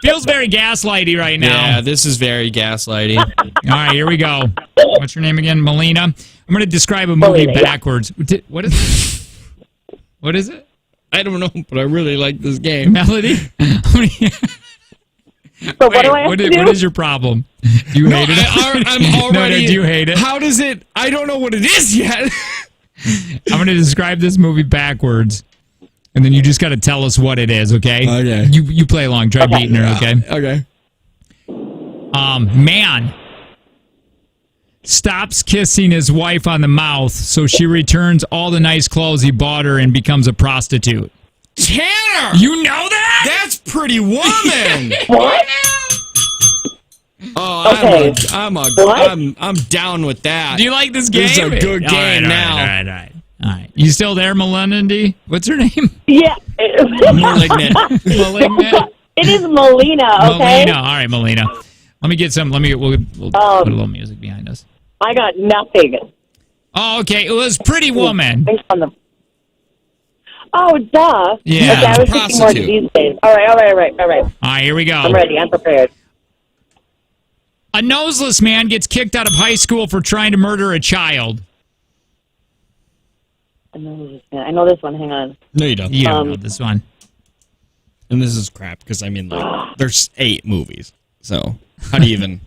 Feels very gaslighty right now. Yeah, this is very gaslighty. All right, here we go. What's your name again? Melina. I'm going to describe a movie Melina, backwards. What is it? What is it? I don't know, but I really like this game. Melody? So what do I have to do? What is your problem? Do you hate it? I'm already. No, do you hate it? How does it? I don't know what it is yet. I'm going to describe this movie backwards, and then you just got to tell us what it is, okay? Okay. You play along. Try beating her, okay? Okay. Man stops kissing his wife on the mouth, so she returns all the nice clothes he bought her and becomes a prostitute. Tanner! You know that? That's Pretty Woman! What? Oh, Okay. I'm down with that. Do you like this game? This is a good game now. All right. You still there, Melinda? What's her name? Yeah. Malignant. Malignant. It is Melina, okay? Melina. All right, Melina. We'll put a little music behind us. I got nothing. Oh, okay. It was Pretty Woman. Oh, duh. Yeah. Okay, I was thinking more these days. All right. All right, here we go. I'm ready. I'm prepared. A noseless man gets kicked out of high school for trying to murder a child. I know this one. Hang on. No, you don't. You don't know this one. And this is crap, because, there's 8 movies. So, how do you even...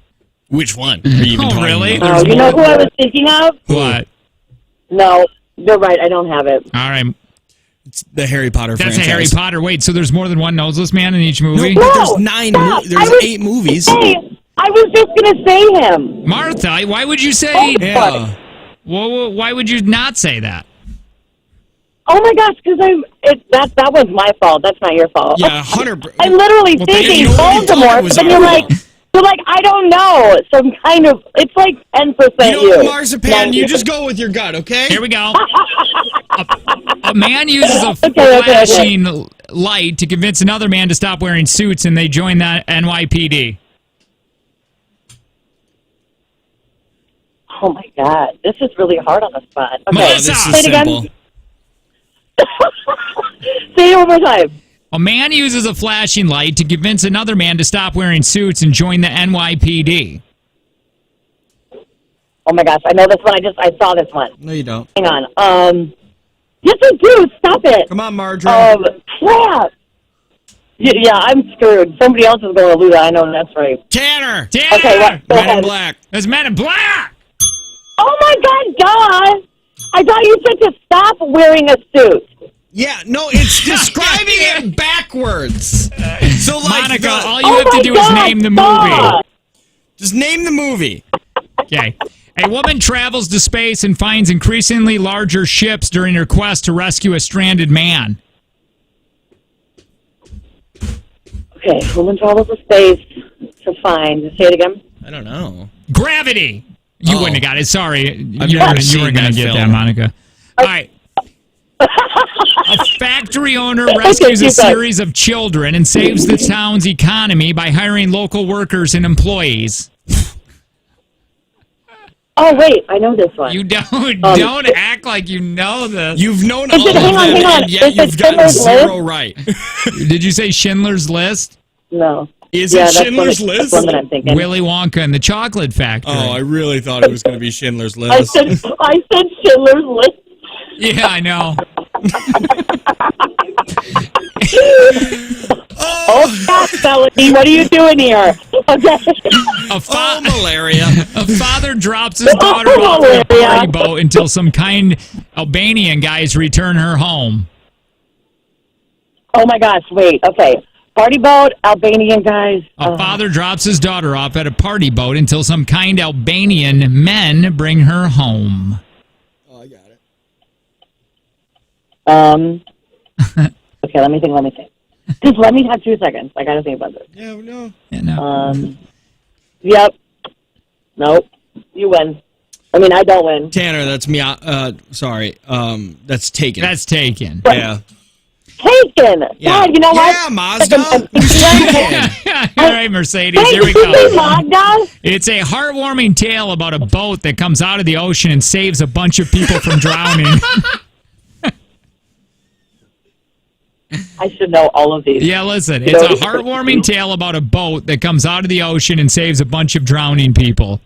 Which one are you even talking really? about? Oh, you know who I was thinking of? What? No, you're right. I don't have it. All right. It's the Harry Potter That's franchise. a Harry Potter. Wait, so there's more than one noseless man in each movie? No, but No, there's 8 movies. Hey, I was just going to say him. Martha, why would you say... Yeah. Well, why would you not say that? Oh my gosh, because that was my fault. That's not your fault. Yeah, 100%. I'm literally Well, thinking you know what you thought Voldemort, it was but then you're our like, I don't know. So I'm kind of, it's like 10% You know what, Marzipan? You just go with your gut, okay? Here we go. A man uses a Okay. flashing light to convince another man to stop wearing suits, and they join the NYPD. Oh my God, this is really hard on the spot. Okay, Melissa! This say is it again. simple. Say it one more time. A man uses a flashing light to convince another man to stop wearing suits and join the NYPD. Oh my gosh, I know this one. I saw this one. No, you don't. Hang on. Yes, I do. Stop it. Come on, Marjorie. Crap. Yeah, I'm screwed. Somebody else is going to lose. I know that's right. Tanner! Tanner! Okay, what? Go Men in ahead. Black. There's Men in Black! Oh my God, God! I thought you said to stop wearing a suit. Yeah, no, it's describing it backwards. So, like, Monica, all you have to my do God, is name the stop. movie. just name the movie. Okay. A woman travels to space and finds increasingly larger ships during her quest to rescue a stranded man. Okay, woman travels to space to find. Say it again. I don't know. Gravity! You Oh. wouldn't have got it. Sorry. I've You never weren't seen going to that get that, film. Monica. All right. A factory owner rescues a keep going. series of children and saves the town's economy by hiring local workers and employees. Oh wait, I know this one. You don't act like you know this. You've known Is all it- of hang on, them, hang on. and yet Is it you've gotten Schindler's 0 right. Did you say Schindler's List? No. Is Yeah, it that's Schindler's one, List? That's one that I'm thinking. Willy Wonka and the Chocolate Factory. Oh, I really thought it was going to be Schindler's I List. said Schindler's List. Yeah, I know. Oh, gosh, Melanie, what are you doing here? Okay. A malaria. A father drops his daughter off at a party boat until some kind Albanian guys return her home. Oh my gosh, wait. Okay. Party boat, Albanian guys. A father drops his daughter off at a party boat until some kind Albanian men bring her home. Oh, I got it. Okay, let me think. Just let me have 2 seconds. I gotta think about this. Yeah, no. Yeah, no. Yep. Nope. You win. I mean, I don't win. Tanner, that's me. Sorry. That's Taken. That's taken. Yeah. Taken. Yeah. God, you know what? Yeah, Mazda. All right, Mercedes, Hey, here we did you say go. Magda? It's a heartwarming tale about a boat that comes out of the ocean and saves a bunch of people from drowning. I should know all of these. Yeah, listen, it's a heartwarming tale about a boat that comes out of the ocean and saves a bunch of drowning people.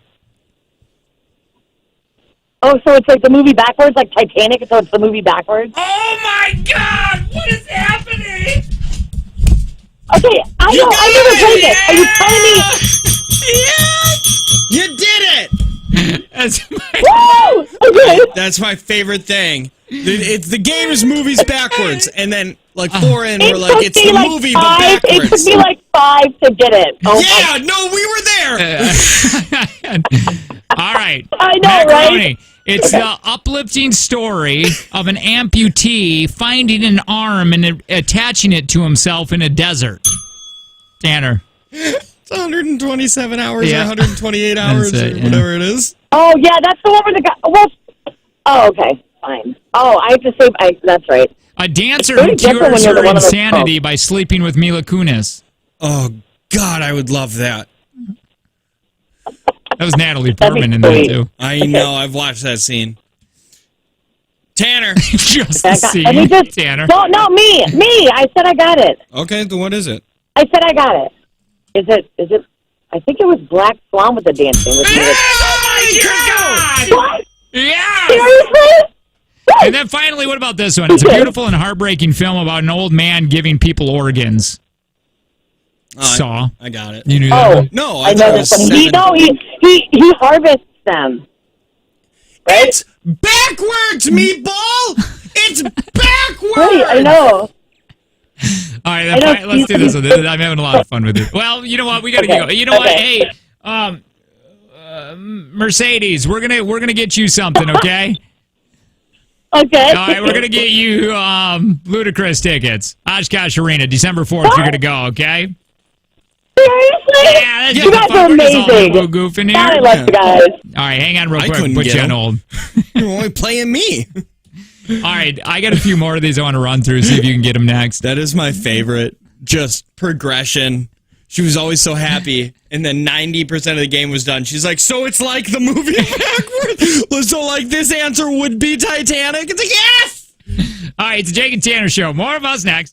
Oh, so it's like the movie backwards, like Titanic, so it's the movie backwards? Oh my God! What is happening? Okay, I know, I never played it. Are you telling me? You did it! That's my, Woo! Okay. That's my favorite thing. It's the game is movies backwards, and then like 4 in, we're like, it's the movie but It backwards. took me like 5 to get it. Oh, Yeah, no, we were there. all right. I know, Macaroni. right? It's the uplifting story of an amputee finding an arm and attaching it to himself in a desert. Tanner. It's 127 hours Yeah. or 128 hours That's it, or yeah. whatever it is. Oh, yeah, that's the one where the guy. Well, oh, okay, fine. Oh, I have to say, that's right. A dancer It's who very different when cures you're the her one on the insanity phone. by sleeping with Mila Kunis. Oh, God, I would love that. That was Natalie That'd be Portman in that, sweet. too. I know, I've watched that scene. Tanner. Just the Let me scene, just. Tanner. No, not me. Me. I said I got it. Okay, then what is it? I said I got it. Is it? I think it was Black Swan with the dancing. With me. Oh my God! What? Yeah! Seriously? And then finally, what about this one? It's a beautiful and heartbreaking film about an old man giving people organs. Oh, Saw. I got it. You knew that Oh, one? No, I thought know it this was one. 7. He harvests them. Right? It's backwards, meatball! It's backwards. Right, I know. All right, then, let's do this one. I'm having a lot of fun with it. Well, you know what? We gotta go. You know what? Hey, Mercedes, we're gonna get you something, okay? Okay. All right, we're gonna get you Ludacris tickets. Oshkosh Arena, December 4th. You're gonna go, okay? Seriously? Yeah, that's You just guys fun. are We're just all amazing. goofing here. God, I love you guys. All right, hang on real I quick. couldn't Put get you on him. hold. You're only playing me. All right, I got a few more of these I want to run through. See if you can get them next. That is my favorite. Just progression. She was always so happy, and then 90% of the game was done. She's like, so it's like the movie backwards? So like this answer would be Titanic? It's like, yes! All right, it's the Jake and Tanner Show. More of us next.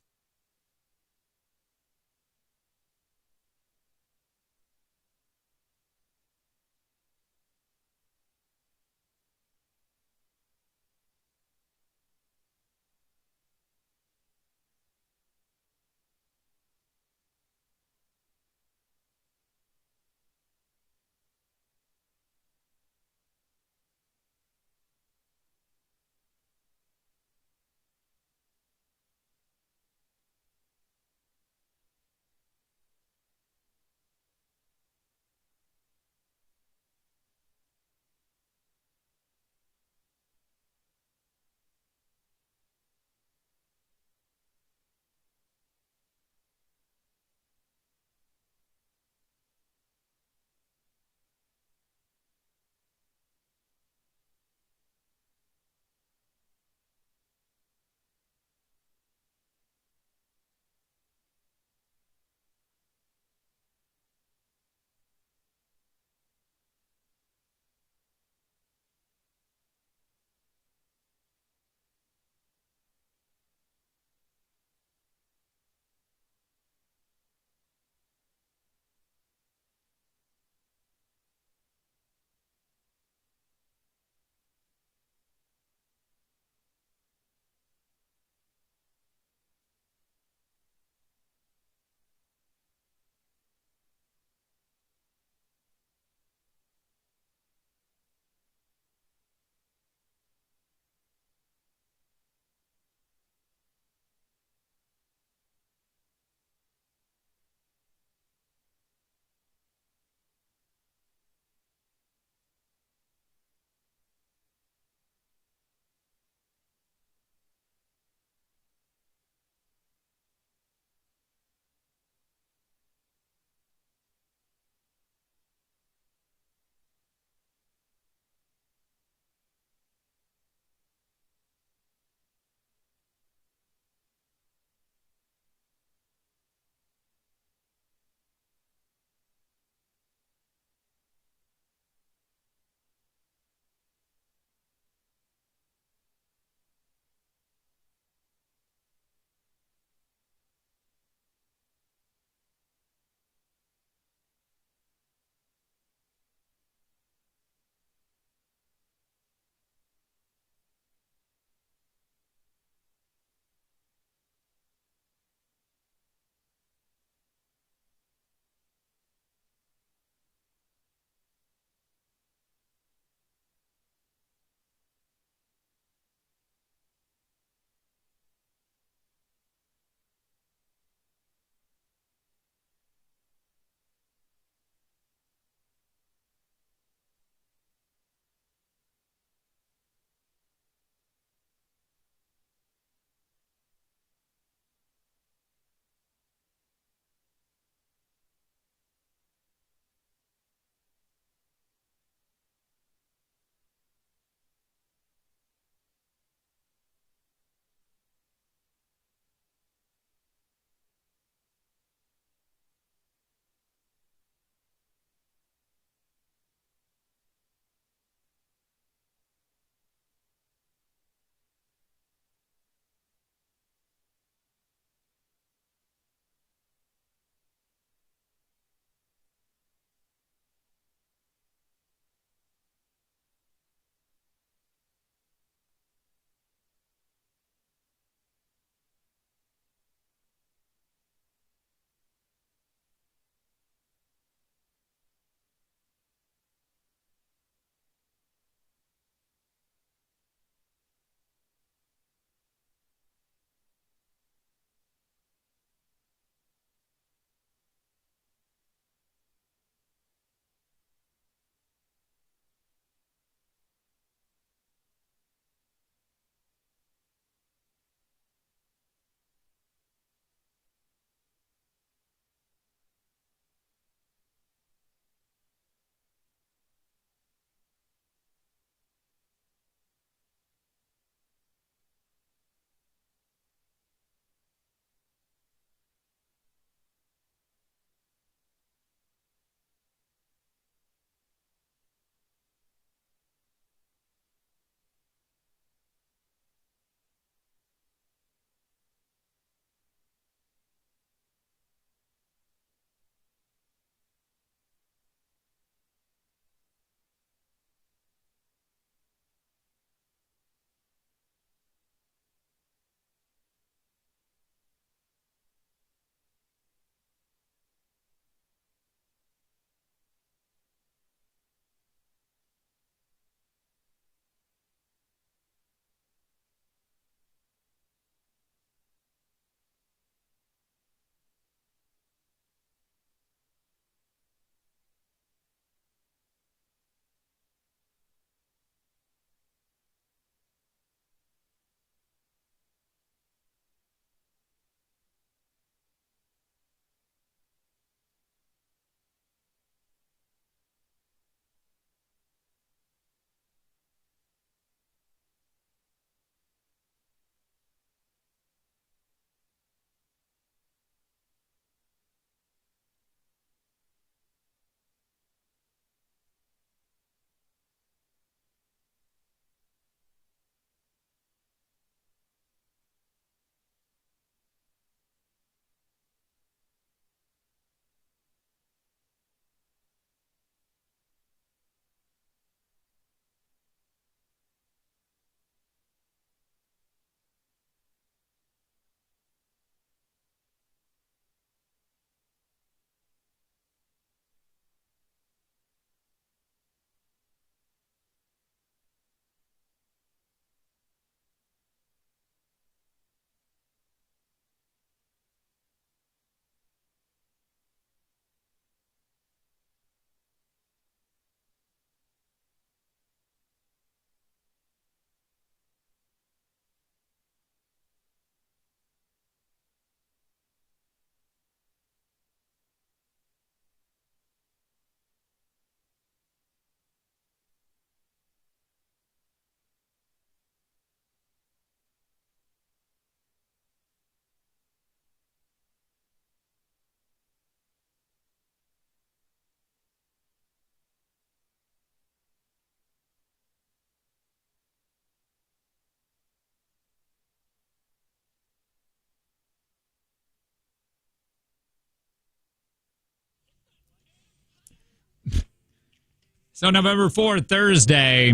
So November 4th, Thursday,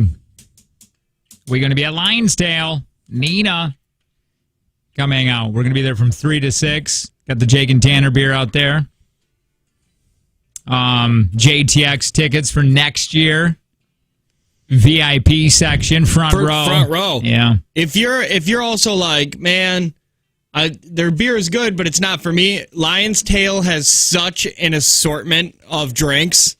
we're going to be at Lion's Tail. Nina, come hang out. We're going to be there from 3 to 6. Got the Jake and Tanner beer out there. JTX tickets for next year. VIP section, front row. Front row. Yeah. If you're also like, man, their beer is good, but it's not for me. Lion's Tail has such an assortment of drinks.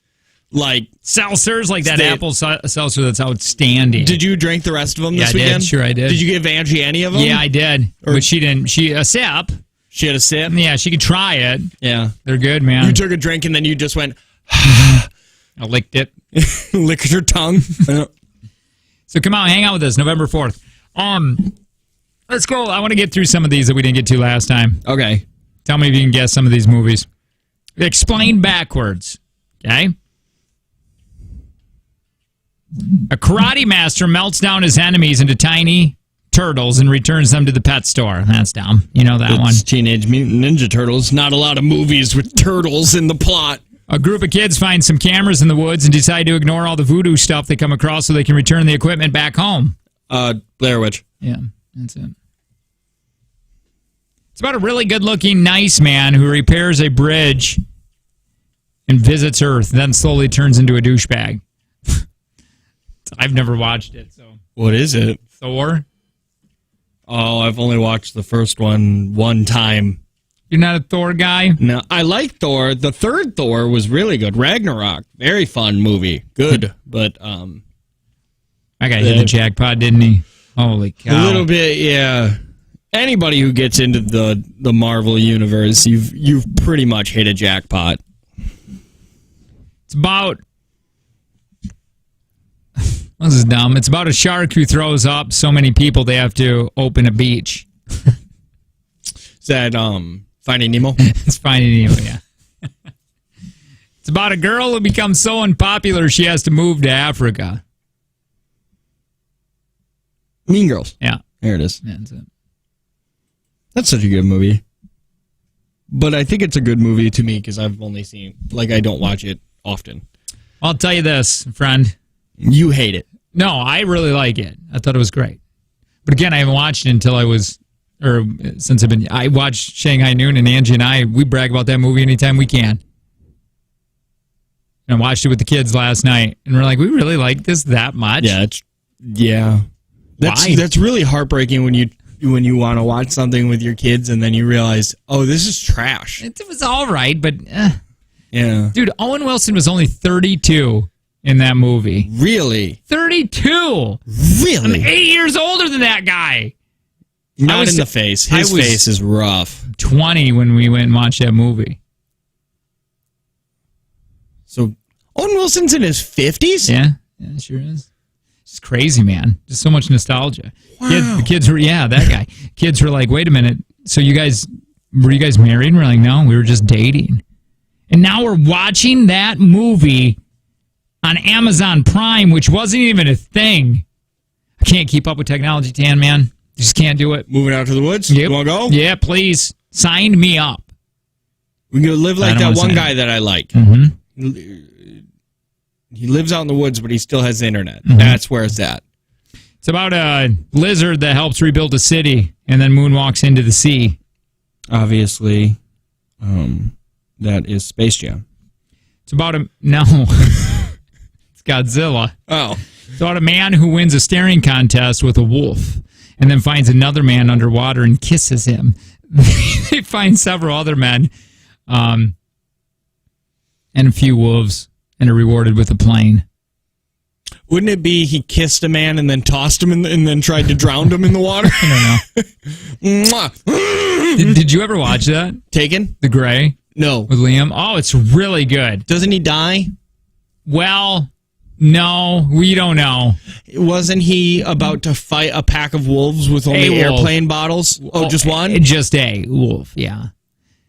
Like Seltzers, like that apple seltzer that's outstanding. Did you drink the rest of them this weekend? I did. Sure, I did. Did you give Angie any of them? Yeah, I did. But she didn't. A sip. She had a sip? Yeah, she could try it. Yeah. They're good, man. You took a drink and then you just went... I licked it. Licked your tongue. So come out, hang out with us, November 4th. Let's go. I want to get through some of these that we didn't get to last time. Okay. Tell me if you can guess some of these movies. Explain backwards. Okay? A karate master melts down his enemies into tiny turtles and returns them to the pet store. That's dumb. You know that one. Teenage Mutant Ninja Turtles. Not a lot of movies with turtles in the plot. A group of kids find some cameras in the woods and decide to ignore all the voodoo stuff they come across so they can return the equipment back home. Blair Witch. Yeah, that's it. It's about a really good-looking, nice man who repairs a bridge and visits Earth, then slowly turns into a douchebag. I've never watched it, so. What is it? Thor? Oh, I've only watched the first one time. You're not a Thor guy? No, I like Thor. The third Thor was really good. Ragnarok, very fun movie. Good, but that guy hit the jackpot, didn't he? Holy cow. A little bit, yeah. Anybody who gets into the Marvel universe, you've pretty much hit a jackpot. It's about... This is dumb. It's about a shark who throws up so many people they have to open a beach. Is that Finding Nemo? It's Finding Nemo, yeah. It's about a girl who becomes so unpopular she has to move to Africa. Mean Girls. Yeah. There it is. That's it. That's such a good movie. But I think it's a good movie to me because I've only seen, I don't watch it often. I'll tell you this, friend. You hate it. No, I really like it. I thought it was great. But again, I haven't watched it until I watched Shanghai Noon, and Angie and we brag about that movie anytime we can. And I watched it with the kids last night, and we're like, we really like this that much? Yeah. That's really heartbreaking when you want to watch something with your kids, and then you realize, oh, this is trash. It was all right, but... Yeah. Dude, Owen Wilson was only 32 in that movie. Really? 32! Really? I'm 8 years older than that guy. Not in the face. His face is rough. 20 when we went and watched that movie. So, Owen Wilson's in his 50s? Yeah, it sure is. It's crazy, man. Just so much nostalgia. Wow. The kids were, that guy. Kids were like, wait a minute. So were you guys married? And we're like, no, we were just dating. And now we're watching that movie on Amazon Prime, which wasn't even a thing. I can't keep up with technology, Tan, man. Just can't do it. Moving out to the woods? Yep. You want to go? Yeah, please. Sign me up. We can go live like that one guy that I like. Mm-hmm. He lives out in the woods, but he still has the internet. Mm-hmm. That's where it's at. It's about a lizard that helps rebuild a city and then moonwalks into the sea. Obviously, that is Space Jam. It's about it's Godzilla. Oh. It's about a man who wins a staring contest with a wolf and then finds another man underwater and kisses him. They find several other men and a few wolves and are rewarded with a plane. Wouldn't it be he kissed a man and then tossed him and then tried to drown him in the water? I don't know. Did you ever watch that? Taken? The Gray? No. With Liam? Oh, it's really good. Doesn't he die? Well, no, we don't know. Wasn't he about to fight a pack of wolves with only airplane bottles? Oh, just one? Just a wolf, yeah.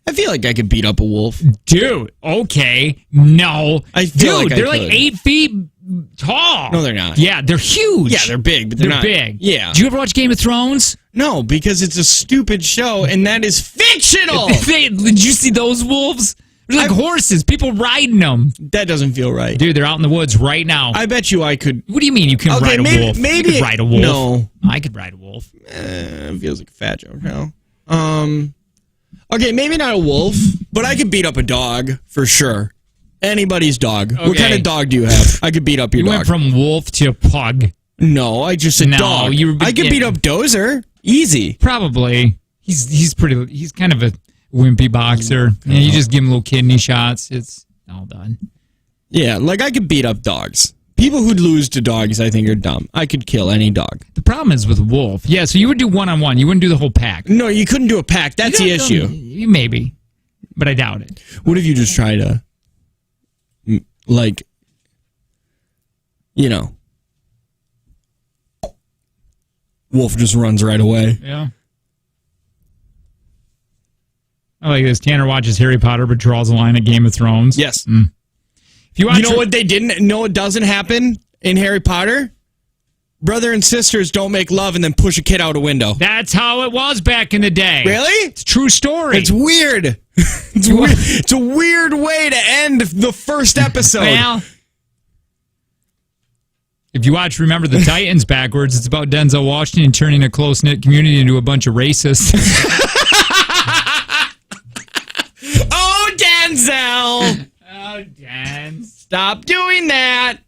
I feel like I could beat up a wolf. Dude, okay. No. I feel like they're I like could. 8 feet tall. No, they're not. Yeah, they're huge. Yeah, they're big, but they're not. big. Yeah. Did you ever watch Game of Thrones? No, because it's a stupid show, and that is fictional! Did you see those wolves? They're like horses. People riding them. That doesn't feel right. Dude, they're out in the woods right now. I bet you I could. What do you mean you can ride a wolf? Maybe you could ride a wolf. No. I could ride a wolf. It feels like a fat joke now. Okay, maybe not a wolf, but I could beat up a dog for sure. Anybody's dog. Okay. What kind of dog do you have? I could beat up your dog. You went from wolf to pug. No, I just said dog. I could beat up Dozer. Easy. Probably. He's kind of a wimpy boxer. Yeah, you just give him little kidney shots. It's all done. Yeah, like I could beat up dogs. People who lose to dogs, I think, are dumb. I could kill any dog. The problem is with wolf. Yeah, so you would do one-on-one. You wouldn't do the whole pack. No, you couldn't do a pack. That's the issue. Maybe, but I doubt it. What if you just try to, like, you know, wolf just runs right away. Yeah. I like this. Tanner watches Harry Potter but draws a line at Game of Thrones. Yes. If you know what they didn't know? It doesn't happen in Harry Potter. Brother and sisters don't make love and then push a kid out a window. That's how it was back in the day. Really? It's a true story. It's weird. It's weird. It's a weird way to end the first episode. Well, if you watch Remember the Titans backwards, it's about Denzel Washington turning a close-knit community into a bunch of racists. Oh, Denzel! Oh, Dan. Stop doing that.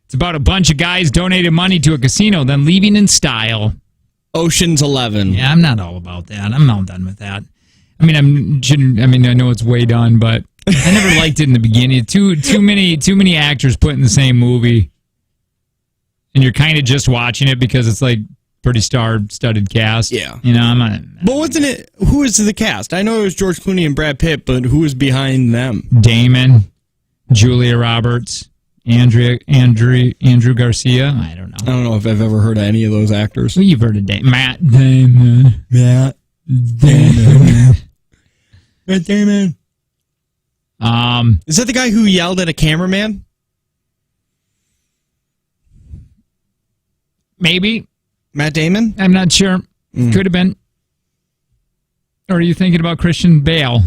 It's about a bunch of guys donating money to a casino, then leaving in style. Ocean's 11. Yeah, I'm not all about that. I'm all done with that. I mean, I know it's way done, but I never liked it in the beginning. Too many actors put in the same movie, and you're kind of just watching it because it's like pretty star-studded cast. Yeah, you know, I'm not. But wasn't it? Who is the cast? I know it was George Clooney and Brad Pitt, but who was behind them? Damon, Julia Roberts, Andrew Garcia. I don't know. I don't know if I've ever heard of any of those actors. Well, you've heard of Matt Damon. Matt Damon. Is that the guy who yelled at a cameraman? Maybe. Matt Damon? I'm not sure. Could have been. Or are you thinking about Christian Bale?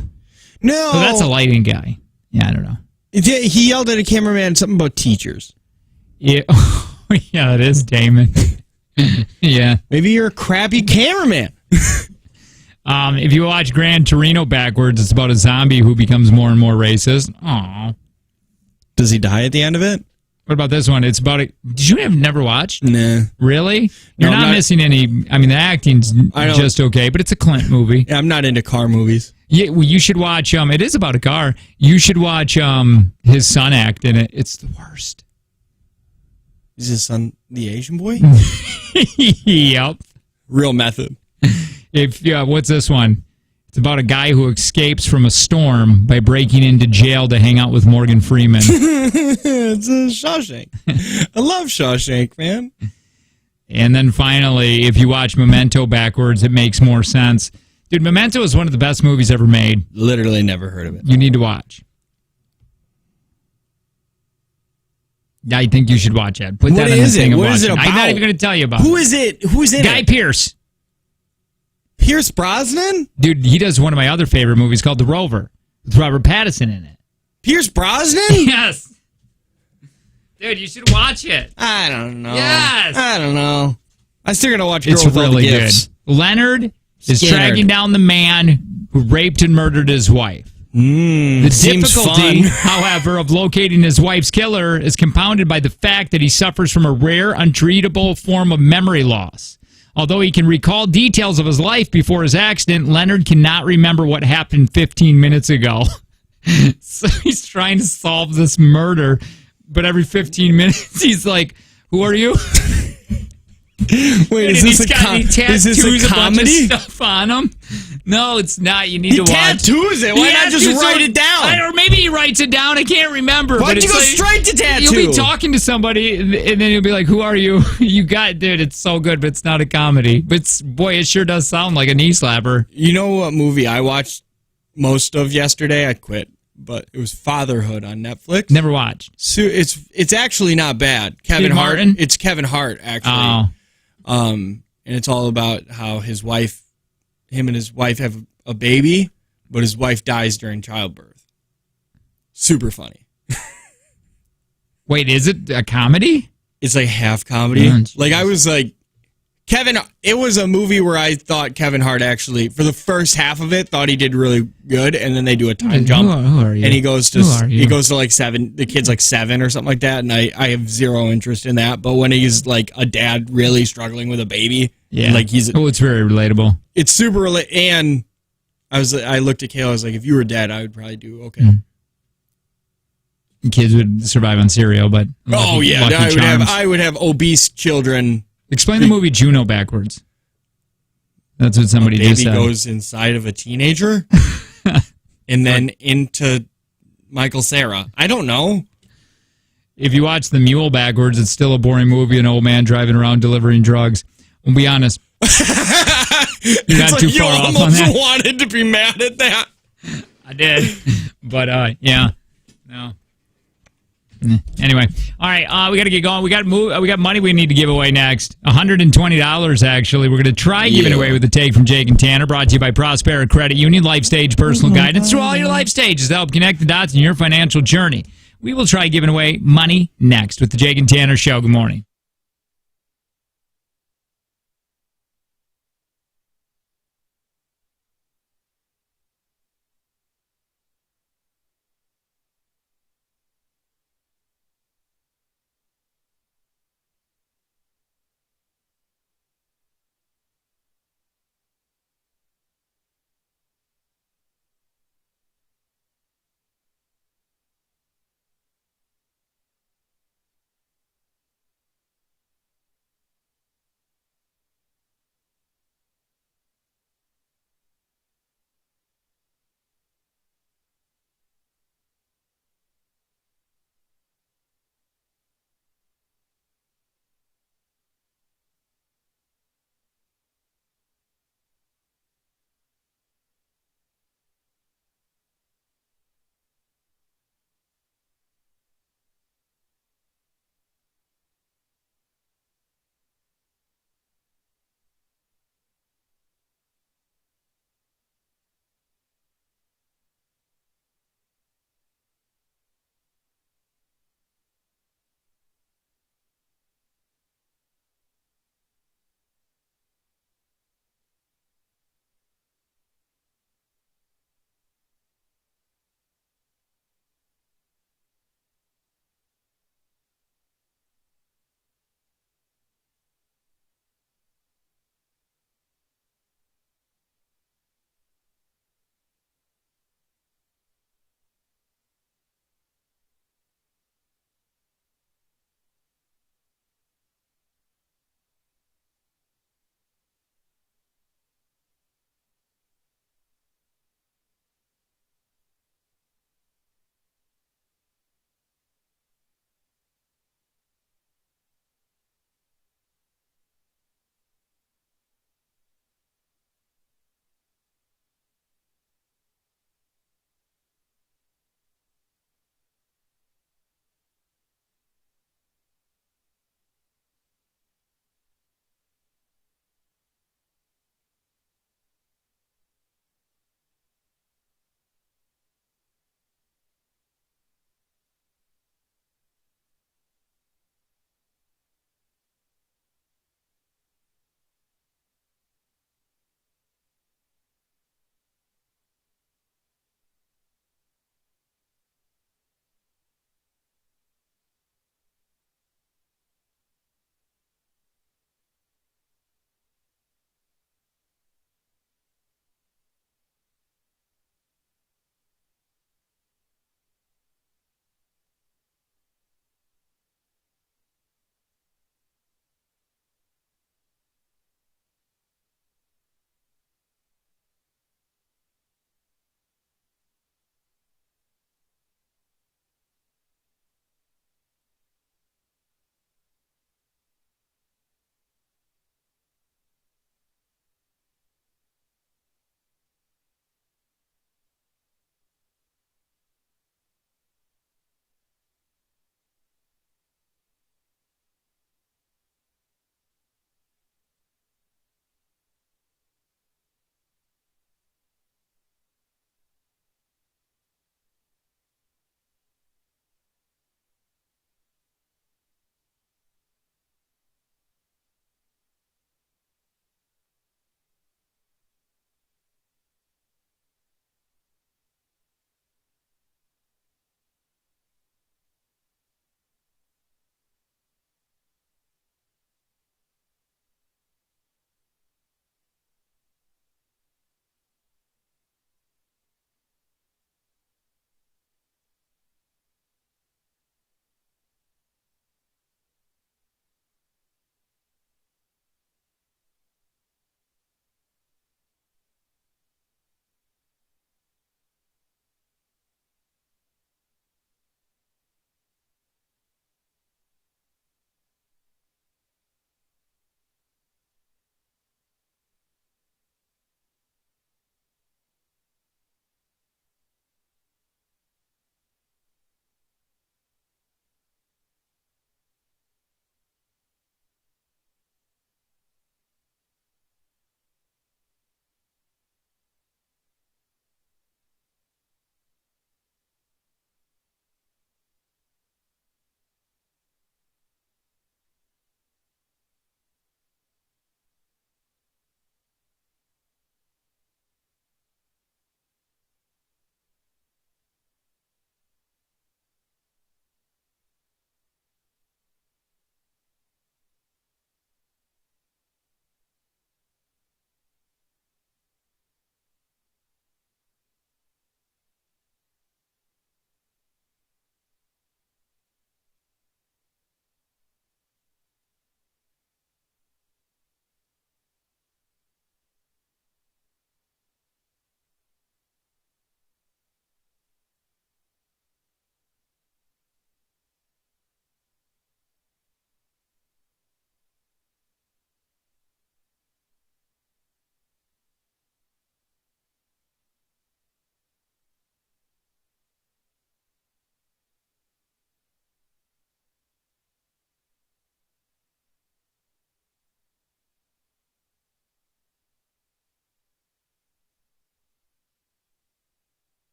No. So that's a lighting guy. Yeah, I don't know. He yelled at a cameraman something about teachers. Yeah, yeah, it is Damon. Yeah. Maybe you're a crappy cameraman. If you watch Gran Torino backwards, it's about a zombie who becomes more and more racist. Aww. Does he die at the end of it? What about this one? It's about did you have never watched? Nah. Really? You're not missing any. I mean, the acting's just okay, but it's a Clint movie. Yeah, I'm not into car movies. Yeah, well, you should watch. It is about a car. You should watch his son act in it. It's the worst. Is his son the Asian boy? Yep. Real method. What's this one? It's about a guy who escapes from a storm by breaking into jail to hang out with Morgan Freeman. It's a Shawshank. I love Shawshank, man. And then finally, if you watch Memento backwards, it makes more sense. Dude, Memento is one of the best movies ever made. Literally never heard of it. You need to watch. I think you should watch it. Put that in the thing. What is it about? I'm not even going to tell you about it. Who is it? Who's in it? Guy Pearce. Pierce Brosnan? Dude, he does one of my other favorite movies called The Rover with Robert Pattinson in it. Pierce Brosnan? Yes. Dude, you should watch it. I don't know. Yes. I don't know. I still gotta watch Girl It's with All the really Gifts. good. Leonard is tracking down the man who raped and murdered his wife. The difficulty, however, of locating his wife's killer is compounded by the fact that he suffers from a rare, untreatable form of memory loss. Although he can recall details of his life before his accident, Leonard cannot remember what happened 15 minutes ago. So he's trying to solve this murder, but every 15 minutes he's like, "Who are you?" Wait, is this a comedy? Stuff on him? No, it's not. You need to watch. Tattoos it. Why not just write it down? Or maybe he writes it down. I can't remember. Why'd you go straight to tattoo? You'll be talking to somebody, and then you'll be like, "Who are you?" You got, dude. It's so good, but it's not a comedy. But boy, it sure does sound like a knee slapper. You know what movie I watched most of yesterday? I quit, but it was Fatherhood on Netflix. Never watched. So it's actually not bad. Kevin Hart. Martin? It's Kevin Hart actually. Oh. And it's all about how his wife him and his wife have a baby, but his wife dies during childbirth. Super funny. Wait, is it a comedy? It's like half comedy. Oh, like I was like, it was a movie where I thought Kevin Hart actually, for the first half of it, thought he did really good, and then they do a time jump, Who are you? and he goes to like 7. The kid's like 7 or something like that, and I have zero interest in that. But when he's like a dad really struggling with a baby, like it's very relatable. it's super and I looked at Kayla, I was like, if you were dead, I would probably do okay. Kids would survive on cereal, but Lucky I would have obese children. Explain the movie Juno backwards. That's what somebody just said. Baby goes inside of a teenager and then into Michael Cera. I don't know. If you watch The Mule backwards, it's still a boring movie. An old man driving around delivering drugs. I'll be honest. You're not too far off on that. You almost wanted to be mad at that. I did, but yeah, no. Anyway, all right, we got to get going. We got money we need to give away next. $120 actually. We're going to try giving away with the take from Jake and Tanner. Brought to you by Prospera Credit Union. Life stage personal guidance through all your life stages to help connect the dots in your financial journey. We will try giving away money next with the Jake and Tanner Show. Good morning.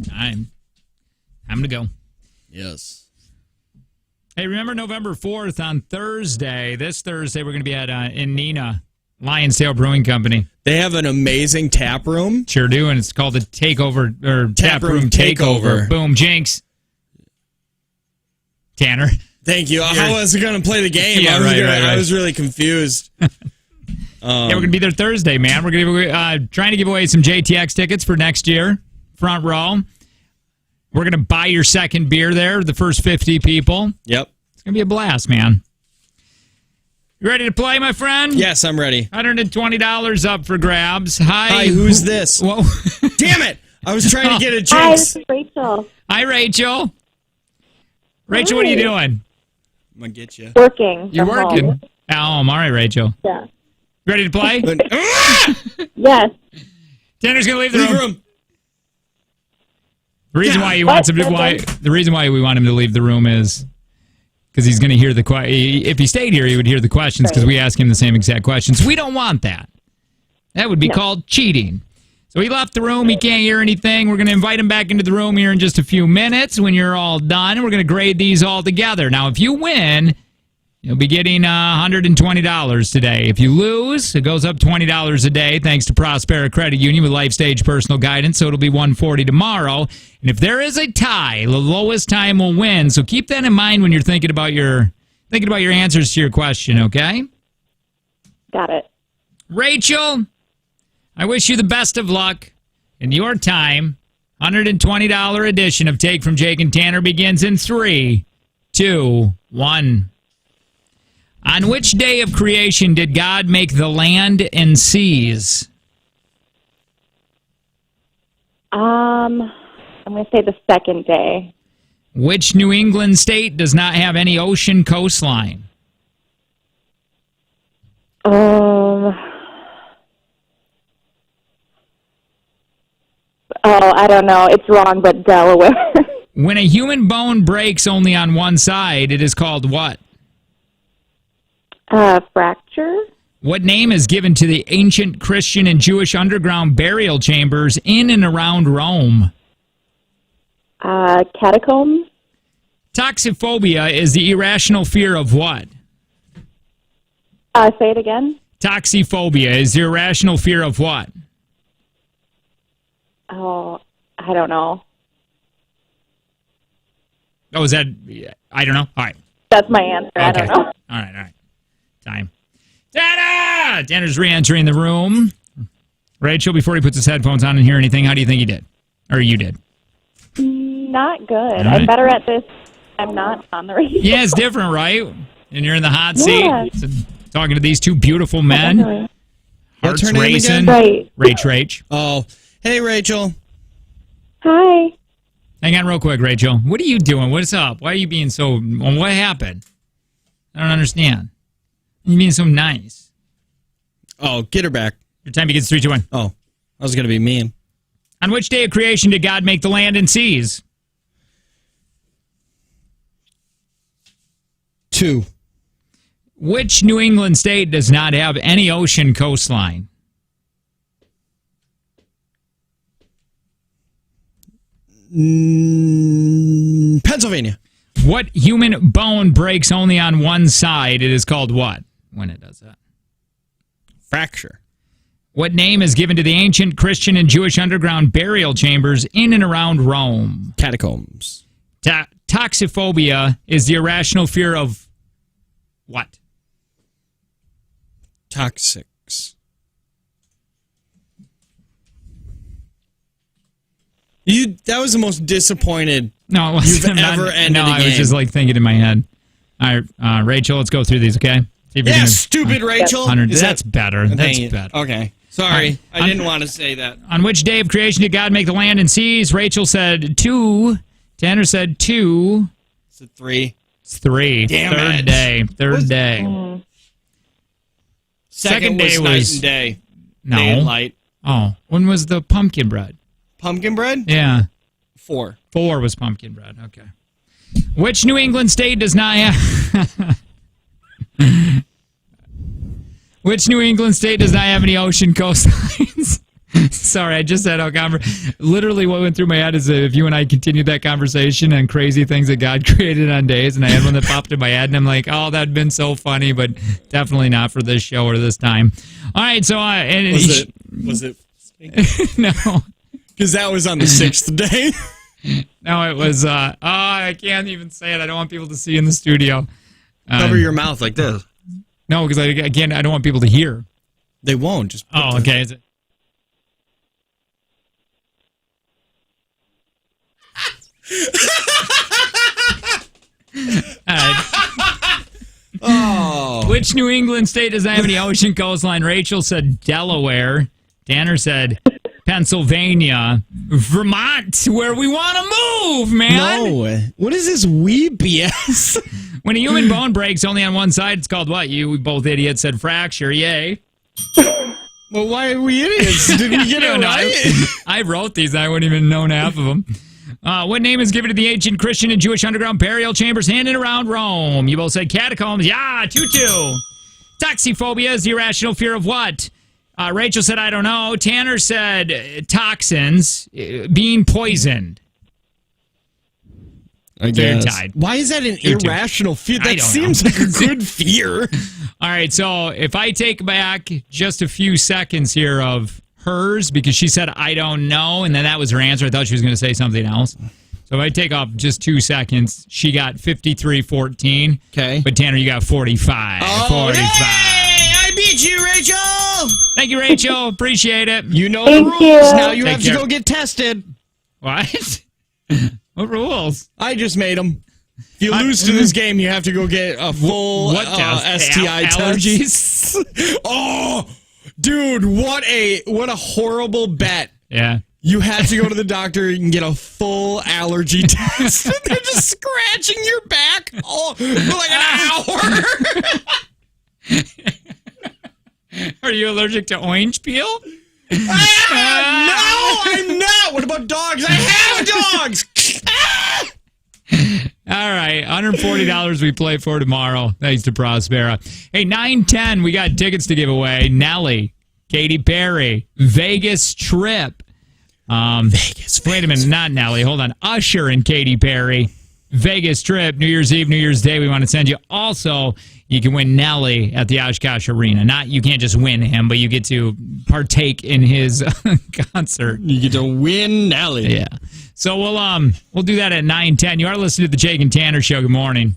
Time to go. Yes. Hey, remember November 4th on Thursday? This Thursday, we're going to be at in Neenah, Lion's Tail Brewing Company. They have an amazing tap room. Sure do, and it's called the Takeover, or Tap Room Takeover. Boom, jinx. Tanner. Thank you. How was I going to play the game? Yeah, I was really confused. Yeah, we're going to be there Thursday, man. We're going to trying to give away some JTX tickets for next year. Front row. We're going to buy your second beer there, the first 50 people. Yep. It's going to be a blast, man. You ready to play, my friend? Yes, I'm ready. $120 up for grabs. Hi, who's this? Whoa. Damn it! I was trying to get a Hi, jinx. this is Rachel. Hi, Rachel. Rachel, what are you doing? I'm going to get you. Working. You're from working. home. At home. All right, Rachel. Yeah. Ready to play? Yes. Tanner's going to leave the Leave room. room. The reason why he wants him to the reason why we want him to leave the room is because he's going to hear the if he stayed here, he would hear the questions because we ask him the same exact questions. We don't want that. That would be called cheating. So he left the room. He can't hear anything. We're going to invite him back into the room here in just a few minutes when you're all done. We're going to grade these all together. Now, if you win, you'll be getting $120 today. If you lose, it goes up $20 a day thanks to Prospera Credit Union with Life Stage Personal Guidance, so it'll be $140 tomorrow. And if there is a tie, the lowest time will win. So keep that in mind when you're thinking about your answers to your question, okay? Got it. Rachel, I wish you the best of luck. In your time, $120 edition of Take from Jake and Tanner begins in 3, 2, 1. On which day of creation did God make the land and seas? I'm going to say the second day. Which New England state does not have any ocean coastline? I don't know. It's wrong, but Delaware. When a human bone breaks only on one side, it is called what? Fracture? What name is given to the ancient Christian and Jewish underground burial chambers in and around Rome? Catacombs? Toxophobia is the irrational fear of what? Say it again. Toxophobia is the irrational fear of what? Oh, I don't know. Oh, is that... I don't know. All right. That's my answer. Okay. I don't know. All right. Time. Tanner! Tanner's re-entering the room. Rachel, before he puts his headphones on and hear anything, how do you think he did? Or you did? Not good. right. I'm better at this. I'm not on the radio. Yeah, it's different, right? And you're in the hot seat. Yeah. So, talking to these two beautiful men. Definitely. Hearts What's her name racing. again? Right. Rach. Oh, hey, Rachel. Hi. Hang on real quick, Rachel. What are you doing? What's up? Why are you being so... Well, what happened? I don't understand. You're being so nice. Oh, get her back. Your time begins 3, 2, 1. Oh, I was going to be mean. On which day of creation did God make the land and seas? 2. Which New England state does not have any ocean coastline? Pennsylvania. What human bone breaks only on one side? It is called what when it does that? Fracture. What name is given to the ancient Christian and Jewish underground burial chambers in and around Rome? Catacombs. Toxophobia is the irrational fear of what? Toxics. That was the most disappointed No, it wasn't. you've ever ended No, a I was game. just like thinking in my head. All right, Rachel, let's go through these, okay? See if you're Yeah, gonna- stupid Rachel. 100. Is That's better. That's Dang it. better. Okay. Sorry. I'm- I didn't want to say that. On which day of creation did God make the land and seas? Rachel said 2. Tanner said 2. It's a 3. It's 3. Damn Third it. day. Third day. Second day was night was- and day. No. Day and light. Oh, when was the pumpkin bread? Pumpkin bread? Yeah. 4. 4 was pumpkin bread. Okay. Which New England state does not have... Which New England state does not have any ocean coastlines? Sorry, I just had a conversation. Literally, what went through my head is if you and I continued that conversation on crazy things that God created on days, and I had one that popped in my head, and I'm like, oh, that'd been so funny, but definitely not for this show or this time. All right, so Was it? no, Because that was on the 6th day. no, it was. I can't even say it. I don't want people to see in the studio. Cover your mouth like this. No, because again, I don't want people to hear. They won't. Just Oh, okay. Is it? All right. Oh. Which New England state doesn't have any ocean coastline? Rachel said Delaware. Tanner said Pennsylvania. Vermont, where we want to move, man. No. What is this wee BS? When a human bone breaks only on one side, it's called what? You both idiots said fracture. Yay. Well, why are we idiots? Did we get it right? I wrote these. I wouldn't even known half of them. What name is given to the ancient Christian and Jewish underground burial chambers handed around Rome? You both said catacombs. Yeah, 2-2. Toxophobia is the irrational fear of what? Rachel said, I don't know. Tanner said toxins, being poisoned. I guess. Tied. Why is that an You're irrational fear? I That don't seems know. like a good fear. All right, so if I take back just a few seconds here of hers, because she said, I don't know, and then that was her answer. I thought she was going to say something else. So if I take off just 2 seconds, she got 53-14. Okay. But Tanner, you got 45. Oh, 45. yay! I beat you, Rachel! Thank you, Rachel. Appreciate it. You know Thank the rules. you. Now you Take have to care. go get tested. What? What rules? I just made them. If you lose to this game, you have to go get a full What test? STI test. Allergies? Oh, dude, what a horrible bet. Yeah. You have to go to the doctor and get a full allergy test. They're just scratching your back for like an hour. Are you allergic to orange peel? No, I'm not. What about dogs? I have dogs. All right, $140 we play for tomorrow. Thanks to Prospera. Hey, 9:10, we got tickets to give away. Nelly, Katy Perry, Vegas trip. Wait a minute, not Nelly. Hold on. Usher and Katy Perry, Vegas trip, New Year's Eve, New Year's Day. We want to send you. Also, you can win Nelly at the Oshkosh Arena. You can't just win him, but you get to partake in his concert. You get to win Nelly. Yeah. So we'll do that at 9:10. You are listening to the Jake and Tanner Show. Good morning.